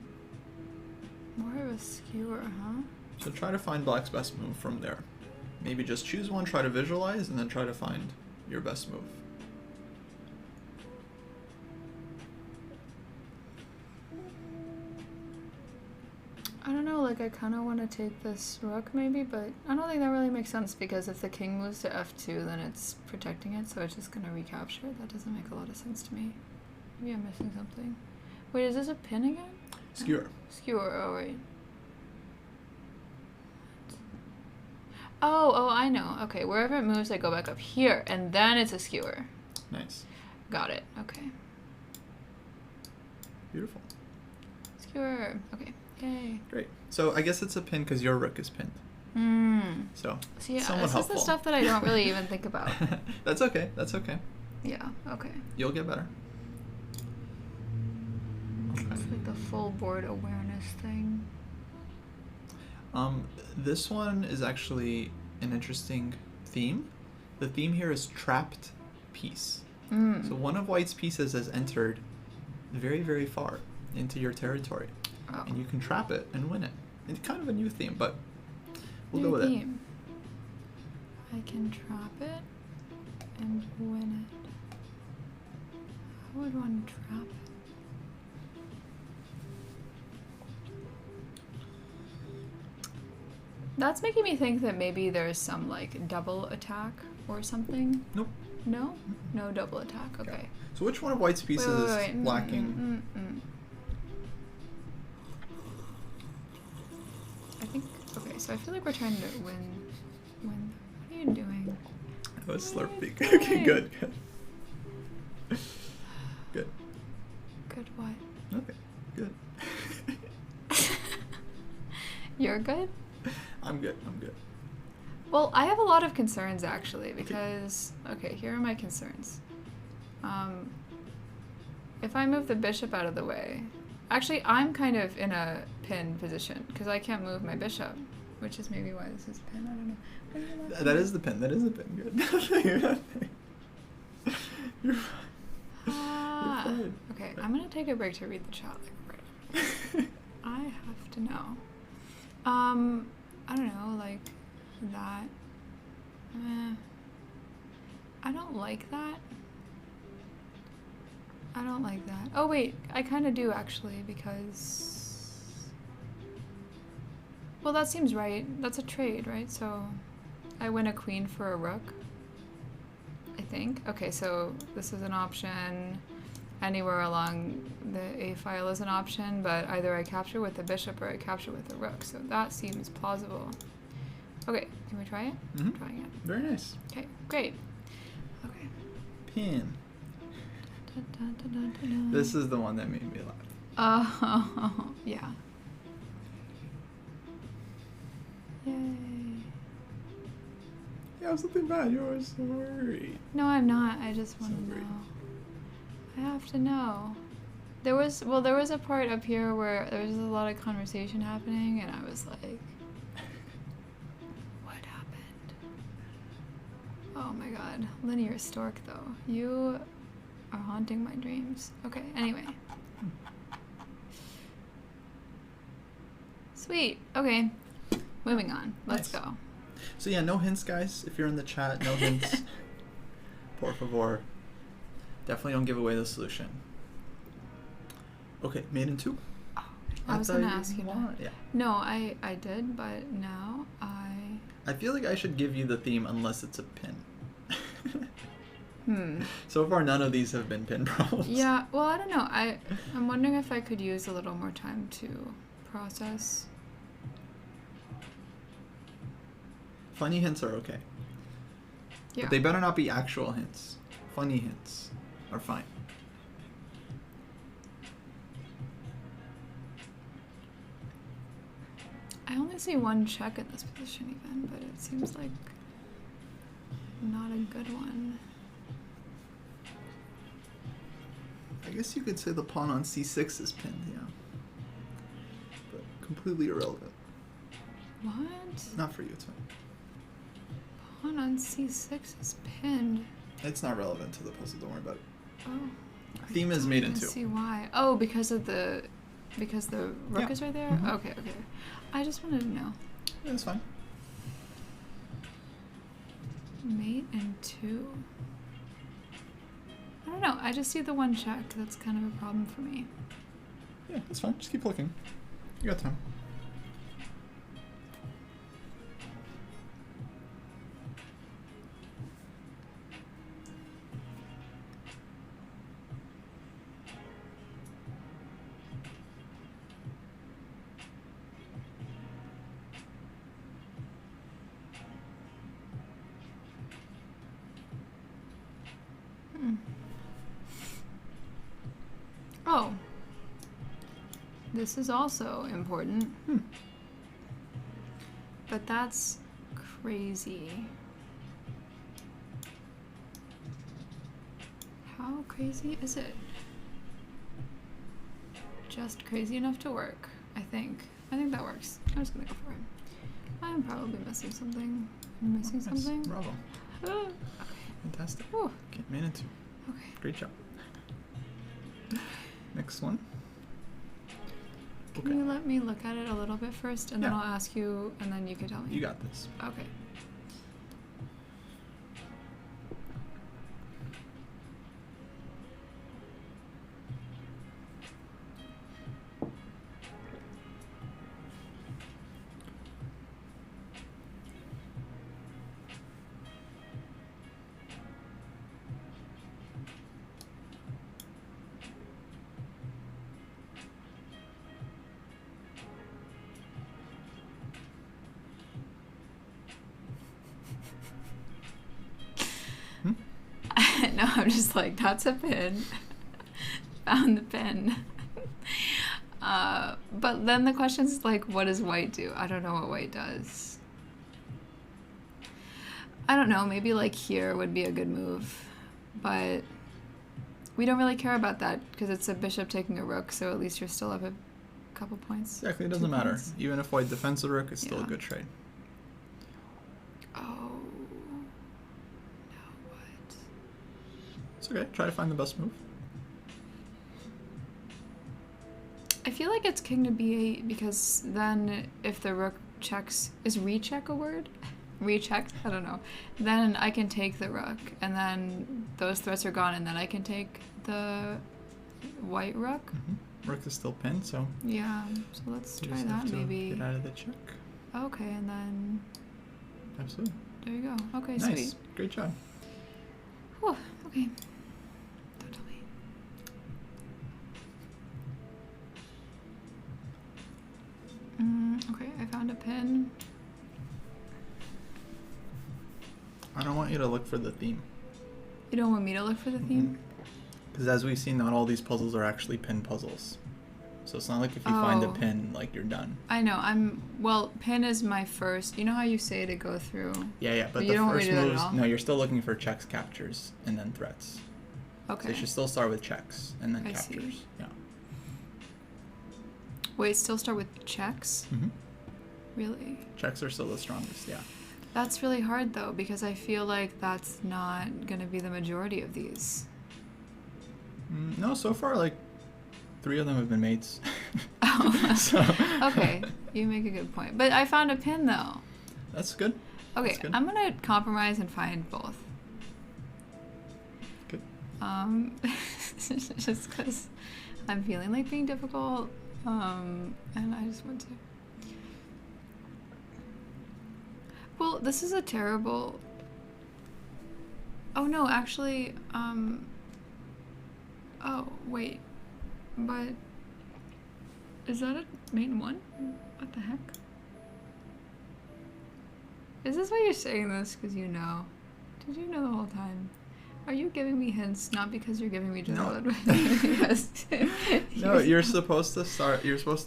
of a skewer, huh? So try to find black's best move from there. Maybe just choose one, try to visualize, and then try to find your best move. I don't know, like I kind of want to take this rook maybe, but I don't think that really makes sense because if the king moves to f2, then it's protecting it, so it's just going to recapture. That doesn't make a lot of sense to me. Maybe I'm missing something. Wait, is this a pin again? Skewer. Skewer, oh right. Oh, I know. Okay, wherever it moves, I go back up here, and then it's a skewer. Nice. Got it. Okay. Beautiful. Skewer. Okay. Yay. Great. So I guess it's a pin because your rook is pinned. So See, somewhat this helpful. is the stuff that I don't really even think about. That's okay. That's okay. Yeah, okay. You'll get better. Okay. It's like the full board awareness thing. This one is actually an interesting theme. The theme here is trapped piece. So one of white's pieces has entered very, very far into your territory. Oh. And you can trap it and win it. It's kind of a new theme, but we'll New go with theme. I can trap it and win it. How would one trap it? That's making me think that maybe there's some like double attack or something. Nope. No? No double attack. Okay. Okay. So which one of white's pieces is lacking? I think. Okay, so I feel like we're trying to win. What are you doing? Oh, it's slurping. What are you Okay, doing? good. Good. Good what? Okay, good. You're good? I'm good. Well, I have a lot of concerns actually because okay, here are my concerns. If I move the bishop out of the way, actually I'm kind of in a pin position because I can't move my bishop, which is maybe why this is a pin. I don't know. That is the pin. That is the pin. Good. You're fine. Okay, I'm gonna take a break to read the chat. I have to know. I don't know, like that. I don't like that. I don't like that. Oh wait, I kind of do actually, because... Well, that seems right. That's a trade, right? So I win a queen for a rook, I think. Okay, so this is an option. Anywhere along the a file is an option, but either I capture with the bishop or I capture with the rook. So that seems plausible. Okay, can we try it? Mm-hmm. Trying it. Very nice. Okay, great. Okay. Pin. This is the one that made me laugh. Yeah. Yay. Yeah, something bad. You're so worried. No, I'm not. I just want So to great. know. I have to know. There was a part up here where there was a lot of conversation happening, and I was like, what happened? Oh my god. Linear stork, though. You are haunting my dreams. Okay, anyway. Sweet. Okay. Moving on. Let's Nice. go. So yeah, no hints, guys. If you're in the chat, no hints. Por favor. Definitely don't give away the solution. Okay, mate in 2. I was thought gonna ask you that. Yeah. No, I did, but now I feel like I should give you the theme unless it's a pin. Hmm. So far, none of these have been pin problems. Yeah, well, I don't know. I'm wondering if I could use a little more time to process. Funny hints are okay. Yeah. But they better not be actual hints. Funny hints are fine. I only see one check in this position even, but it seems like not a good one. I guess you could say the pawn on c6 is pinned, yeah. But completely irrelevant. What? Not for you, it's fine. Pawn on c6 is pinned. It's not relevant to the puzzle, don't worry about it. Oh. Theme is made in I 2. see why. Oh, because the rook Yeah. is right there? Mhm. Okay. I just wanted to know. Yeah, that's fine. Mate and 2. I don't know. I just see the one check. That's kind of a problem for me. Yeah, that's fine. Just keep looking. You got time. Oh. This is also important. But that's crazy. How crazy is it? Just crazy enough to work, I think. I think that works. I'm just gonna go for it. I'm probably missing something. I'm missing Nice. something. Bravo. Ah, okay. Fantastic. Whew. Okay, made in 2. Okay. Great job. Next one. Can you let me look at it a little bit first, and then Yeah. I'll ask you, and then you can tell me? You got this. Okay. No, I'm just like, that's a pin. Found the pin. But then the question is like, what does white do? I don't know what white does. I don't know, maybe like here would be a good move. But we don't really care about that because it's a bishop taking a rook, so at least you're still up a couple points. Exactly, it 2 doesn't matter. points. Even if white defends the rook, it's still a Yeah. good trade. Oh. Now what? It's okay. Try to find the best move. I feel like it's king to b8 because then if the rook checks, is recheck a word? Recheck? I don't know. Then I can take the rook, and then those threats are gone, and then I can take the white rook. Rook is still pinned, so Yeah, so let's you try just have that to maybe. get out of the check. Okay, and then Absolutely. there you go. Okay, Nice. sweet. Great job. Whew, okay. Don't tell me. Okay, I found a pin. I don't want you to look for the theme. You don't want me to look for the theme? Because as we've seen, not all these puzzles are actually pin puzzles. So it's not like if you find a Oh. pin, like you're done. I know. Well, pin is my first. You know how you say to go through? Yeah, but You the don't want me first to do that at moves, all? no, you're still looking for checks, captures, and then threats. So Okay. you should still start with checks and then I see. captures. Yeah. Wait, still start with checks? Mm-hmm. Really? Checks are still the strongest, yeah. That's really hard though, because I feel like that's not gonna be the majority of these. No, so far, like, 3 of them have been mates. Oh. So. Okay, you make a good point. But I found a pin though. That's good. Okay, That's good. I'm gonna compromise and find both. Good. Just because I'm feeling like being difficult, and I just want to. Well, this is a terrible. Oh no, actually, oh wait, but is that a main one? What the heck? Is this why you're saying this? Because you know? Did you know the whole time? Are you giving me hints not because you're giving me general No. advice? Because No, you're supposed to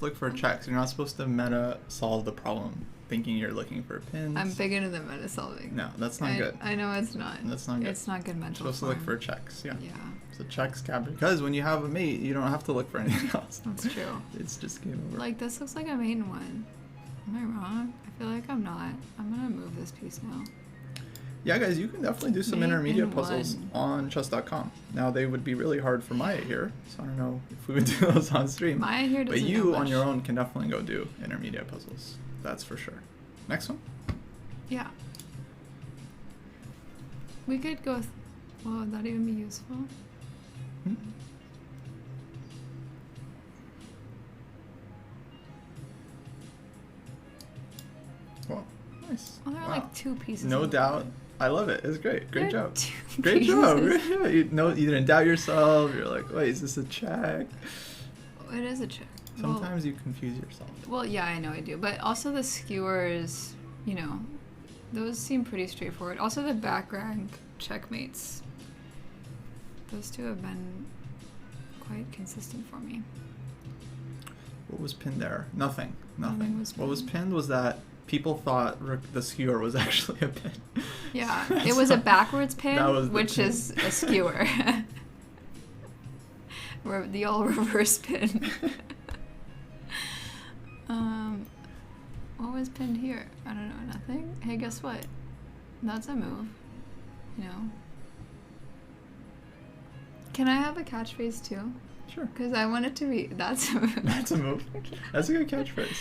look for checks. You're not supposed to meta solve the problem thinking you're looking for pins. I'm big into the meta solving. No, that's not good. I know it's not. That's not good. It's not good mental You're supposed form. to look for checks, yeah. Yeah, So checks, capture. Because when you have a mate, you don't have to look for anything else. that's true. It's just game over. Like, this looks like a main one. Am I wrong? I feel like I'm not. I'm gonna move this piece now. Yeah, guys, you can definitely do some Mate intermediate in puzzles one. on chess.com. Now, they would be really hard for Maya here, so I don't know if we would do those on stream. Maya here But doesn't you, know on much. your own, can definitely go do intermediate puzzles. That's for sure. Next one? Yeah. We could go. Well, would that even be useful? Hmm? Well, nice. Oh, there are Wow. like 2 pieces. No of doubt. I love it. It's great. Great There are job. 2 Great job. pieces. Yeah, you didn't doubt yourself. You're like, wait, is this a check? It is a check. Sometimes you confuse yourself. Well, yeah, I know I do. But also the skewers, you know, those seem pretty straightforward. Also the back rank checkmates. Those 2 have been quite consistent for me. What was pinned there? Nothing. Nothing was What was pinned. pinned was that people thought the skewer was actually a pin. Yeah, it was a backwards That pin, was the which pin. is a skewer. The all reverse pin. What was pinned here? I don't know, nothing? Hey, guess what? That's a move. You know? Can I have a catchphrase too? Sure. Because I want it to be, that's a move. That's a move. That's a good catchphrase.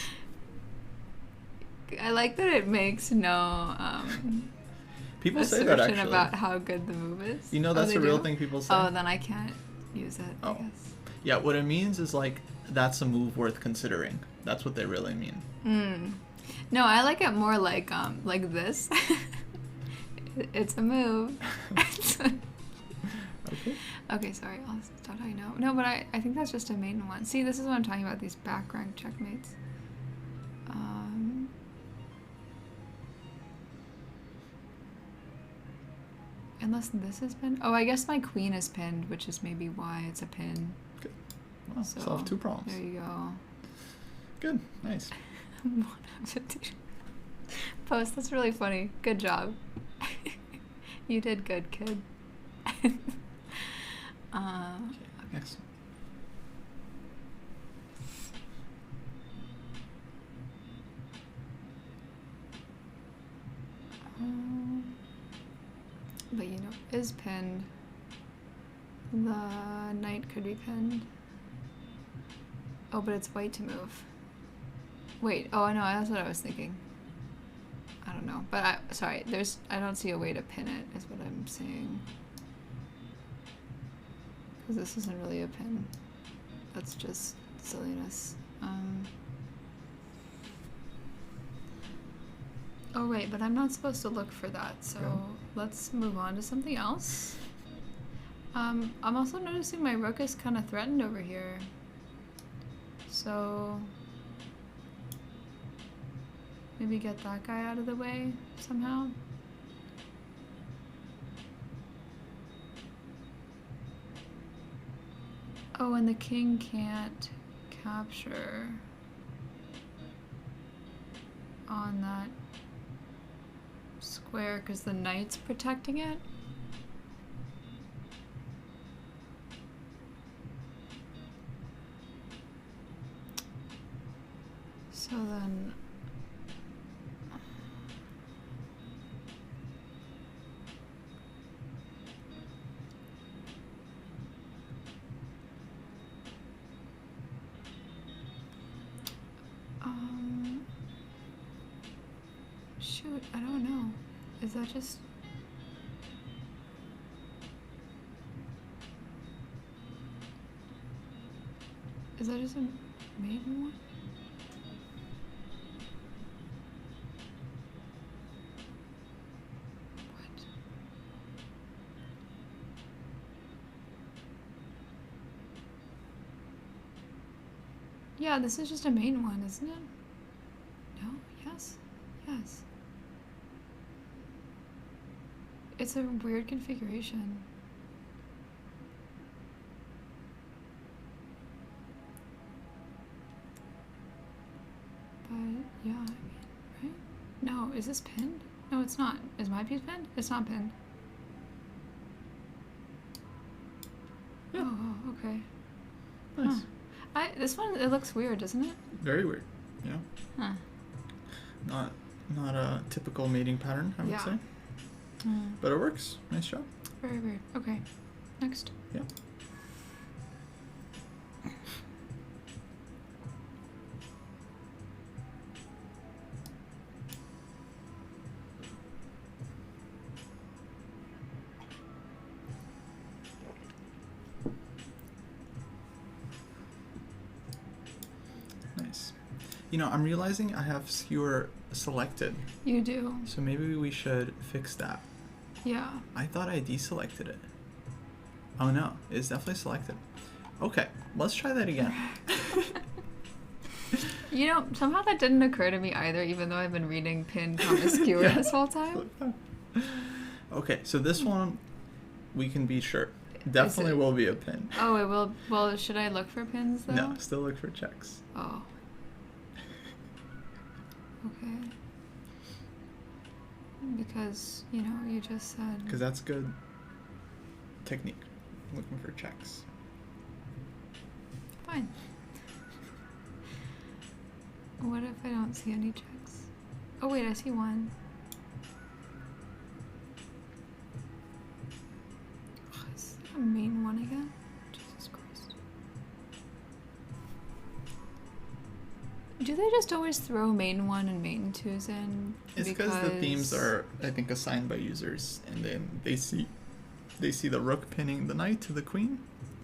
I like that it makes no People say that assertion actually. about how good the move is. You know Oh, that's they a real do? thing people say. Oh, then I can't use it, I Oh. guess. Yeah, what it means is like that's a move worth considering. That's what they really mean. No, I like it more like this. It's a move. Okay. Okay, sorry, I'll stop talking now. No, but I think that's just a main one. See, this is what I'm talking about, these back rank checkmates. Unless this is pinned. Oh, I guess my queen is pinned, which is maybe why it's a pin. Good. Well, So, solve 2 problems. There you go. Good. Nice. Post, that's really funny. Good job. You did good, kid. Next. But you know, is pinned. The knight could be pinned. Oh, but it's white to move. Wait, oh, I know, that's what I was thinking. I don't know, but I don't see a way to pin it, is what I'm saying. Because this isn't really a pin. That's just silliness. Oh right, but I'm not supposed to look for that, so let's move on to something else. I'm also noticing my rook is kind of threatened over here. So maybe get that guy out of the way somehow. Oh, and the king can't capture on that square because the knight's protecting it. So then shoot, I don't know. Is that just a maiden one? What? Yeah, this is just a main one, isn't it? No? Yes? Yes. It's a weird configuration. But yeah, I mean, right? No, is this pinned? No, it's not. Is my piece pinned? It's not pinned. Yeah. Oh, okay. Nice. Huh. This one, it looks weird, doesn't it? Very weird. Yeah. Huh. Not a typical mating pattern, I would say. But it works. Nice job. Very weird. Okay. Next. Yeah. Nice. You know, I'm realizing I have skewer selected. You do. So maybe we should fix that. Yeah. I thought I deselected it. Oh no, it's definitely selected. Okay, let's try that again. You know, somehow that didn't occur to me either, even though I've been reading pin, skewer this whole time. Okay, so this one, we can be sure. Definitely will be a pin. Oh, it will. Well, should I look for pins though? No, still look for checks. Oh. Okay. Because, you know, you just said... Because that's good technique. Looking for checks. Fine. What if I don't see any checks? Oh wait, I see one. Oh, is that a main one again? Jesus Christ. Do they just always throw main one and main twos in? It's because the themes are, I think, assigned by users, and then they see the rook pinning the knight to the queen.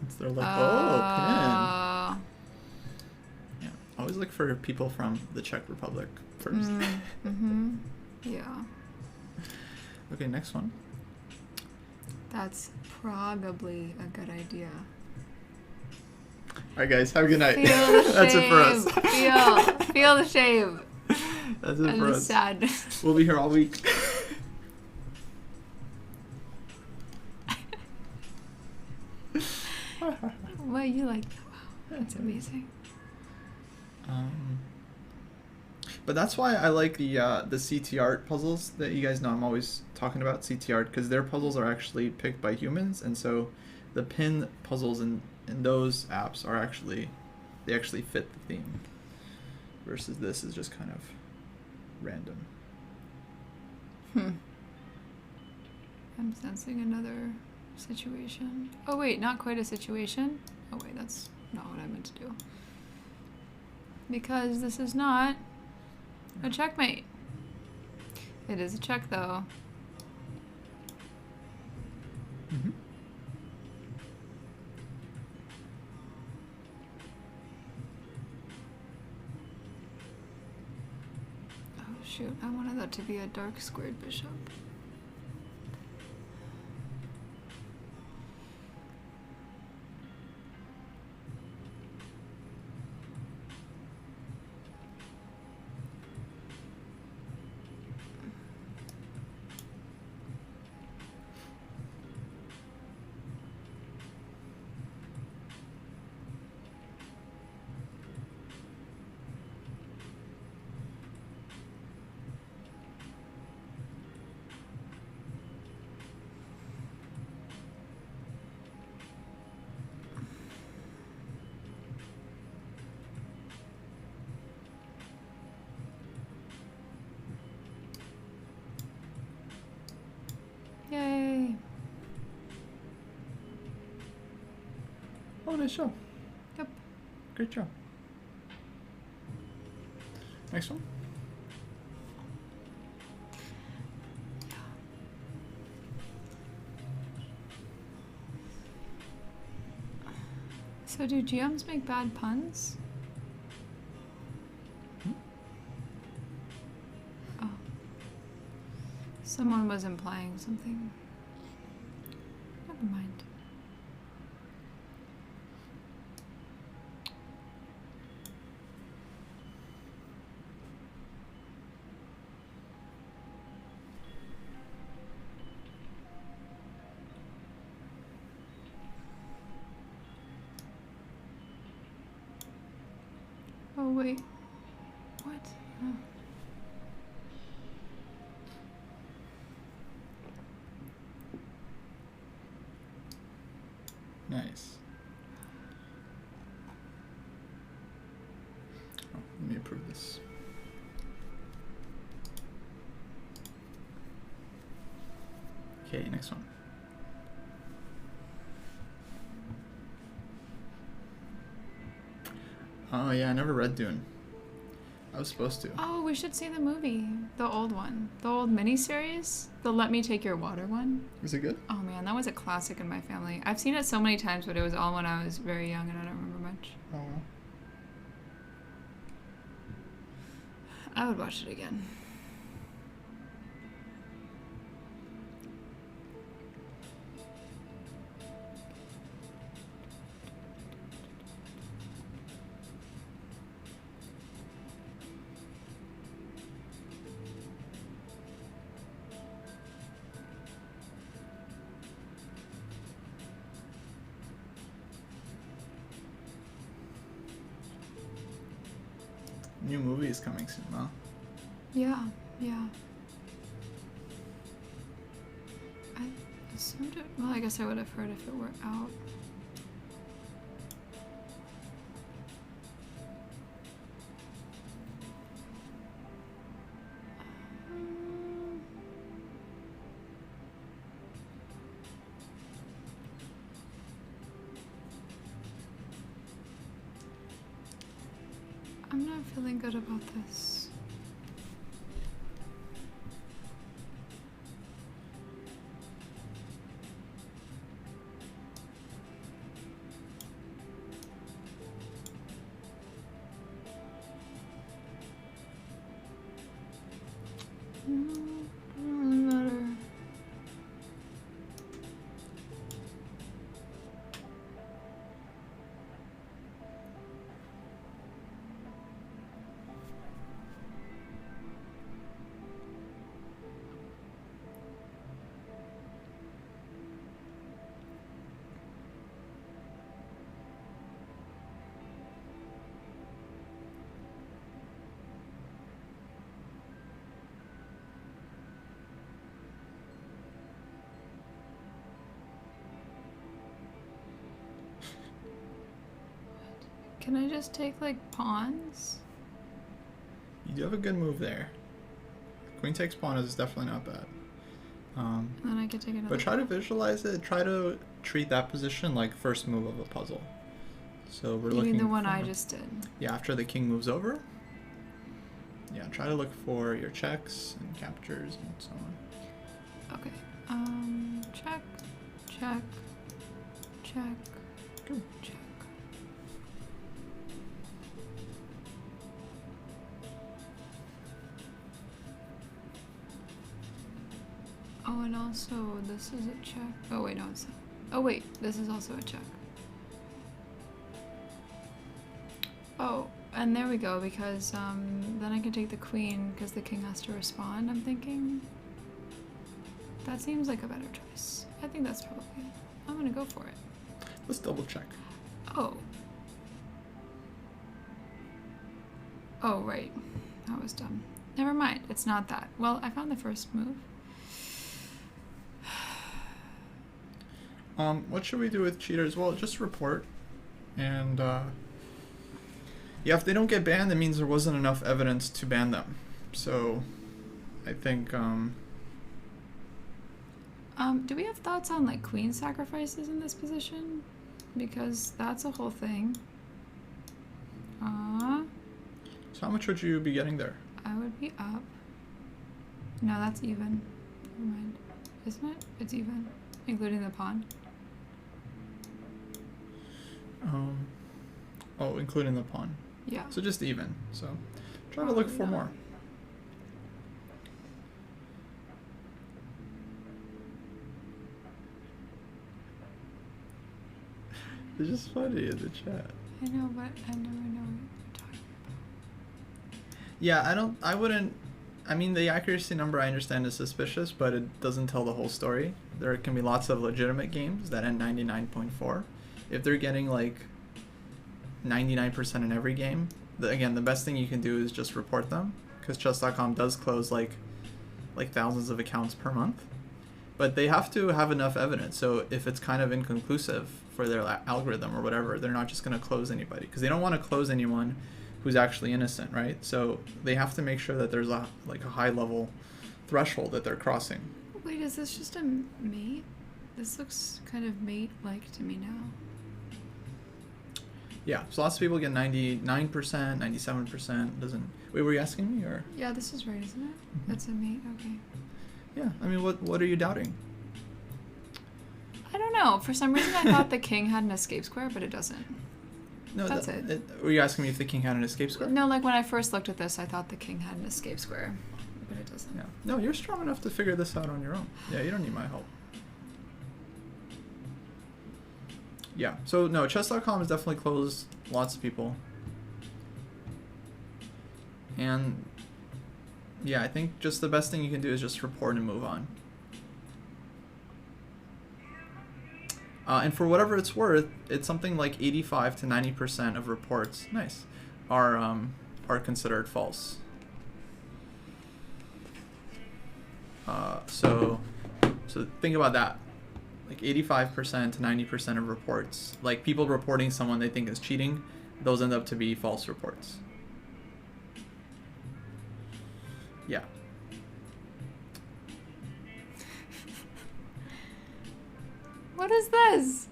So they're like, oh, pin. Yeah, always look for people from the Czech Republic first. Yeah. Okay, next one. That's probably a good idea. All right, guys, have a good night. Feel the That's it for us. Feel the shave. That's it for us. Sad. We'll be here all week. Well, you like that. Wow, that's amazing. But that's why I like the CT art puzzles that you guys know I'm always talking about, CT art, because their puzzles are actually picked by humans, and so the pin puzzles in those apps are actually fit the theme, versus this is just kind of random. I'm sensing another situation. Oh wait, not quite a situation. Oh wait, that's not what I meant to do. Because this is not a checkmate. It is a check though. Shoot, I wanted that to be a dark squared bishop. Yay! Oh, nice job. Yep. Great job. Next one. So do GMs make bad puns? Oh. Someone was implying something. Never mind. Oh wait. What? Oh. Nice. Oh, let me approve this. Okay, next one. Oh yeah, I never read Dune. I was supposed to. Oh, we should see the movie. The old one. The old miniseries. The Let Me Take Your Water one. Is it good? Oh man, that was a classic in my family. I've seen it so many times, but it was all when I was very young and I don't remember much. Oh well. I would watch it again. New movie is coming soon, huh? Yeah, yeah. I assumed it. Well, I guess I would have heard if it were out. I'm not feeling good about this. Doesn't really matter. Can I just take like pawns? You do have a good move there. Queen takes pawn is definitely not bad. And then I could take another. But try to visualize it. Try to treat that position like first move of a puzzle. So we're You looking. mean the one for, I just did? Yeah, after the king moves over. Yeah, try to look for your checks and captures and so on. Okay. Check, check, check, Good. check. and also this is a check. Oh wait, no, it's not. Oh wait, this is also a check. Oh, and there we go, because then I can take the queen because the king has to respond, I'm thinking. That seems like a better choice. I think that's probably it. I'm gonna go for it. Let's double check. Oh. Oh, right. That was dumb. Never mind, it's not that. Well, I found the first move. What should we do with cheaters? Well, just report. And, yeah, if they don't get banned, that means there wasn't enough evidence to ban them. So, I think, do we have thoughts on, like, queen sacrifices in this position? Because that's a whole thing. So how much would you be getting there? I would be up. No, that's even. Never mind. Isn't it? It's even, including the pawn. Oh, including the pawn. Yeah. So just even. So try to look for more. It's just funny in the chat. I know, but I never know what you're talking about. Yeah, I mean, the accuracy number I understand is suspicious, but it doesn't tell the whole story. There can be lots of legitimate games that end 99.4. If they're getting like 99% in every game, again, the best thing you can do is just report them, because chess.com does close like thousands of accounts per month. But they have to have enough evidence, so if it's kind of inconclusive for their algorithm or whatever, they're not just going to close anybody, because they don't want to close anyone who's actually innocent, right? So they have to make sure that there's a high level threshold that they're crossing. Wait, is this just a mate? This looks kind of mate-like to me now. Yeah, so lots of people get 99%, 97%. Doesn't. Wait, were you asking me or? Yeah, this is right, isn't it? Mm-hmm. That's a mate. Okay. Yeah, I mean, what are you doubting? I don't know. For some reason, I thought the king had an escape square, but it doesn't. No, that's it. Were you asking me if the king had an escape square? No, like when I first looked at this, I thought the king had an escape square, but it doesn't. Yeah. No, you're strong enough to figure this out on your own. Yeah, you don't need my help. Yeah, so no, chess.com has definitely closed lots of people. And yeah, I think just the best thing you can do is just report and move on. And for whatever it's worth, it's something like 85 to 90% of reports, are considered false. So think about that. Like 85% to 90% of reports, like people reporting someone they think is cheating, those end up to be false reports. Yeah. What is this?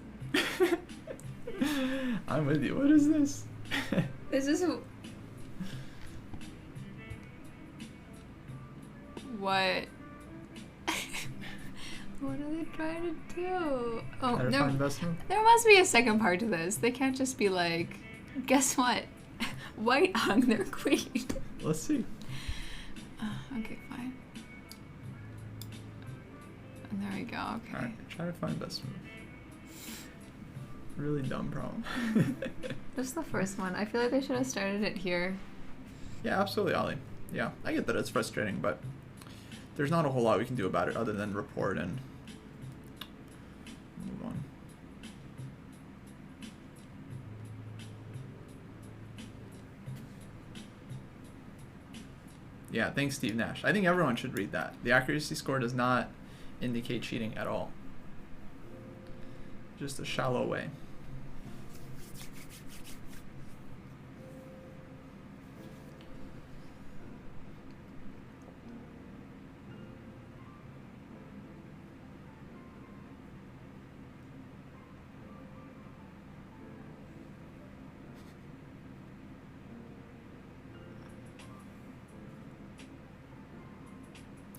I'm with you. What is this? Is this a... What? What are they trying to do? Oh, there must be a second part to this. They can't just be like, guess what? White hung their queen. Let's see. Okay, fine. And there we go, okay. Alright, try to find best move. Really dumb problem. Just the first one. I feel like they should have started it here. Yeah, absolutely, Ollie. Yeah, I get that it's frustrating, but there's not a whole lot we can do about it other than report and move on. Yeah, thanks, Steve Nash. I think everyone should read that. The accuracy score does not indicate cheating at all. Just a shallow way.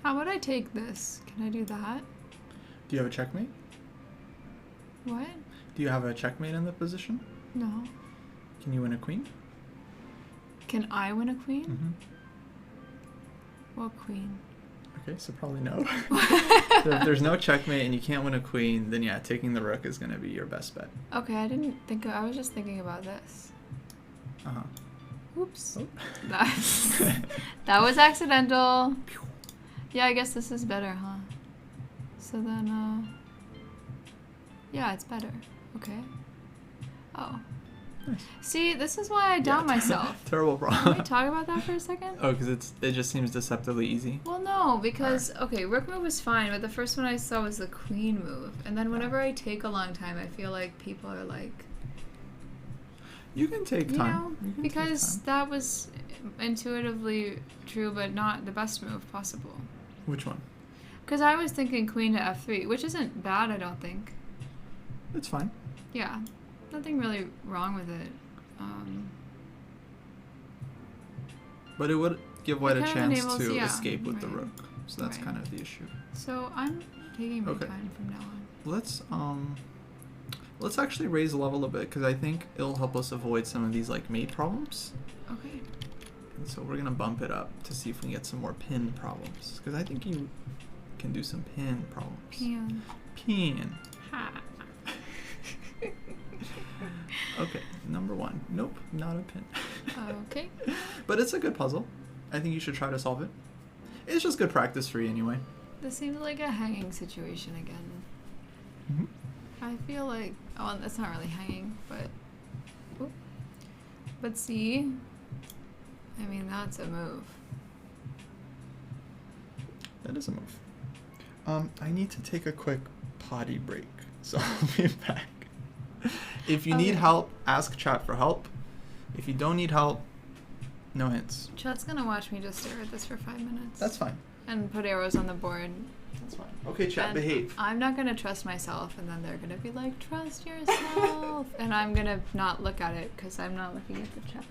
How would I take this? Can I do that? Do you have a checkmate? What? Do you have a checkmate in the position? No. Can you win a queen? Can I win a queen? Mm-hmm. What queen? Okay, so probably no. So if there's no checkmate and you can't win a queen, then yeah, taking the rook is going to be your best bet. Okay, I didn't think I was just thinking about this. Uh-huh. Oops. Oh. That was accidental. Yeah, I guess this is better, huh? So then, yeah, it's better. Okay. Oh. Nice. See, this is why I doubt myself. Terrible Can problem. we talk about that for a second? Oh, because it just seems deceptively easy. Well, no, because, okay, rook move was fine, but the first one I saw was the queen move. And then whenever I take a long time, I feel like people are like... You can take time. You know, because that was intuitively true, but not the best move possible. Which one? Because I was thinking queen to f3, which isn't bad, I don't think. It's fine. Yeah, nothing really wrong with it. But it would give white a chance to yeah, escape with the right. rook. So that's Right. kind of the issue. So I'm taking my Okay. time from now on. Let's actually raise the level a bit because I think it'll help us avoid some of these like mate problems. Okay. And so we're gonna bump it up to see if we can get some more pin problems because I think you can do some pin problems. Pin. Ha. Okay, number one. Nope, not a pin. Okay. But it's a good puzzle. I think you should try to solve it. It's just good practice for you anyway. This seems like a hanging situation again. Mm-hmm. I feel like, oh, that's not really hanging, but, oop. But see, I mean, that's a move. That is a move. I need to take a quick potty break, so I'll be back. If you need help, ask chat for help. If you don't need help, no hints. Chat's gonna watch me just stare at this for 5 minutes. That's fine. And put arrows on the board. That's fine. Okay, chat, And behave. I'm not gonna trust myself, and then they're gonna be like, trust yourself. And I'm gonna not look at it because I'm not looking at the chat.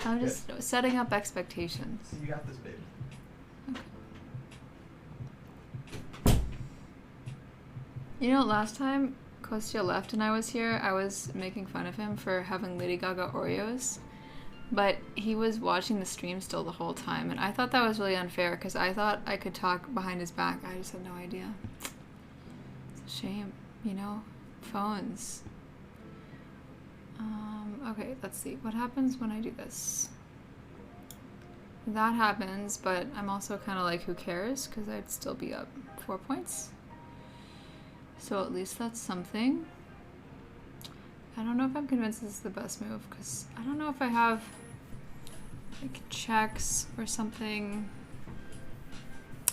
I'm just setting up expectations. You got this, baby. Okay. You know, last time Kostya left and I was here, I was making fun of him for having Lady Gaga Oreos. But he was watching the stream still the whole time, and I thought that was really unfair because I thought I could talk behind his back. I just had no idea. It's a shame, you know? Phones. Okay, let's see. What happens when I do this? That happens, but I'm also kind of like, who cares? Because I'd still be up 4 points. So at least that's something. I don't know if I'm convinced this is the best move because I don't know if I have like checks or something.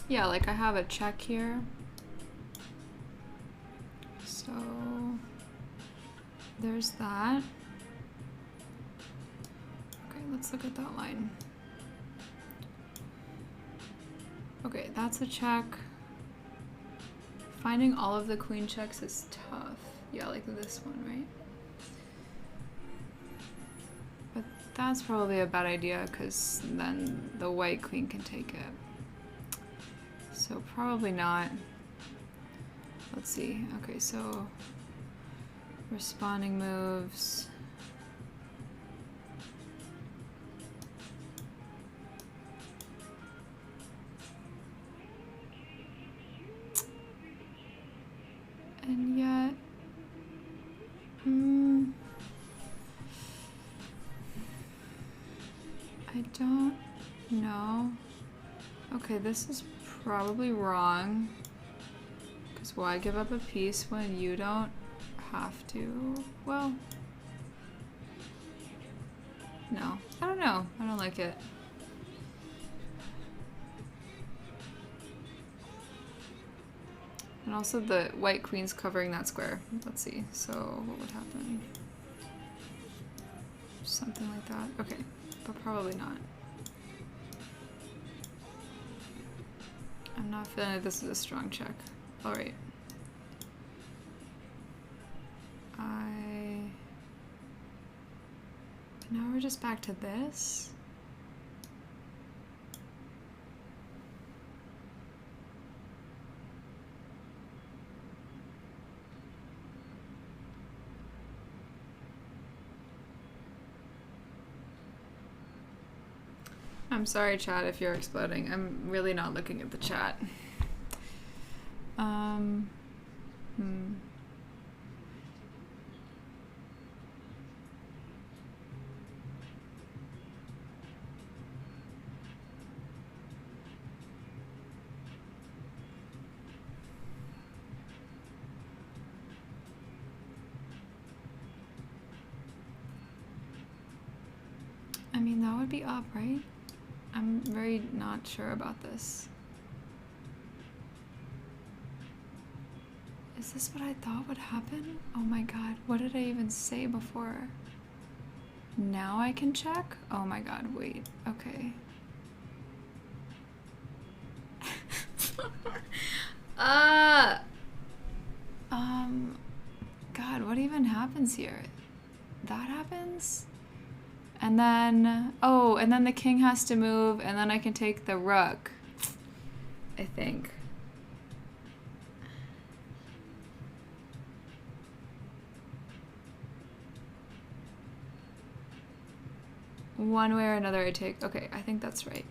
Yeah, like I have a check here. So there's that. Okay, let's look at that line. Okay, that's a check. Finding all of the queen checks is tough. Yeah, like this one, right? But that's probably a bad idea because then the white queen can take it. So probably not. Let's see. Okay, so responding moves. And yet, I don't know. Okay, this is probably wrong. Because why give up a piece when you don't have to? Well, no. I don't know. I don't like it. And also the white queen's covering that square. Let's see. So what would happen? Something like that. Okay, but probably not. I'm not feeling like this is a strong check. All right. Now we're just back to this. I'm sorry, chat, if you're exploding. I'm really not looking at the chat. I mean, that would be up, right? I'm very not sure about this. Is this what I thought would happen? Oh my god, what did I even say before? Now I can check? Oh my god, wait. Okay. God, what even happens here? That happens? And then, oh, and then the king has to move, and then I can take the rook, I think. One way or another I take, okay, I think that's right.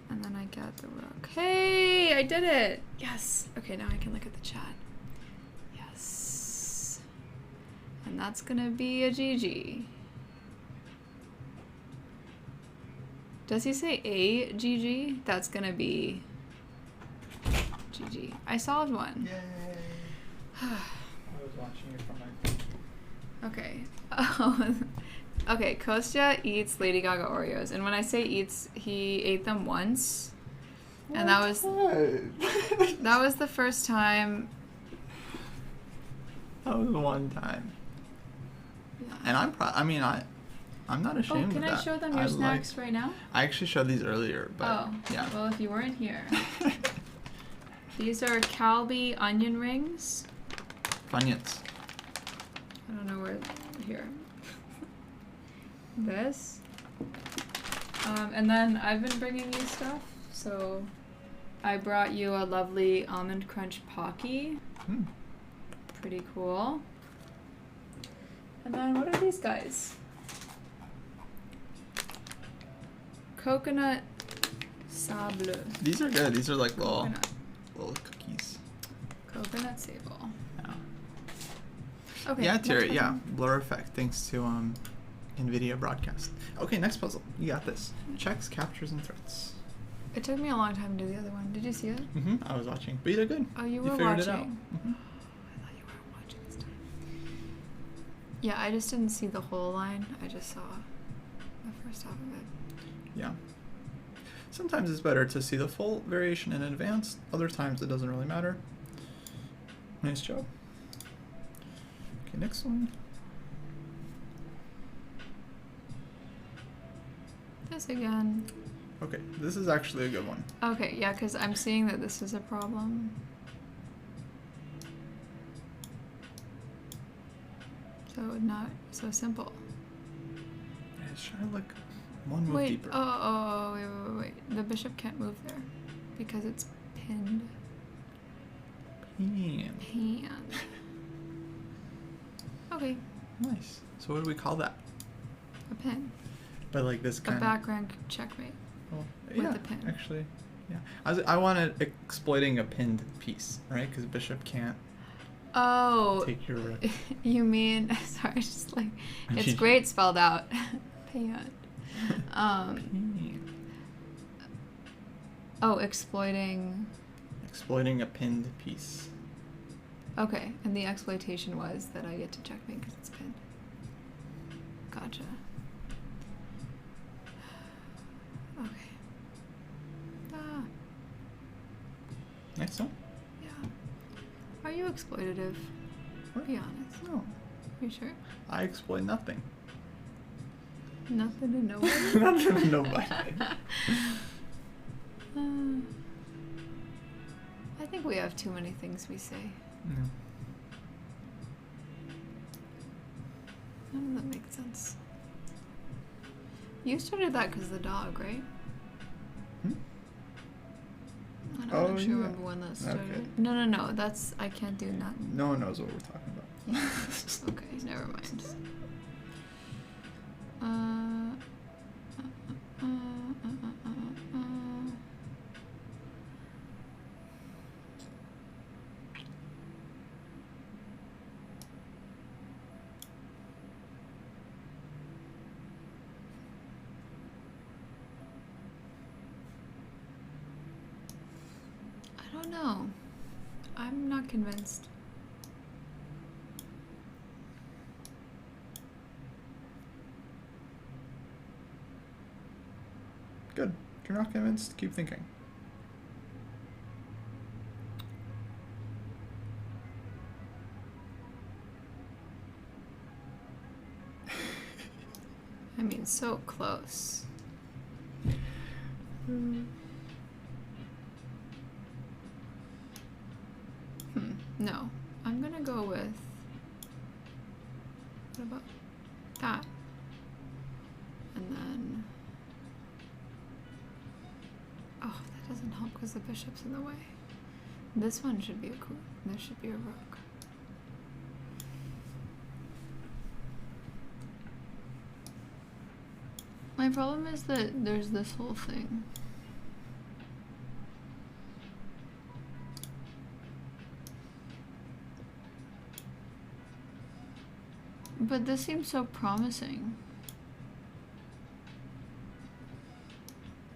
And then I get the rook. Hey, I did it! Yes! Okay, now I can look at the chat. Yes. And that's gonna be a GG. Does he say a GG? That's gonna be GG. I solved one. Yay! I was watching it from my... Okay. Oh, okay, Kostya eats Lady Gaga Oreos. And when I say eats, he ate them once. And that was that was the first time. That was one time. Yeah. And I'm not ashamed of that. Can I show them your snacks right now? I actually showed these earlier, but Oh, yeah. well, if you weren't here. These are Calbee onion rings. Funyuns. I don't know where, here. This. And then I've been bringing you stuff, so I brought you a lovely Almond Crunch Pocky. Pretty cool. And then what are these guys? Coconut sable. These are good. These are like little Coconut. cookies. Coconut sable. Yeah. Okay. Yeah, next Terry. puzzle. Yeah, blur effect thanks to NVIDIA broadcast. Okay, next puzzle. You got this. Checks, captures, and threats. It took me a long time to do the other one. Did you see it? I was watching, but you did good. Oh, you were figured watching. it out. I thought you weren't watching this time. Yeah, I just didn't see the whole line. I just saw the first half of it. Yeah. Sometimes it's better to see the full variation in advance. Other times it doesn't really matter. Nice job. Okay, next one. This again. Okay, this is actually a good one. Okay, yeah, because I'm seeing that this is a problem. So not so simple. Yeah, just try to look one move Wait, deeper. wait. The bishop can't move there because it's pinned. Pinned. Okay, Nice. So what do we call that? a pin. But like this A kind back rank checkmate. of... with yeah, the pin. actually. Yeah. I wanted exploiting a pinned piece, right? Because bishop can't Oh, take your rook. you mean, sorry, just like, it's GG. great spelled out. Pinned. Oh, exploiting. Exploiting a pinned piece. Okay, and the exploitation was that I get to checkmate because it's pinned. Gotcha. Okay. Ah, Next one? yeah. Are you exploitative? What? Be honest. No. Are you sure? I exploit nothing. Nothing to nobody? Nothing to nobody. I think we have too many things we say. No. None of that makes sense. You started that because of the dog, right? I don't actually remember when that started. Okay. No. That's, I can't do nothing. No one knows what we're talking about. Okay, never mind. don't know. I'm not convinced. Good. If you're not convinced, keep thinking. I mean, so close. No. I'm gonna go with... What about that? And then... Oh, that doesn't help because the bishop's in the way. This one should be a queen. This should be a rook. My problem is that there's this whole thing. But this seems so promising.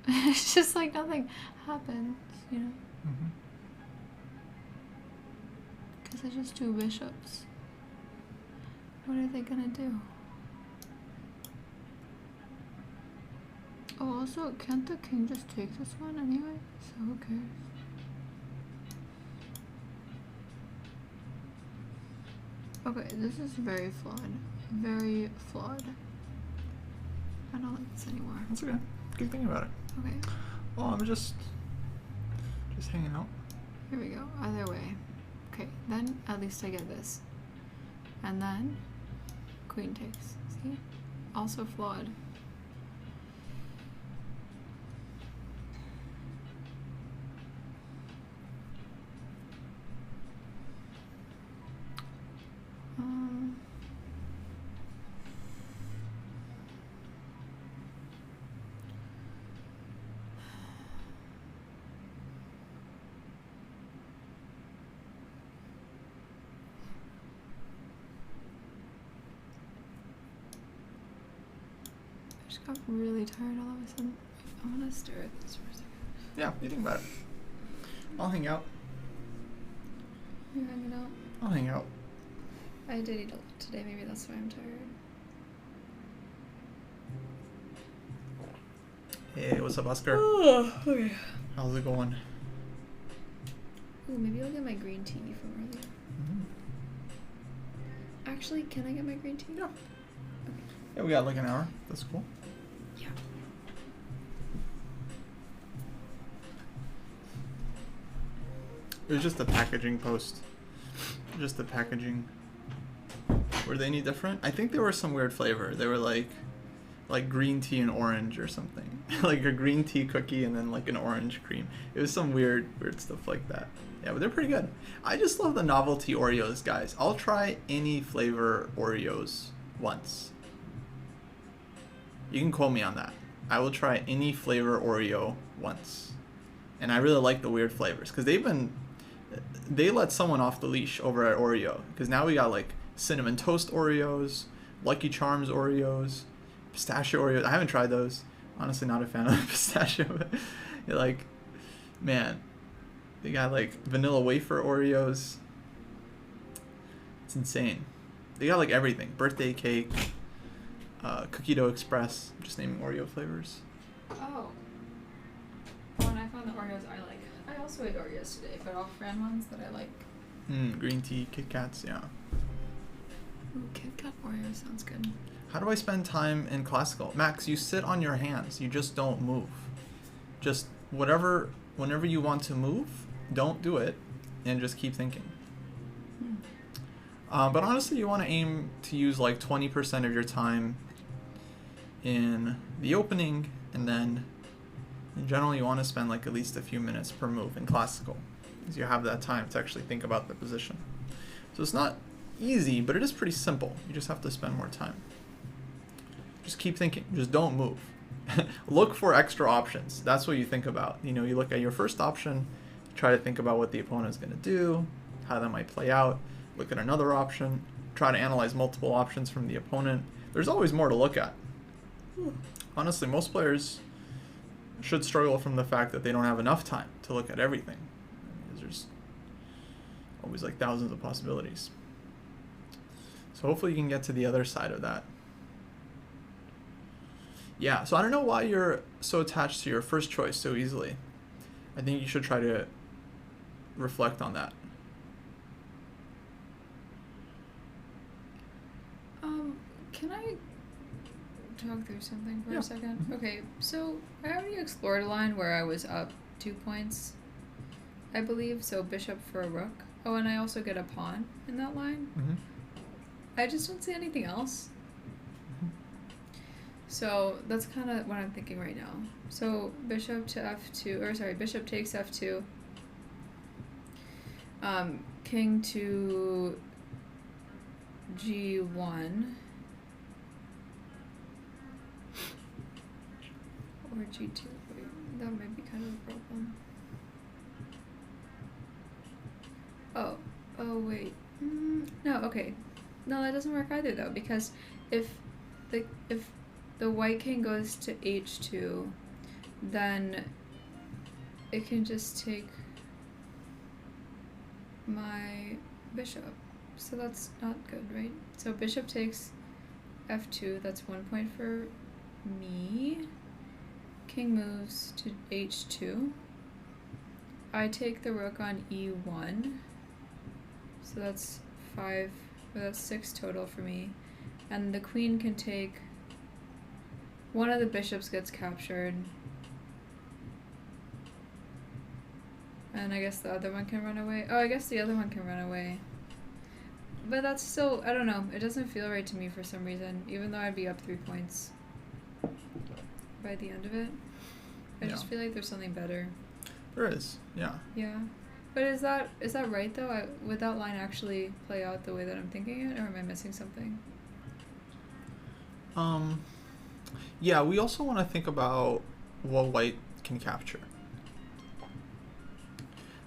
It's just like nothing happens, you know? Because it's just two bishops. What are they gonna do? Oh, also, can't the king just take this one anyway? So who cares? Okay, this is very flawed. Very flawed. I don't like this anymore. That's okay. Keep thinking about it. Okay. Well, I'm just hanging out. Here we go. Either way. Okay, then at least I get this. And then queen takes. See? Also flawed. I just got really tired all of a sudden. I want to stare at this for a second. Yeah, you think about it. I'll hang out. You're hanging out? I'll hang out. I did eat a lot today, maybe that's why I'm tired. Hey, what's up, Oscar? Oh, okay. How's it going? Ooh, maybe I'll get my green tea from earlier. Actually, can I get my green tea? Yeah. Okay. Yeah, we got like an hour. That's cool. Yeah. It was just the packaging post. Just the packaging. Were they any different? I think there was some weird flavor. They were like green tea and orange or something. Like a green tea cookie and then like an orange cream. It was some weird stuff like that. Yeah, but they're pretty good. I just love the novelty Oreos, guys. I'll try any flavor Oreos once. You can quote me on that. I will try any flavor Oreo once. And I really like the weird flavors because they let someone off the leash over at Oreo, because now we got like cinnamon toast Oreos, Lucky Charms Oreos, pistachio Oreos. I haven't tried those. Honestly, not a fan of pistachio. But you're like, man, they got like vanilla wafer Oreos. It's insane. They got like everything. Birthday cake, cookie dough express. I'm just naming Oreo flavors. Oh. Oh, and I found the Oreos I like. I also ate Oreos today, but off-brand ones that I like. Green tea, Kit Kats, yeah. Ooh, Kit Kat Oreo sounds good. How do I spend time in classical? Max, you sit on your hands. You just don't move. Just whenever you want to move, don't do it, and just keep thinking. But honestly, you want to aim to use like 20% of your time in the opening, and then in general you want to spend like at least a few minutes per move in classical, because you have that time to actually think about the position. So it's not easy, but it is pretty simple. You just have to spend more time. Just keep thinking. Just don't move. Look for extra options. That's what you think about. You know, you look at your first option, try to think about what the opponent is going to do, how that might play out. Look at another option, try to analyze multiple options from the opponent. There's always more to look at. Honestly, most players should struggle from the fact that they don't have enough time to look at everything. always like thousands of possibilities. So hopefully you can get to the other side of that. Yeah, so I don't know why you're so attached to your first choice so easily. I think you should try to reflect on that. Can I talk through something for Yeah. a second? Mhm. Okay, so I already explored a line where I was up 2 points, I believe, so bishop for a rook. Oh, and I also get a pawn in that line. Mm-hmm. I just don't see anything else. Mm-hmm. So that's kind of what I'm thinking right now. So bishop to f2, or sorry, bishop takes f2. King to g1. Or g2. Wait, that might be kind of a problem. Oh wait. No, okay. No, that doesn't work either though, because if the white king goes to h2, then it can just take my bishop. So that's not good, right? So bishop takes f2, that's 1 point for me. King moves to h2. I take the rook on e1. So that's 5, or that's 6 total for me. And the queen can take, one of the bishops gets captured. And I guess the other one can run away. Oh, I guess the other one can run away. But that's still, I don't know, it doesn't feel right to me for some reason, even though I'd be up 3 points by the end of it. I just feel like there's something better. There is, yeah. Yeah. But is that right though? Would that line actually play out the way that I'm thinking it, or am I missing something? Yeah, we also want to think about what white can capture.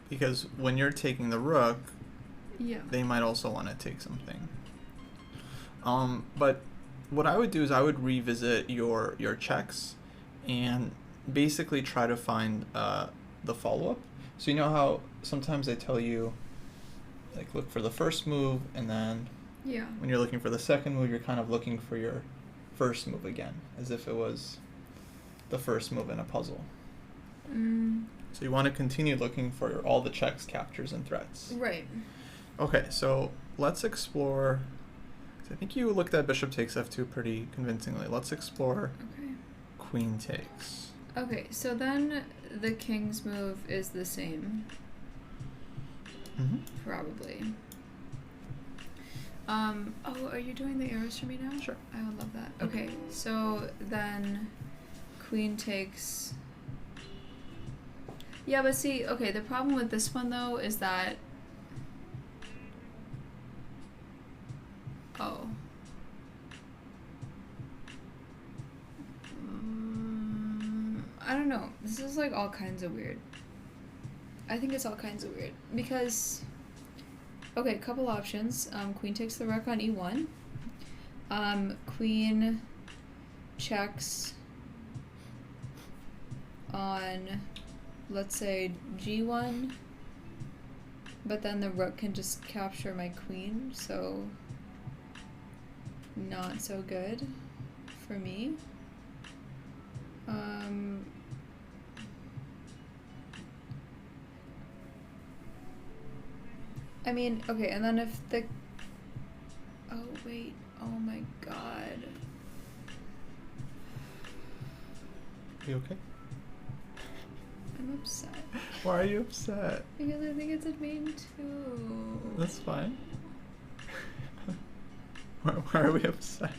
Because when you're taking the rook, Yeah. they might also want to take something. But what I would do is I would revisit your checks and basically try to find the follow-up. So you know how sometimes they tell you, like, look for the first move, and then Yeah. when you're looking for the second move, you're kind of looking for your first move again, as if it was the first move in a puzzle. So you want to continue looking for all the checks, captures, and threats. Right. Okay, so let's explore. I think you looked at bishop takes f2 pretty convincingly. Let's explore Okay. queen takes. Okay, so then the king's move is the same, Mm-hmm. probably. Oh, are you doing the arrows for me now? Sure. I would love that. Okay, so then queen takes. Yeah, but see, okay, the problem with this one though is that. Oh. I don't know. This is like all kinds of weird. I think it's all kinds of weird because. Okay, couple options. Queen takes the rook on e1. Queen checks on, let's say, g1, but then the rook can just capture my queen, so not so good for me. I mean, okay, and then if the... Oh, wait. Oh, my God. You okay? I'm upset. Why are you upset? Because I think it's a main 2. That's fine. Why are we upset?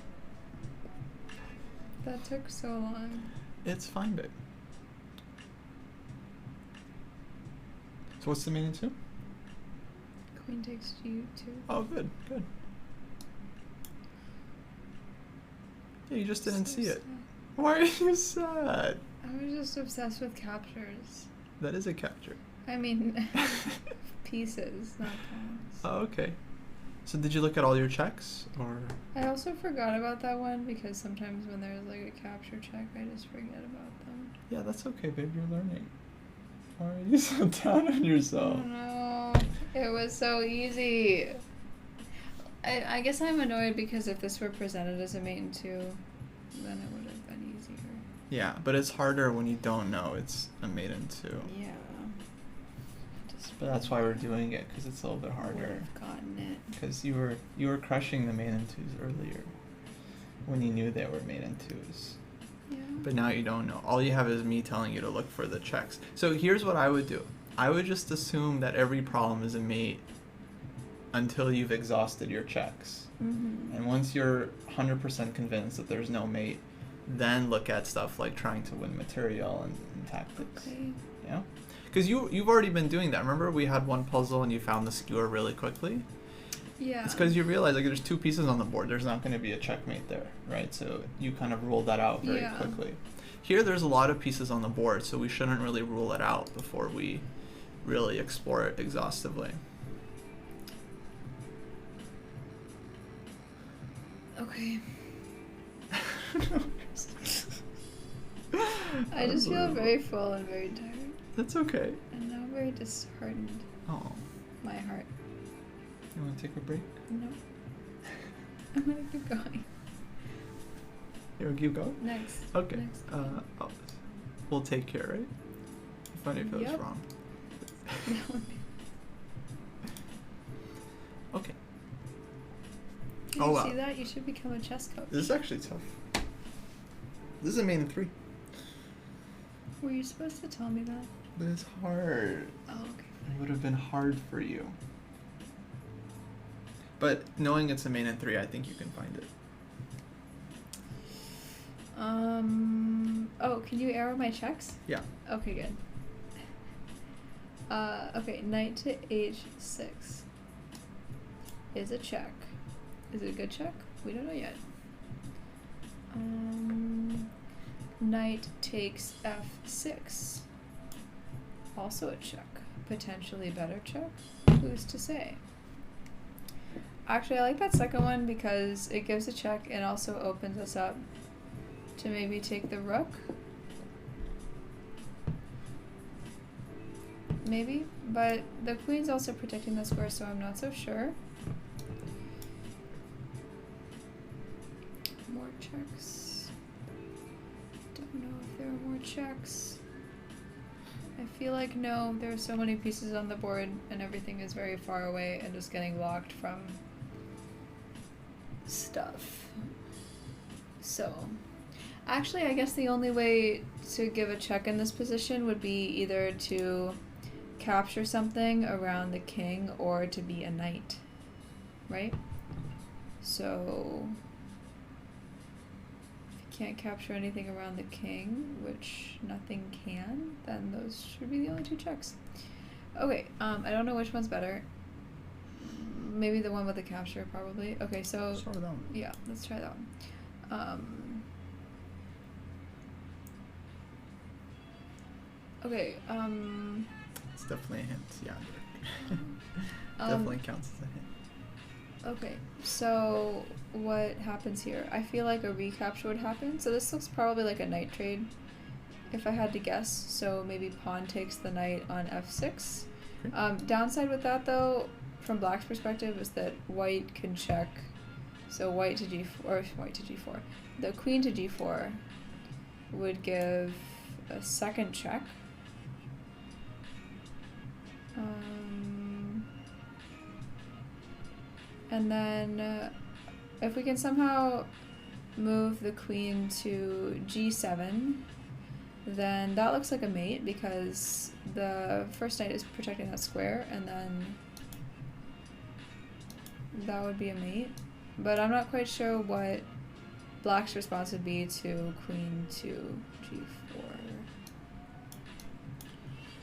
That took so long. It's fine, babe. So what's the main 2? Queen takes g2. Oh, good, good. Yeah, you just didn't see it. Sad. Why are you sad? I was just obsessed with captures. That is a capture. I mean, pieces, not pawns. Oh, okay. So did you look at all your checks, or? I also forgot about that one because sometimes when there's like a capture check, I just forget about them. Yeah, that's okay, babe. You're learning. Why are you so down on I yourself? don't know. It was so easy. I guess I'm annoyed because if this were presented as a mate in 2, then it would have been easier. Yeah, but it's harder when you don't know it's a mate in 2. Yeah. But that's why we're doing it, because it's a little bit Would harder. have gotten it. Because you were crushing the mate in 2s earlier, when you knew they were mate in 2s. Yeah. But now you don't know. All you have is me telling you to look for the checks. So here's what I would do. I would just assume that every problem is a mate until you've exhausted your checks. Mm-hmm. And once you're 100% convinced that there's no mate, then look at stuff like trying to win material and tactics. Okay. Yeah? Because you've already been doing that. Remember we had one puzzle and you found the skewer really quickly? Yeah. It's because you realize like there's 2 pieces on the board. There's not going to be a checkmate there, right? So you kind of ruled that out very quickly. Here there's a lot of pieces on the board, so we shouldn't really rule it out before we really explore it exhaustively. Okay. I just feel very full and very tired. That's okay. And now very disheartened. Oh. My heart. You want to take a break? No. I'm gonna keep going. You want to keep going? Next. Okay. Next. We'll take care, right? Funny if it was Yep. wrong. That would be. Okay. Did Oh, you wow. see that? You should become a chess coach. This is actually tough. This is a main in 3. Were you supposed to tell me that? But it's hard. Oh, okay. It would have been hard for you. But knowing it's a main in 3, I think you can find it. Oh, can you arrow my checks? Yeah. Okay, good. Okay, knight to h6 is a check. Is it a good check? We don't know yet. Knight takes f6. Also a check. Potentially better check. Who's to say? Actually, I like that second one because it gives a check and also opens us up to maybe take the rook. Maybe, but the queen's also protecting the square, so I'm not so sure. More checks. Don't know if there are more checks. I feel like no, there are so many pieces on the board and everything is very far away and just getting blocked from stuff. So, actually I guess the only way to give a check in this position would be either to capture something around the king or to be a knight, right? So if you can't capture anything around the king, which nothing can, then those should be the only 2 checks. Okay, I don't know which one's better. Maybe the one with the capture, probably. Okay, so Start with that one. yeah, let's try that one. Okay, It's definitely a hint, yeah. Definitely counts as a hint. Okay, so what happens here? I feel like a recapture would happen. So this looks probably like a knight trade, if I had to guess. So maybe pawn takes the knight on f6. Okay. Downside with that, though, from black's perspective, is that white can check. So white to g4, or white to g4. The queen to g4 would give a second check. And then if we can somehow move the queen to g7, then that looks like a mate because the first knight is protecting that square, and then that would be a mate. But I'm not quite sure what black's response would be to queen to g4.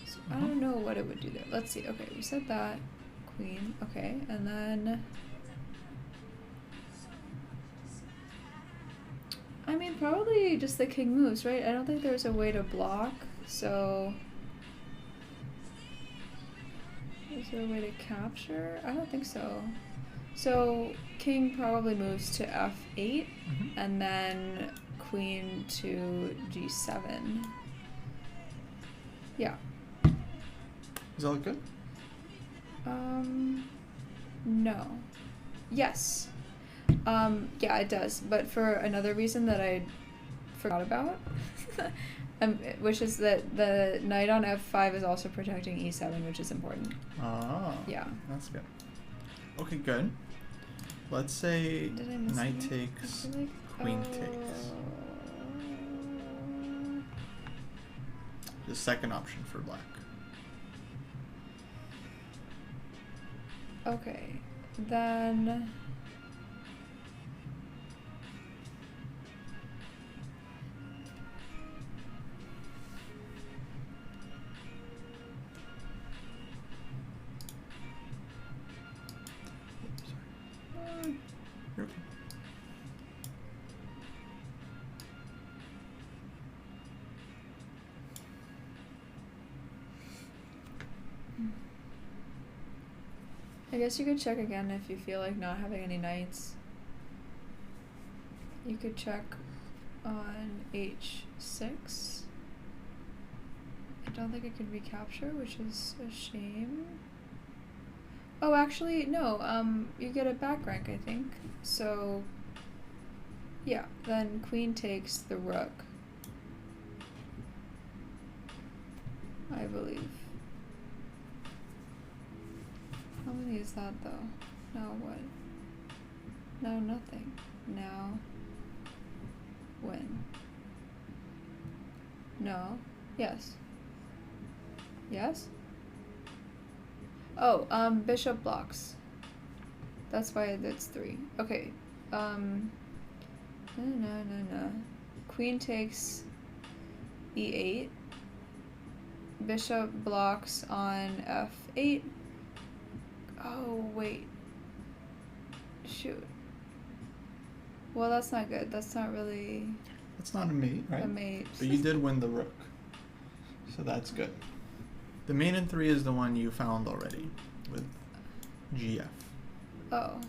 So I don't know what it would do there. Let's see. Okay, we said that. Queen. Okay, and then I mean, probably just the king moves, right? I don't think there's a way to block, so is there a way to capture? I don't think so. So king probably moves to f8, and then queen to g7. Yeah. Does that look good? No. Yes. Yeah, it does, but for another reason that I forgot about, which is that the knight on f5 is also protecting e7, which is important. Ah. Yeah. That's good. Okay, good. Let's say Did I miss knight anything? I takes, feel like- queen takes. The second option for black. Okay, then... You're okay. I guess you could check again if you feel like not having any knights. You could check on h6. I don't think it could recapture, which is a shame. Oh, actually, no, you get a back rank, I think. So, yeah, then queen takes the rook, I believe. How many is that, though? Now what? Now nothing. Now when? No. Yes. Yes? Oh, bishop blocks. That's why it's 3. Okay. No. Queen takes e8. Bishop blocks on f8. Oh, wait. Shoot. Well, that's not good. That's not really That's not a mate, right? a mate. But you did win the rook. So that's good. The mate in 3 is the one you found already with GF. Oh,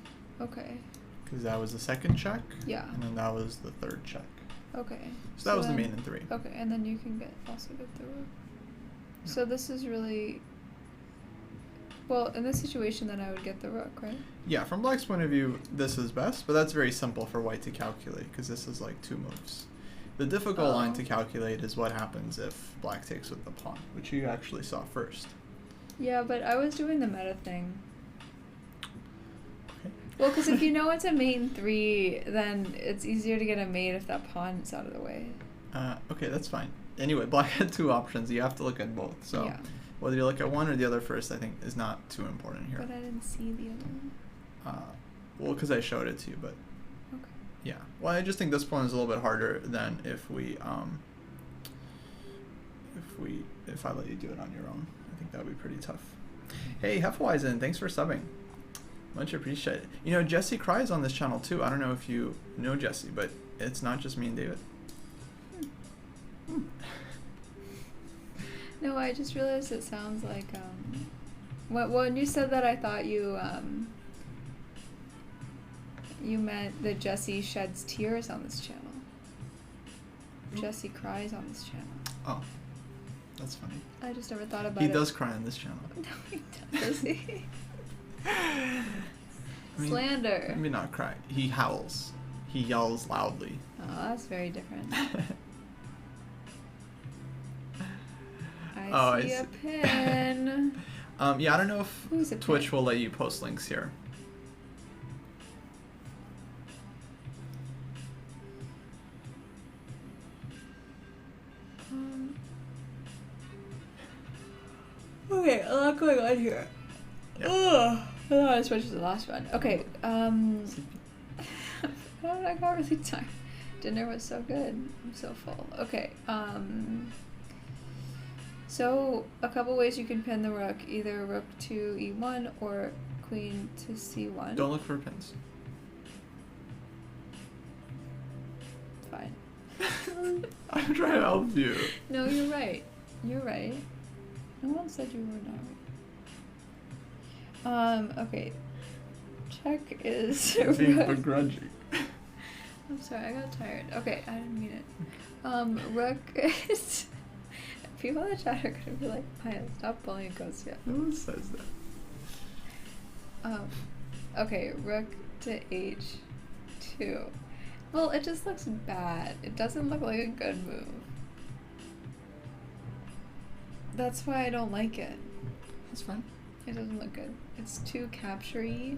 okay. Because that was the second check. Yeah. And then that was the third check. Okay. So that was the then- mate in 3. Okay, and then you can also get the rook. Yeah. So this is really... Well, in this situation, then I would get the rook, right? Yeah, from black's point of view, this is best, but that's very simple for white to calculate because this is like 2 moves. The difficult line Oh. to calculate is what happens if black takes with the pawn, which you actually saw first. Yeah, but I was doing the meta thing. Okay. Well, because if you know it's a mate in 3, then it's easier to get a mate if that pawn is out of the way. Okay, that's fine. Anyway, black had 2 options. You have to look at both. So Yeah. whether you look at one or the other first, I think is not too important here. But I didn't see the other one. Well, because I showed it to you, but Okay. yeah. Well, I just think this one is a little bit harder than if I let you do it on your own. I think that would be pretty tough. Hey, Hefeweizen, thanks for subbing. Much appreciated. You know, Jesse cries on this channel too. I don't know if you know Jesse, but it's not just me and David. No, I just realized it sounds like, when you said that, I thought you meant that Jesse sheds tears on this channel. Jesse cries on this channel. Oh, that's funny. I just never thought about He it. does cry on this channel. No, he does he? I mean, Slander. Maybe not cry. He howls. He yells loudly. Oh, that's very different. I see a pin. Yeah, I don't know if Who's a Twitch pin? will let you post links here. Okay, a lot going on here. Yeah. Ugh. I thought I switched to the last one. Okay, I got really tired. Dinner was so good. I'm so full. Okay, so a couple ways you can pin the rook. Either rook to e1 or queen to c1. Don't look for pins. Fine. I'm trying to help you. No, you're right. You're right. No one said you were not right. Okay. Check is Being rook. begrudging. I'm sorry, I got tired. Okay, I didn't mean it. Rook is... People in the chat are gonna be like, Maya, stop bullying ghosts yet. No one says that. Okay, rook to h2. Well, it just looks bad. It doesn't look like a good move. That's why I don't like it. That's fine. It doesn't look good. It's too capture-y.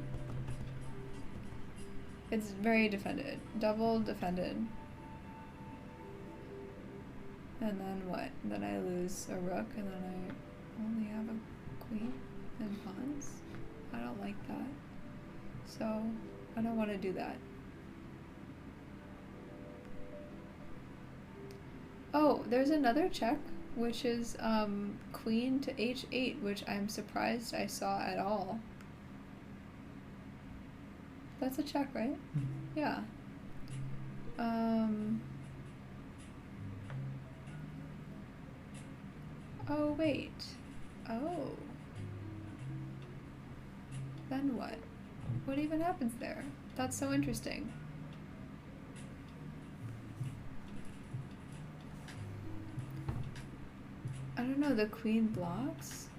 It's very defended. Double defended. And then what? Then I lose a rook and then I only have a queen and pawns. I don't like that. So I don't want to do that. Oh, there's another check, which is queen to h8, which I'm surprised I saw at all. That's a check, right? Mm-hmm. Yeah. Oh, wait. Oh. Then what? What even happens there? That's so interesting. I don't know, the queen blocks?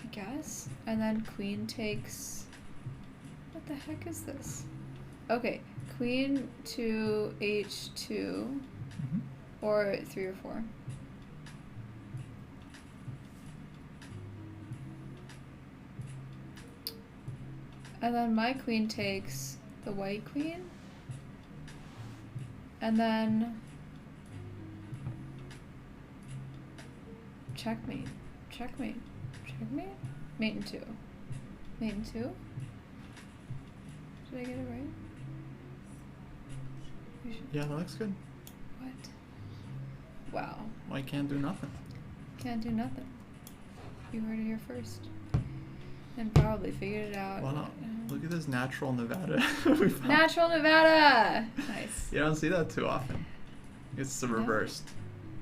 I guess? And then queen takes... What the heck is this? Okay, queen to h2, Mm-hmm. or 3 or 4. And then my queen takes the white queen. And then checkmate. Checkmate. Checkmate? Mate in 2. Mate in 2? Did I get it right? Yeah, that looks good. What? Wow. Well, I can't do nothing. Can't do nothing. You heard it here first. And probably figured it out. Well, no. Look at this natural Nevada. we found. Natural Nevada! Nice. You don't see that too often. It's the reversed.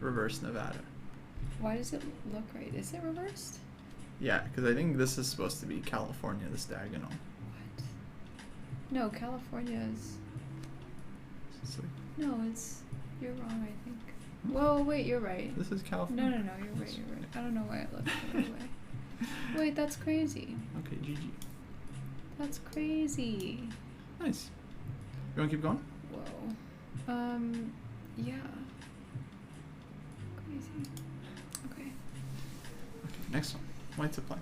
Reverse Nevada. Why does it look right? Is it reversed? Yeah, because I think this is supposed to be California, this diagonal. What? No, California is... It's like, No, it's... You're wrong, I think. Whoa, wait, you're right. this is California. No, you're right, you're right. I don't know why it looks the other way. Wait, that's crazy. Okay, GG. That's crazy. Nice. You want to keep going? Whoa. Yeah. Crazy. Okay. Okay, next one. White to play.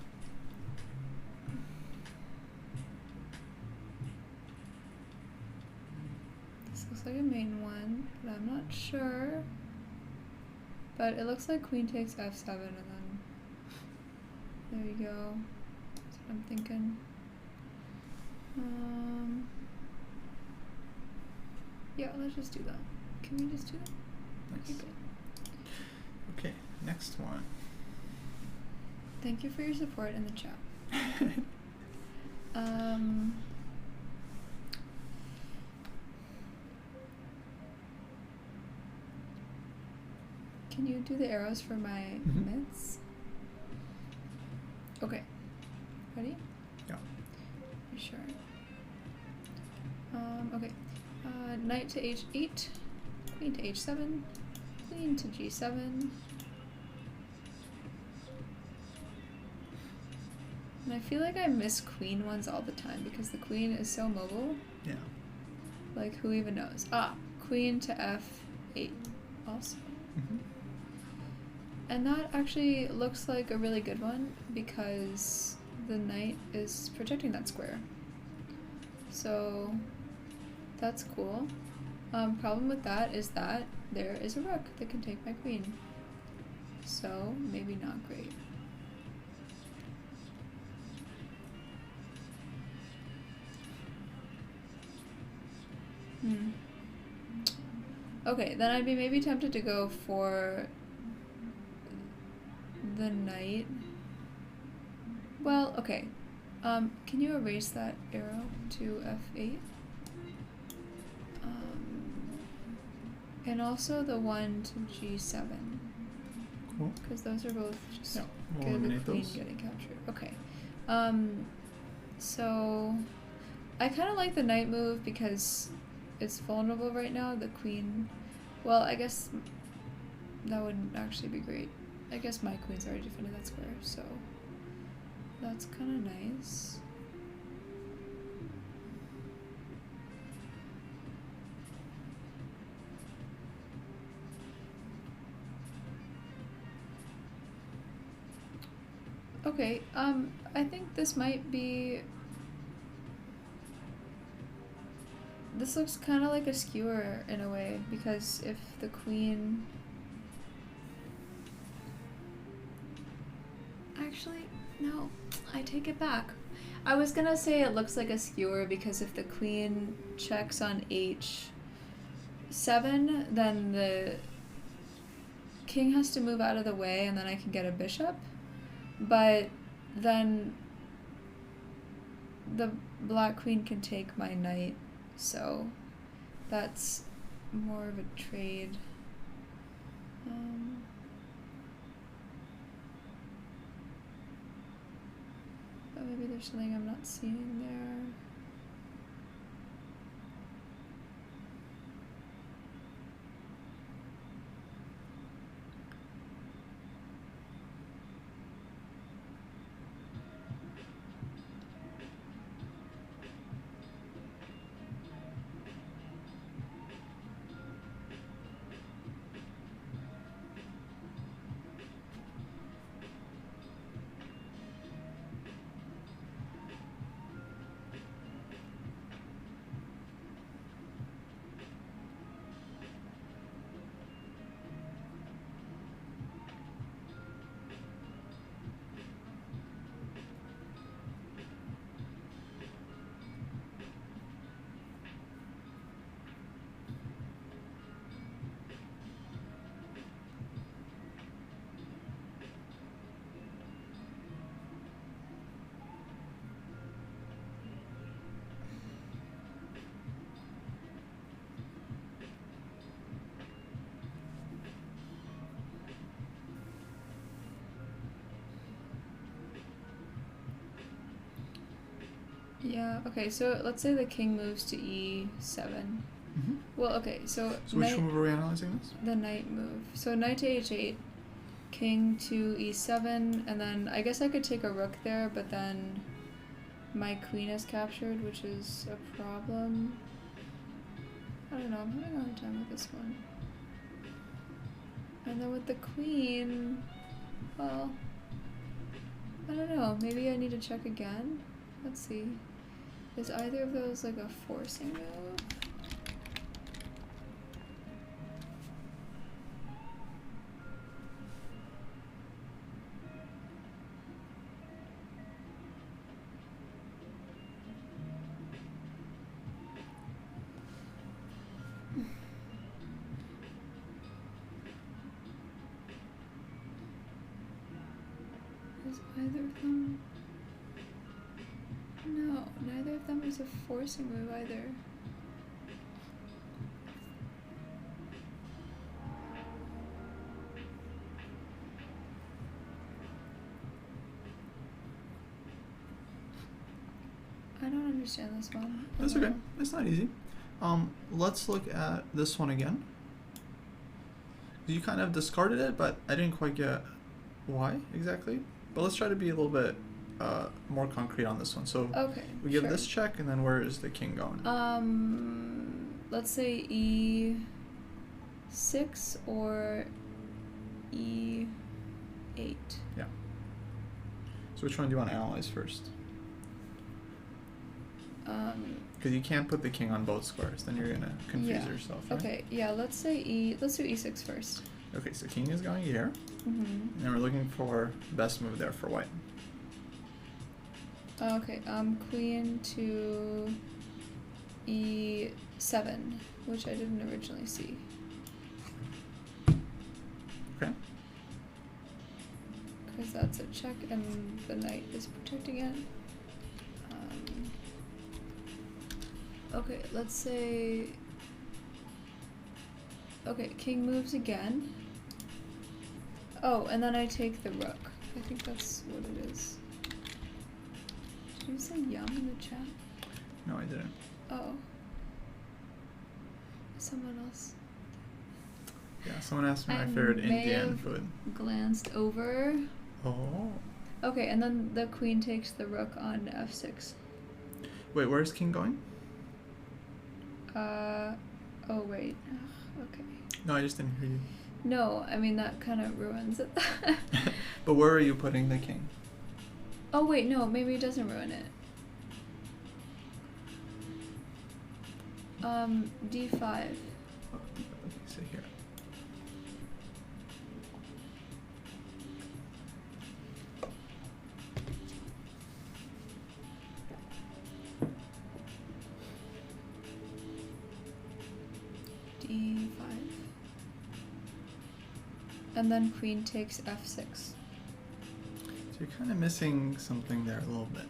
This looks like a main one, but I'm not sure. But it looks like queen takes f7 and then... There you go. That's what I'm thinking. Yeah, let's just do that. Can we just do that? Nice. Okay, good. Okay, next one. Thank you for your support in the chat. Can you do the arrows for my myths? Okay. Ready? Yeah. You sure? Okay. Knight to h8, queen to h7, queen to g7. And I feel like I miss queen ones all the time because the queen is so mobile. Yeah. Like, who even knows? Ah, queen to f8 also. Mm-hmm. And that actually looks like a really good one because the knight is protecting that square. So that's cool. Problem with that is that there is a rook that can take my queen. So maybe not great. Okay, then I'd be maybe tempted to go for the knight. Well, okay. Can you erase that arrow to f8? And also the one to g7. Cool. Because those are both just Yeah, we'll good, the eliminate queen those. getting captured. Okay. So I kind of like the knight move because it's vulnerable right now. The queen, well, I guess that wouldn't actually be great. I guess my queen's already defended that square, so That's kind of nice. Okay, I think this might be... This looks kind of like a skewer in a way, because if the queen... Actually, no, I take it back. I was gonna say it looks like a skewer because if the queen checks on h7, then the king has to move out of the way and then I can get a bishop. But then the black queen can take my knight, so that's more of a trade. But maybe there's something I'm not seeing there. Yeah, okay, so let's say the king moves to e7. Mm-hmm. Well, okay, so which move are we analyzing this? The knight move. So knight to h8, king to e7, and then I guess I could take a rook there, but then my queen is captured, which is a problem. I don't know, I'm having a hard time with this one. And then with the queen, well, I don't know, maybe I need to check again? Let's see. Is either of those like a forcing move? Is either of them? No, neither of them is a forcing move either. I don't understand this one. That's okay. It's not easy. Let's look at this one again. You kind of discarded it, but I didn't quite get why exactly. But let's try to be a little bit more concrete on this one. So okay, we give sure. this check, and then where is the king going? Let's say e6 or e8. Yeah. So which one do you want to analyze first? Because you can't put the king on both squares, then you're gonna confuse yourself. Right? Okay, yeah. Let's do e6 first. Okay, so king is going here, Mm-hmm. and we're looking for best move there for white. Okay, queen to e7, which I didn't originally see. Okay. Because that's a check, and the knight is protecting it. Okay, let's say... Okay, king moves again. Oh, and then I take the rook. I think that's what it is. Did you say yum in the chat? No, I didn't. Oh. Someone else. Yeah, someone asked me my I favorite may Indian have food. Glanced over. Oh. Okay, and then the queen takes the rook on f6. Wait, where's king going? Oh wait. Ugh, okay. No, I just didn't hear you. No, I mean that kind of ruins it. But where are you putting the king? Oh wait, no, maybe it doesn't ruin it. D5. Oh, okay, so here. D5. And then queen takes f6. So you're kind of missing something there a little bit.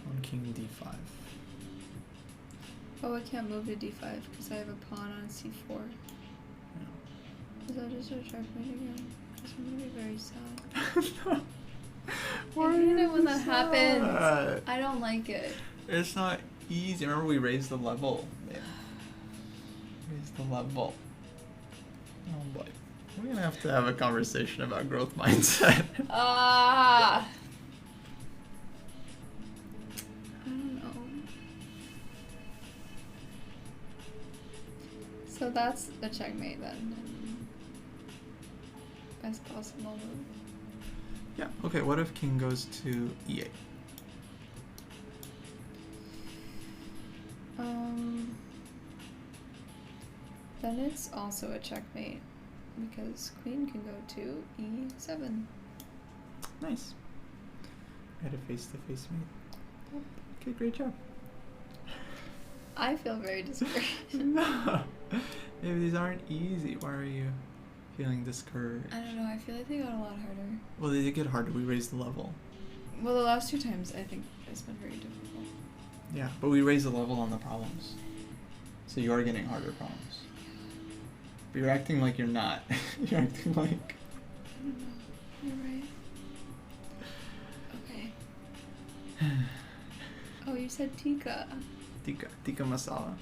On king d5. Oh, I can't move to d5 because I have a pawn on c4. Yeah. Is that just a checkmate again? Because I'm gonna be very sad. Why I hate it when is that happens. that? I don't like it. It's not easy. Remember we raised the level. Yeah. Raised the level. Oh boy. We're gonna have to have a conversation about growth mindset. Ah. I don't know. So that's a checkmate then. Best possible move. Yeah, okay, what if king goes to e8? Then it's also a checkmate because queen can go to e7. Nice. I had a face-to-face meet. Okay, great job. I feel very discouraged. No. Maybe these aren't easy. Why are you feeling discouraged? I don't know, I feel like they got a lot harder. Well, they did get harder. We raised the level. Well, the last two times I think it's been very difficult. Yeah, but we raised the level on the problems. So you are getting harder problems. But you're acting like you're not. You're acting like... I don't know. You're right. Okay. Oh, you said tikka. Tikka masala.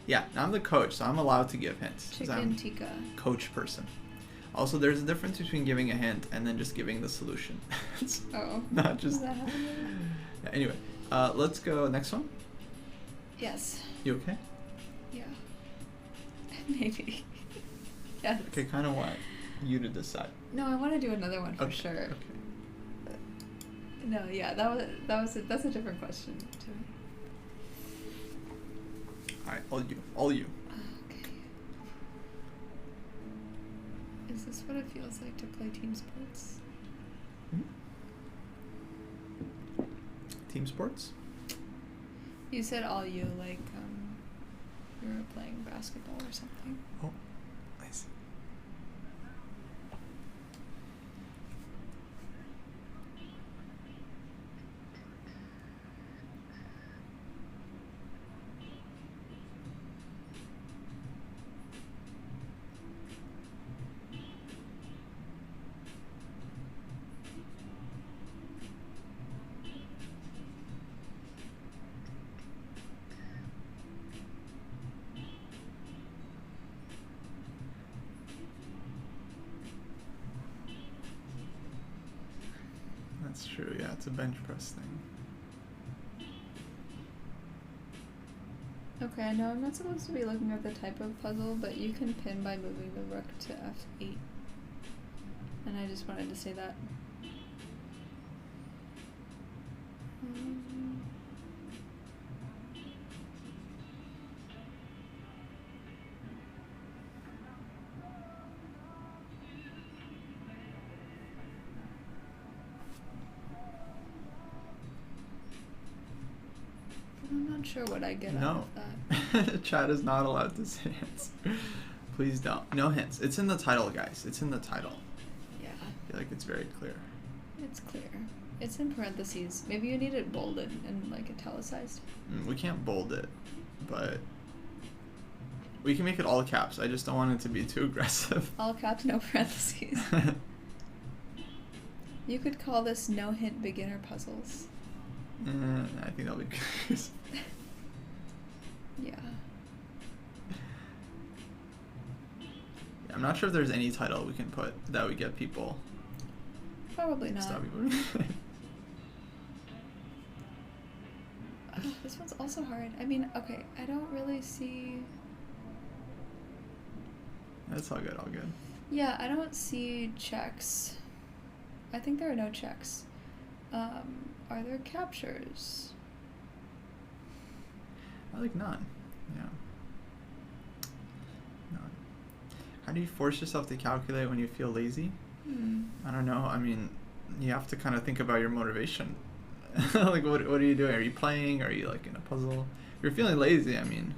Yeah, I'm the coach, so I'm allowed to give hints. 'Cause Chicken I'm tikka. coach person. Also, there's a difference between giving a hint and then just giving the solution. It's Oh. not just... Is that happening? Yeah, anyway, let's go next one. Yes. You okay? Yeah. Maybe. Yes. Okay, kind of want you to decide. No, I want to do another one for Okay, sure. Okay. No, yeah, that's a different question to me. Alright, all you. Okay. Is this what it feels like to play team sports? Team sports? You said all you, like, you were playing basketball or something. Oh, I see. That's true, yeah, it's a bench press thing. Okay, I know I'm not supposed to be looking at the type of puzzle, but you can pin by moving the rook to f8. And I just wanted to say that. I'm not sure what I get out No. of that. Chat is not allowed to say hints. Please don't. No hints. It's in the title, guys. It's in the title. Yeah, I feel like it's very clear. it's clear. It's in parentheses. Maybe you need it bolded and like italicized. We can't bold it, but we can make it all caps. I just don't want it to be too aggressive. All caps, no parentheses. You could call this no hint beginner puzzles. I think that'll be good. Yeah. I'm not sure if there's any title we can put that would get people. Probably not. Stabby move. This one's also hard. I mean, okay, I don't really see... That's all good, all good. Yeah, I don't see checks. I think there are no checks. Are there captures? I like none. Yeah. None. How do you force yourself to calculate when you feel lazy? I don't know. I mean, you have to kind of think about your motivation. Like, what are you doing? Are you playing? Are you, like, in a puzzle? If you're feeling lazy, I mean,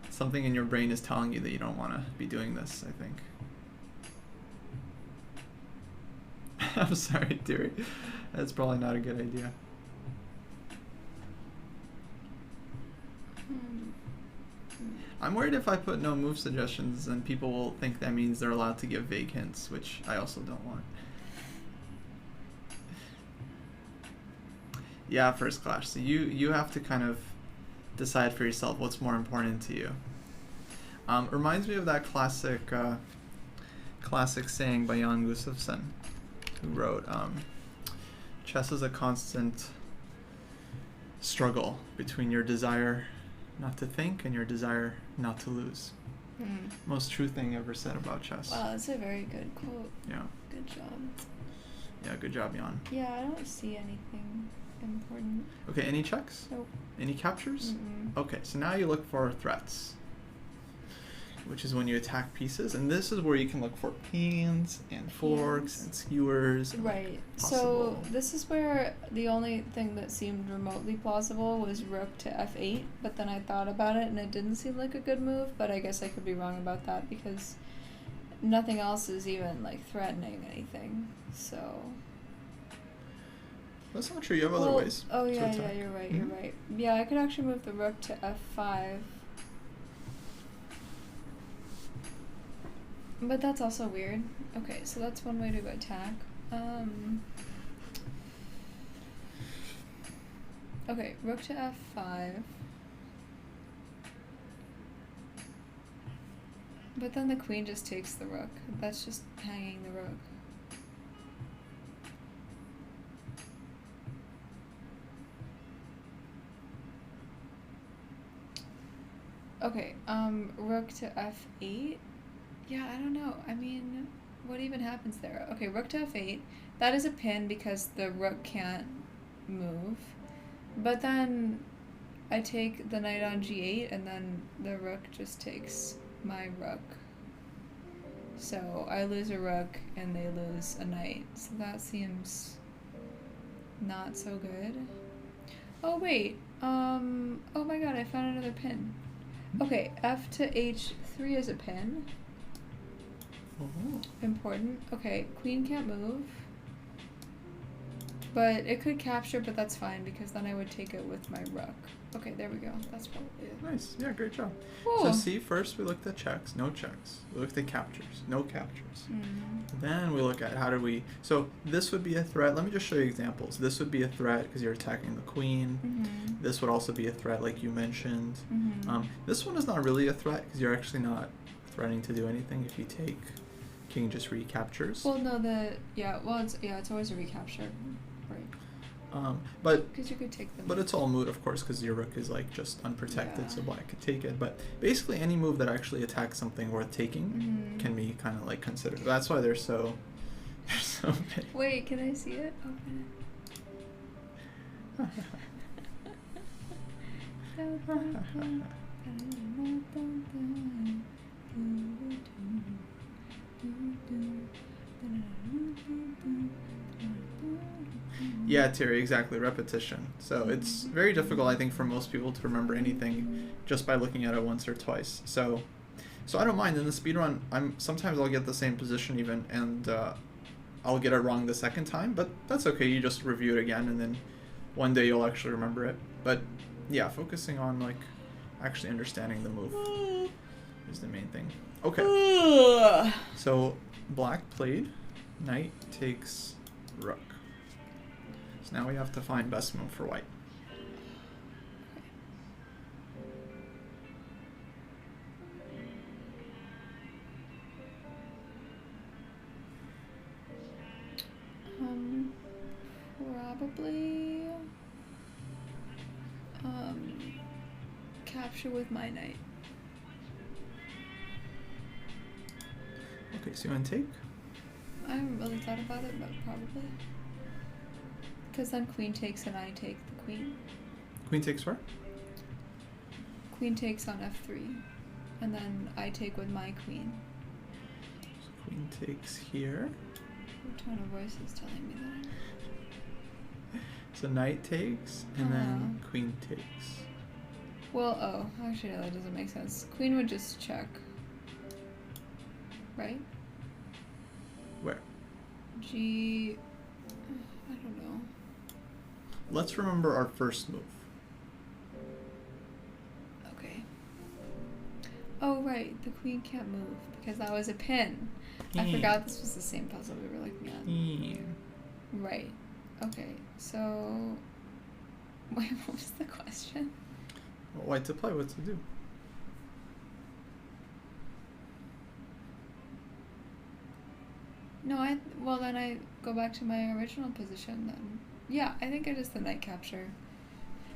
something in your brain is telling you that you don't want to be doing this, I think. I'm sorry, dearie. That's probably not a good idea. I'm worried if I put no move suggestions, then people will think that means they're allowed to give vague hints, which I also don't want. Yeah, first clash. So you have to kind of decide for yourself what's more important to you. Reminds me of that classic saying by Jan Gustafsson, who wrote, chess is a constant struggle between your desire not to think and your desire not to lose. Most true thing ever said about chess. Wow, that's a very good quote. Yeah. Good job. Yeah, good job, Jan. Yeah, I don't see anything important. Okay, any checks? Nope. Any captures? Mm-mm. Okay, so now you look for threats, which is when you attack pieces, and this is where you can look for pins and forks and skewers. And Right. possible. So this is where the only thing that seemed remotely plausible was rook to f8, but then I thought about it and it didn't seem like a good move, but I guess I could be wrong about that because nothing else is even like threatening anything. So That's not true. You have other ways. Oh to yeah, attack. you're right, you're right. Yeah, I could actually move the rook to f5. But that's also weird. Okay, so that's one way to attack. Okay, rook to f5. But then the queen just takes the rook. That's just hanging the rook. Okay, rook to f8. Yeah, I don't know. I mean, what even happens there? Okay, rook to f8. That is a pin because the rook can't move. But then I take the knight on g8 and then the rook just takes my rook. So I lose a rook and they lose a knight. So that seems not so good. Oh wait. Oh my god, I found another pin. Okay, f to h3 is a pin. Oh. Important. Okay, queen can't move. But it could capture, but that's fine because then I would take it with my rook. Okay, there we go. That's probably it. Nice. Yeah, great job. Ooh. So see, first we looked at checks, no checks. We looked at captures, no captures. Then we look at how do we... So this would be a threat. Let me just show you examples. This would be a threat because you're attacking the queen. This would also be a threat like you mentioned. This one is not really a threat because you're actually not threatening to do anything if you take king just recaptures. Well, no, it's always a recapture. Right. But because you could take them. But it's all moot, of course, because your rook is like just unprotected, Yeah. so black could take it. But basically, any move that actually attacks something worth taking can be kind of like considered. That's why they're so big. Wait, can I see it? Open Yeah, Terry, exactly. Repetition. So it's very difficult, I think, for most people to remember anything just by looking at it once or twice. So I don't mind. In the speedrun, sometimes I'll get the same position even, and I'll get it wrong the second time, but that's okay. You just review it again, and then one day you'll actually remember it. But yeah, focusing on like actually understanding the move is the main thing. Okay. So black played, knight takes rook. So now we have to find best move for white. probably capture with my knight. Okay, so you want to take? I haven't really thought about it, but probably. Because then queen takes and I take the queen. Queen takes where? Queen takes on f3. And then I take with my queen. So queen takes here. Your tone of voice is telling me that. So knight takes, and then queen takes. Well, oh, actually no, that doesn't make sense. Queen would just check. Right? Where? G... I don't know. Let's remember our first move. Okay. Oh, right. The queen can't move because that was a pin. I forgot this was the same puzzle we were looking at. Right. Okay. So... Wait, what was the question? Well, white to play, what to do? No, well then I go back to my original position then. Yeah, I think it is the knight capture.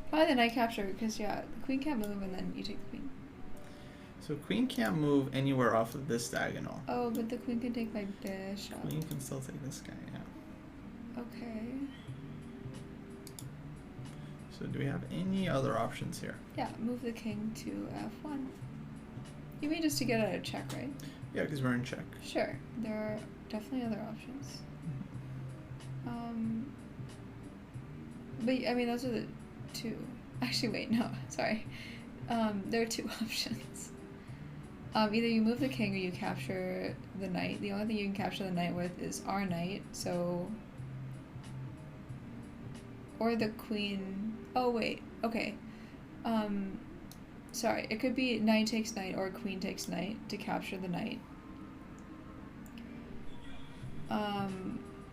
Probably the knight capture because yeah, the queen can't move and then you take the queen. So queen can't move anywhere off of this diagonal. Oh, but the queen can take my bishop. Queen can still take this guy, yeah. Okay. So do we have any other options here? Yeah, move the king to f1. You mean just to get out of check, right? Yeah, because we're in check. Sure, there are definitely other options. But I mean, those are the two. Actually, wait, no, sorry. There are two options. Either you move the king or you capture the knight. The only thing you can capture the knight with is our knight, so... Or the queen... Oh, wait, okay. Sorry, it could be knight takes knight or queen takes knight to capture the knight.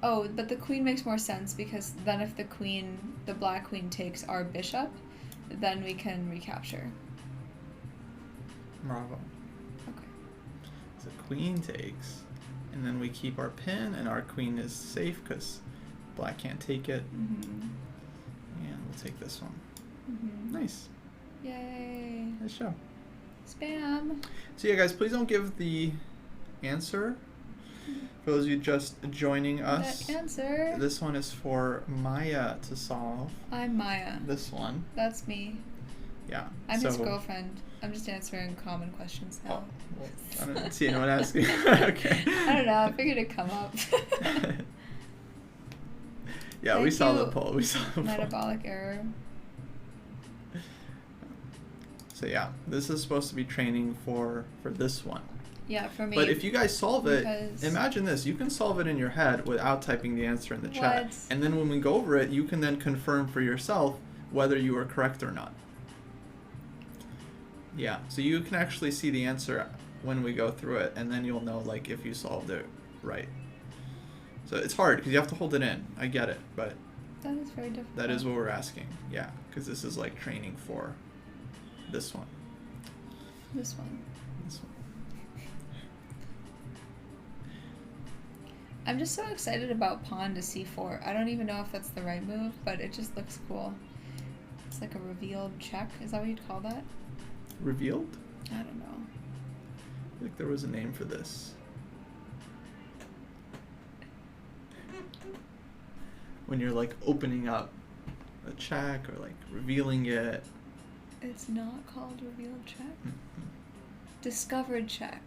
Oh, but the queen makes more sense because then if the black queen takes our bishop, then we can recapture. Bravo. Okay. So queen takes, and then we keep our pin, and our queen is safe because black can't take it. And we'll take this one. Nice. Yay. Nice show. Spam. So yeah, guys, please don't give the answer. For those of you just joining us, That answer. this one is for Maya to solve. I'm Maya. This one. That's me. Yeah. I'm his girlfriend. I'm just answering common questions now. Oh, well, I don't see anyone asking. Okay. I don't know. I figured it'd come up. Yeah, Thank we saw you, the poll. We saw the poll. Metabolic error. So yeah, this is supposed to be training for this one. Yeah, for me. But if you guys solve it, because- imagine this. You can solve it in your head without typing the answer in the chat. What? And then when we go over it, you can then confirm for yourself whether you are correct or not. Yeah, so you can actually see the answer when we go through it, and then you'll know like if you solved it right. So it's hard because you have to hold it in. I get it, but That is very difficult. that is what we're asking. Yeah, because this is like training for this one. This one. This one. I'm just so excited about pawn to c4. I don't even know if that's the right move, but it just looks cool. It's like a revealed check. Is that what you'd call that? Revealed? I don't know. I think there was a name for this. When you're like opening up a check or like revealing it. It's not called revealed check. Mm-hmm. Discovered check.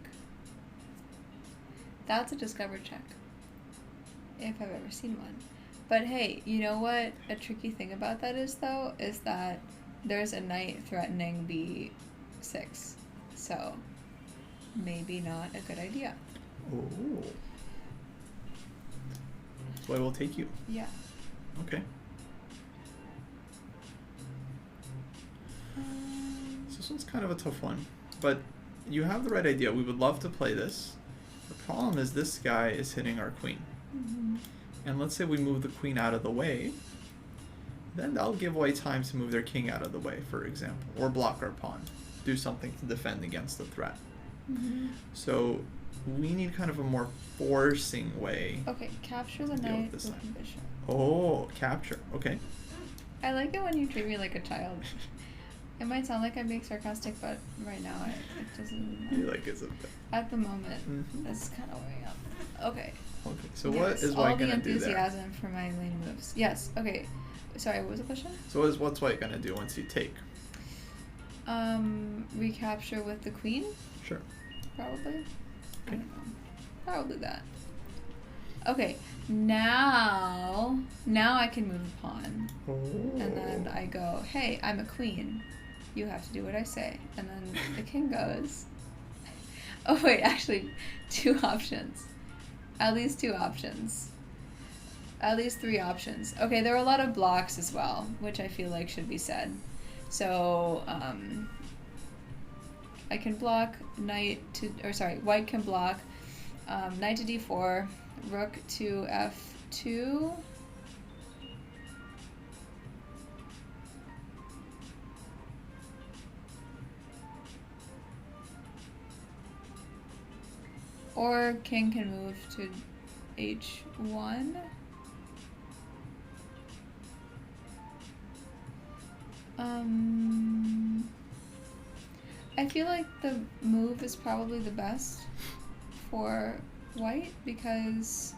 That's a discovered check. If I've ever seen one. But hey, you know what a tricky thing about that is though? Is that there's a knight threatening b6. So maybe not a good idea. Oh. So I will take you. Yeah. Okay. So this one's kind of a tough one, but you have the right idea. We would love to play this. The problem is this guy is hitting our queen. And let's say we move the queen out of the way, then that'll give white time to move their king out of the way, for example, or block our pawn, do something to defend against the threat. So we need kind of a more forcing way. Okay, capture the Deal with knight this with knight. the bishop. Oh, capture. Okay. I like it when you treat me like a child. It might sound like I'm being sarcastic, but right now it doesn't. You like it something. At the moment, Mhm. that's kind of where I am. Okay. Okay. So Yes, what is White all the gonna do there? enthusiasm for my lane moves. Yes. Okay. Sorry. What was the question? So what's White gonna do once you take? Recapture with the queen. Sure. Probably. I Okay. don't know. Probably that. Okay. Now I can move the pawn. Oh. And then I go, hey, I'm a queen. You have to do what I say. And then the king goes. Oh, wait, actually, 2 options. At least 2 options. At least 3 options. Okay, there are a lot of blocks as well, which I feel like should be said. So, I can block White can block knight to d4, rook to f2. Or king can move to h1. I feel like the move is probably the best for White because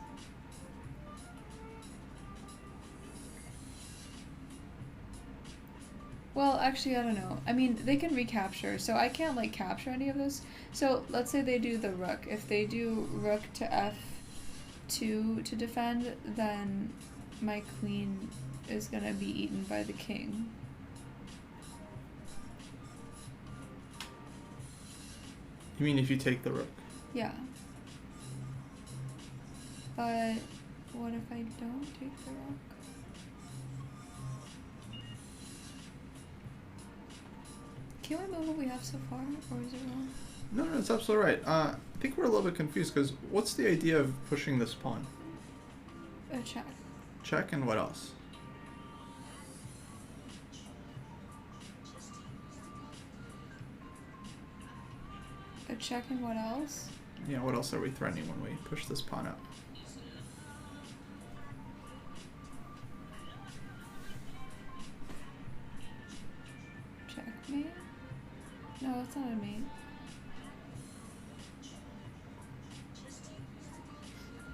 well, actually, I don't know. I mean, they can recapture, so I can't, like, capture any of those. So, let's say they do the rook. If they do rook to f2 to defend, then my queen is gonna be eaten by the king. You mean if you take the rook? Yeah. But what if I don't take the rook? Can we move what we have so far, or is it wrong? No, that's absolutely right. I think we're a little bit confused because what's the idea of pushing this pawn? A check. Check and what else? A check and what else? Yeah, what else are we threatening when we push this pawn up? Checkmate? No, it's not a mate.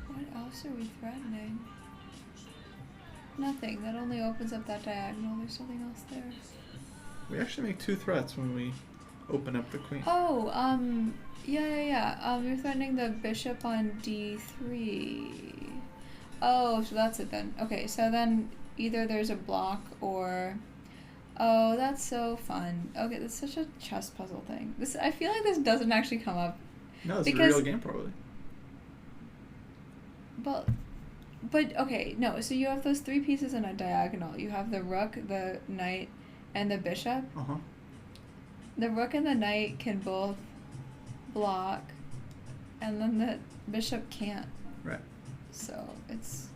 What else are we threatening? Nothing. That only opens up that diagonal. There's nothing else there. We actually make 2 threats when we open up the queen. Oh, yeah. You're threatening the bishop on d3. Oh, so that's it then. Okay, so then either there's a block or... Oh, that's so fun. Okay, that's such a chess puzzle thing. I feel like this doesn't actually come up. No, it's because, a real game probably. But okay, no, so you have those 3 pieces in a diagonal. You have the rook, the knight, and the bishop. Uh-huh. The rook and the knight can both block, and then the bishop can't. Right. So it's...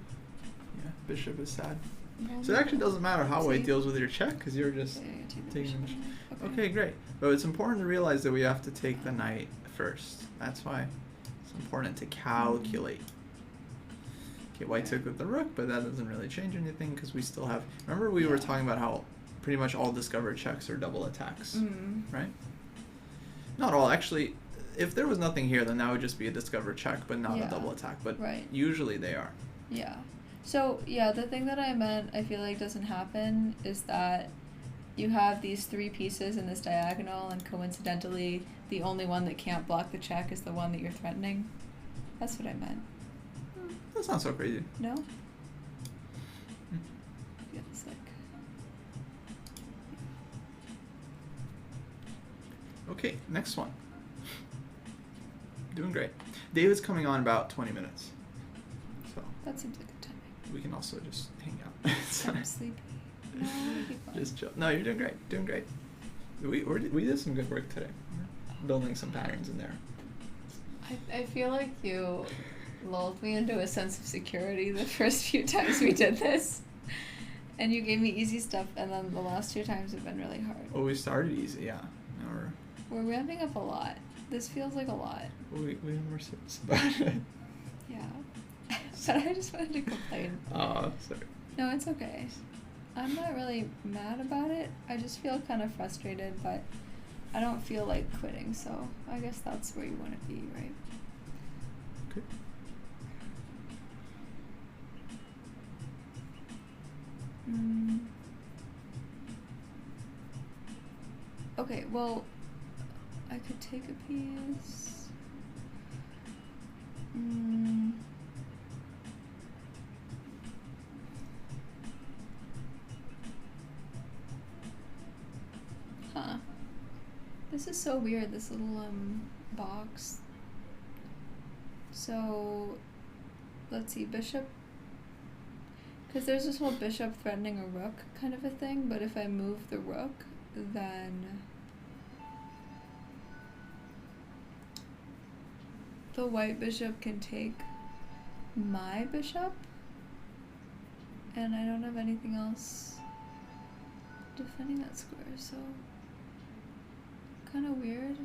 Yeah, bishop is sad. Well, So it actually doesn't matter how White See? deals with your check because you're just yeah, take the taking the bishop. bishop. Okay, great. But it's important to realize that we have to take the knight first. That's why it's important to calculate. Okay, White took with the rook, but that doesn't really change anything because we still have... Remember we were talking about how pretty much all discovered checks are double attacks, right? Not all. Actually, if there was nothing here, then that would just be a discovered check, but not a double attack. But usually they are. Yeah. So, yeah, the thing that I meant I feel like doesn't happen is that you have these 3 pieces in this diagonal, and coincidentally, the only one that can't block the check is the one that you're threatening. That's what I meant. That's not so crazy. No? Yeah, it's like... Okay, next one. Doing great. David's coming on about 20 minutes. So That seems like a timing. we can also just hang out. I'm sleepy. No, it'll be fine. Just chill. No, you're doing great. Doing great. We did some good work today. We're building some patterns in there. I feel like you lulled me into a sense of security the first few times we did this. And you gave me easy stuff, and then the last 2 times have been really hard. Oh, we started easy, yeah. Now We're ramping up a lot. This feels like a lot. We have more serious about it. Yeah. But I just wanted to complain. Oh, sorry. No, it's okay. I'm not really mad about it. I just feel kind of frustrated, but I don't feel like quitting, so I guess that's where you want to be, right? Okay. Okay, well, I could take a piece. Huh. This is so weird, this little box. So, let's see, bishop. Because there's this whole bishop threatening a rook kind of a thing, but if I move the rook, then the white bishop can take my bishop, and I don't have anything else defending that square, so kind of weird.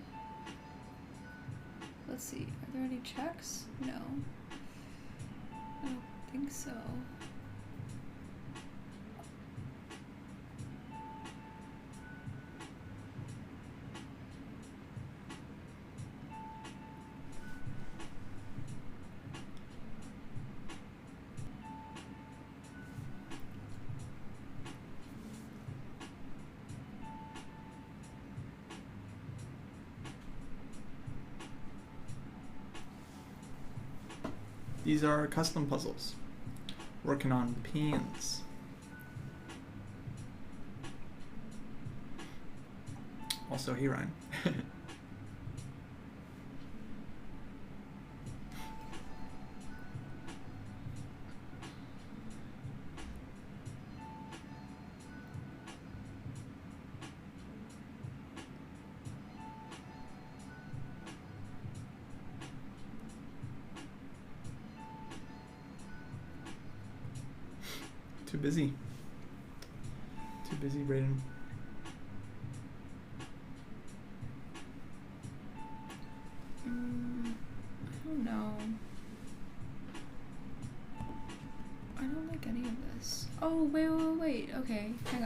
Let's see, are there any checks? No. I don't think so. These are custom puzzles. Working on pins. Also, he rhyme. Too busy. Too busy, Brayden. I don't know. I don't like any of this. Oh, wait. Okay, hang on.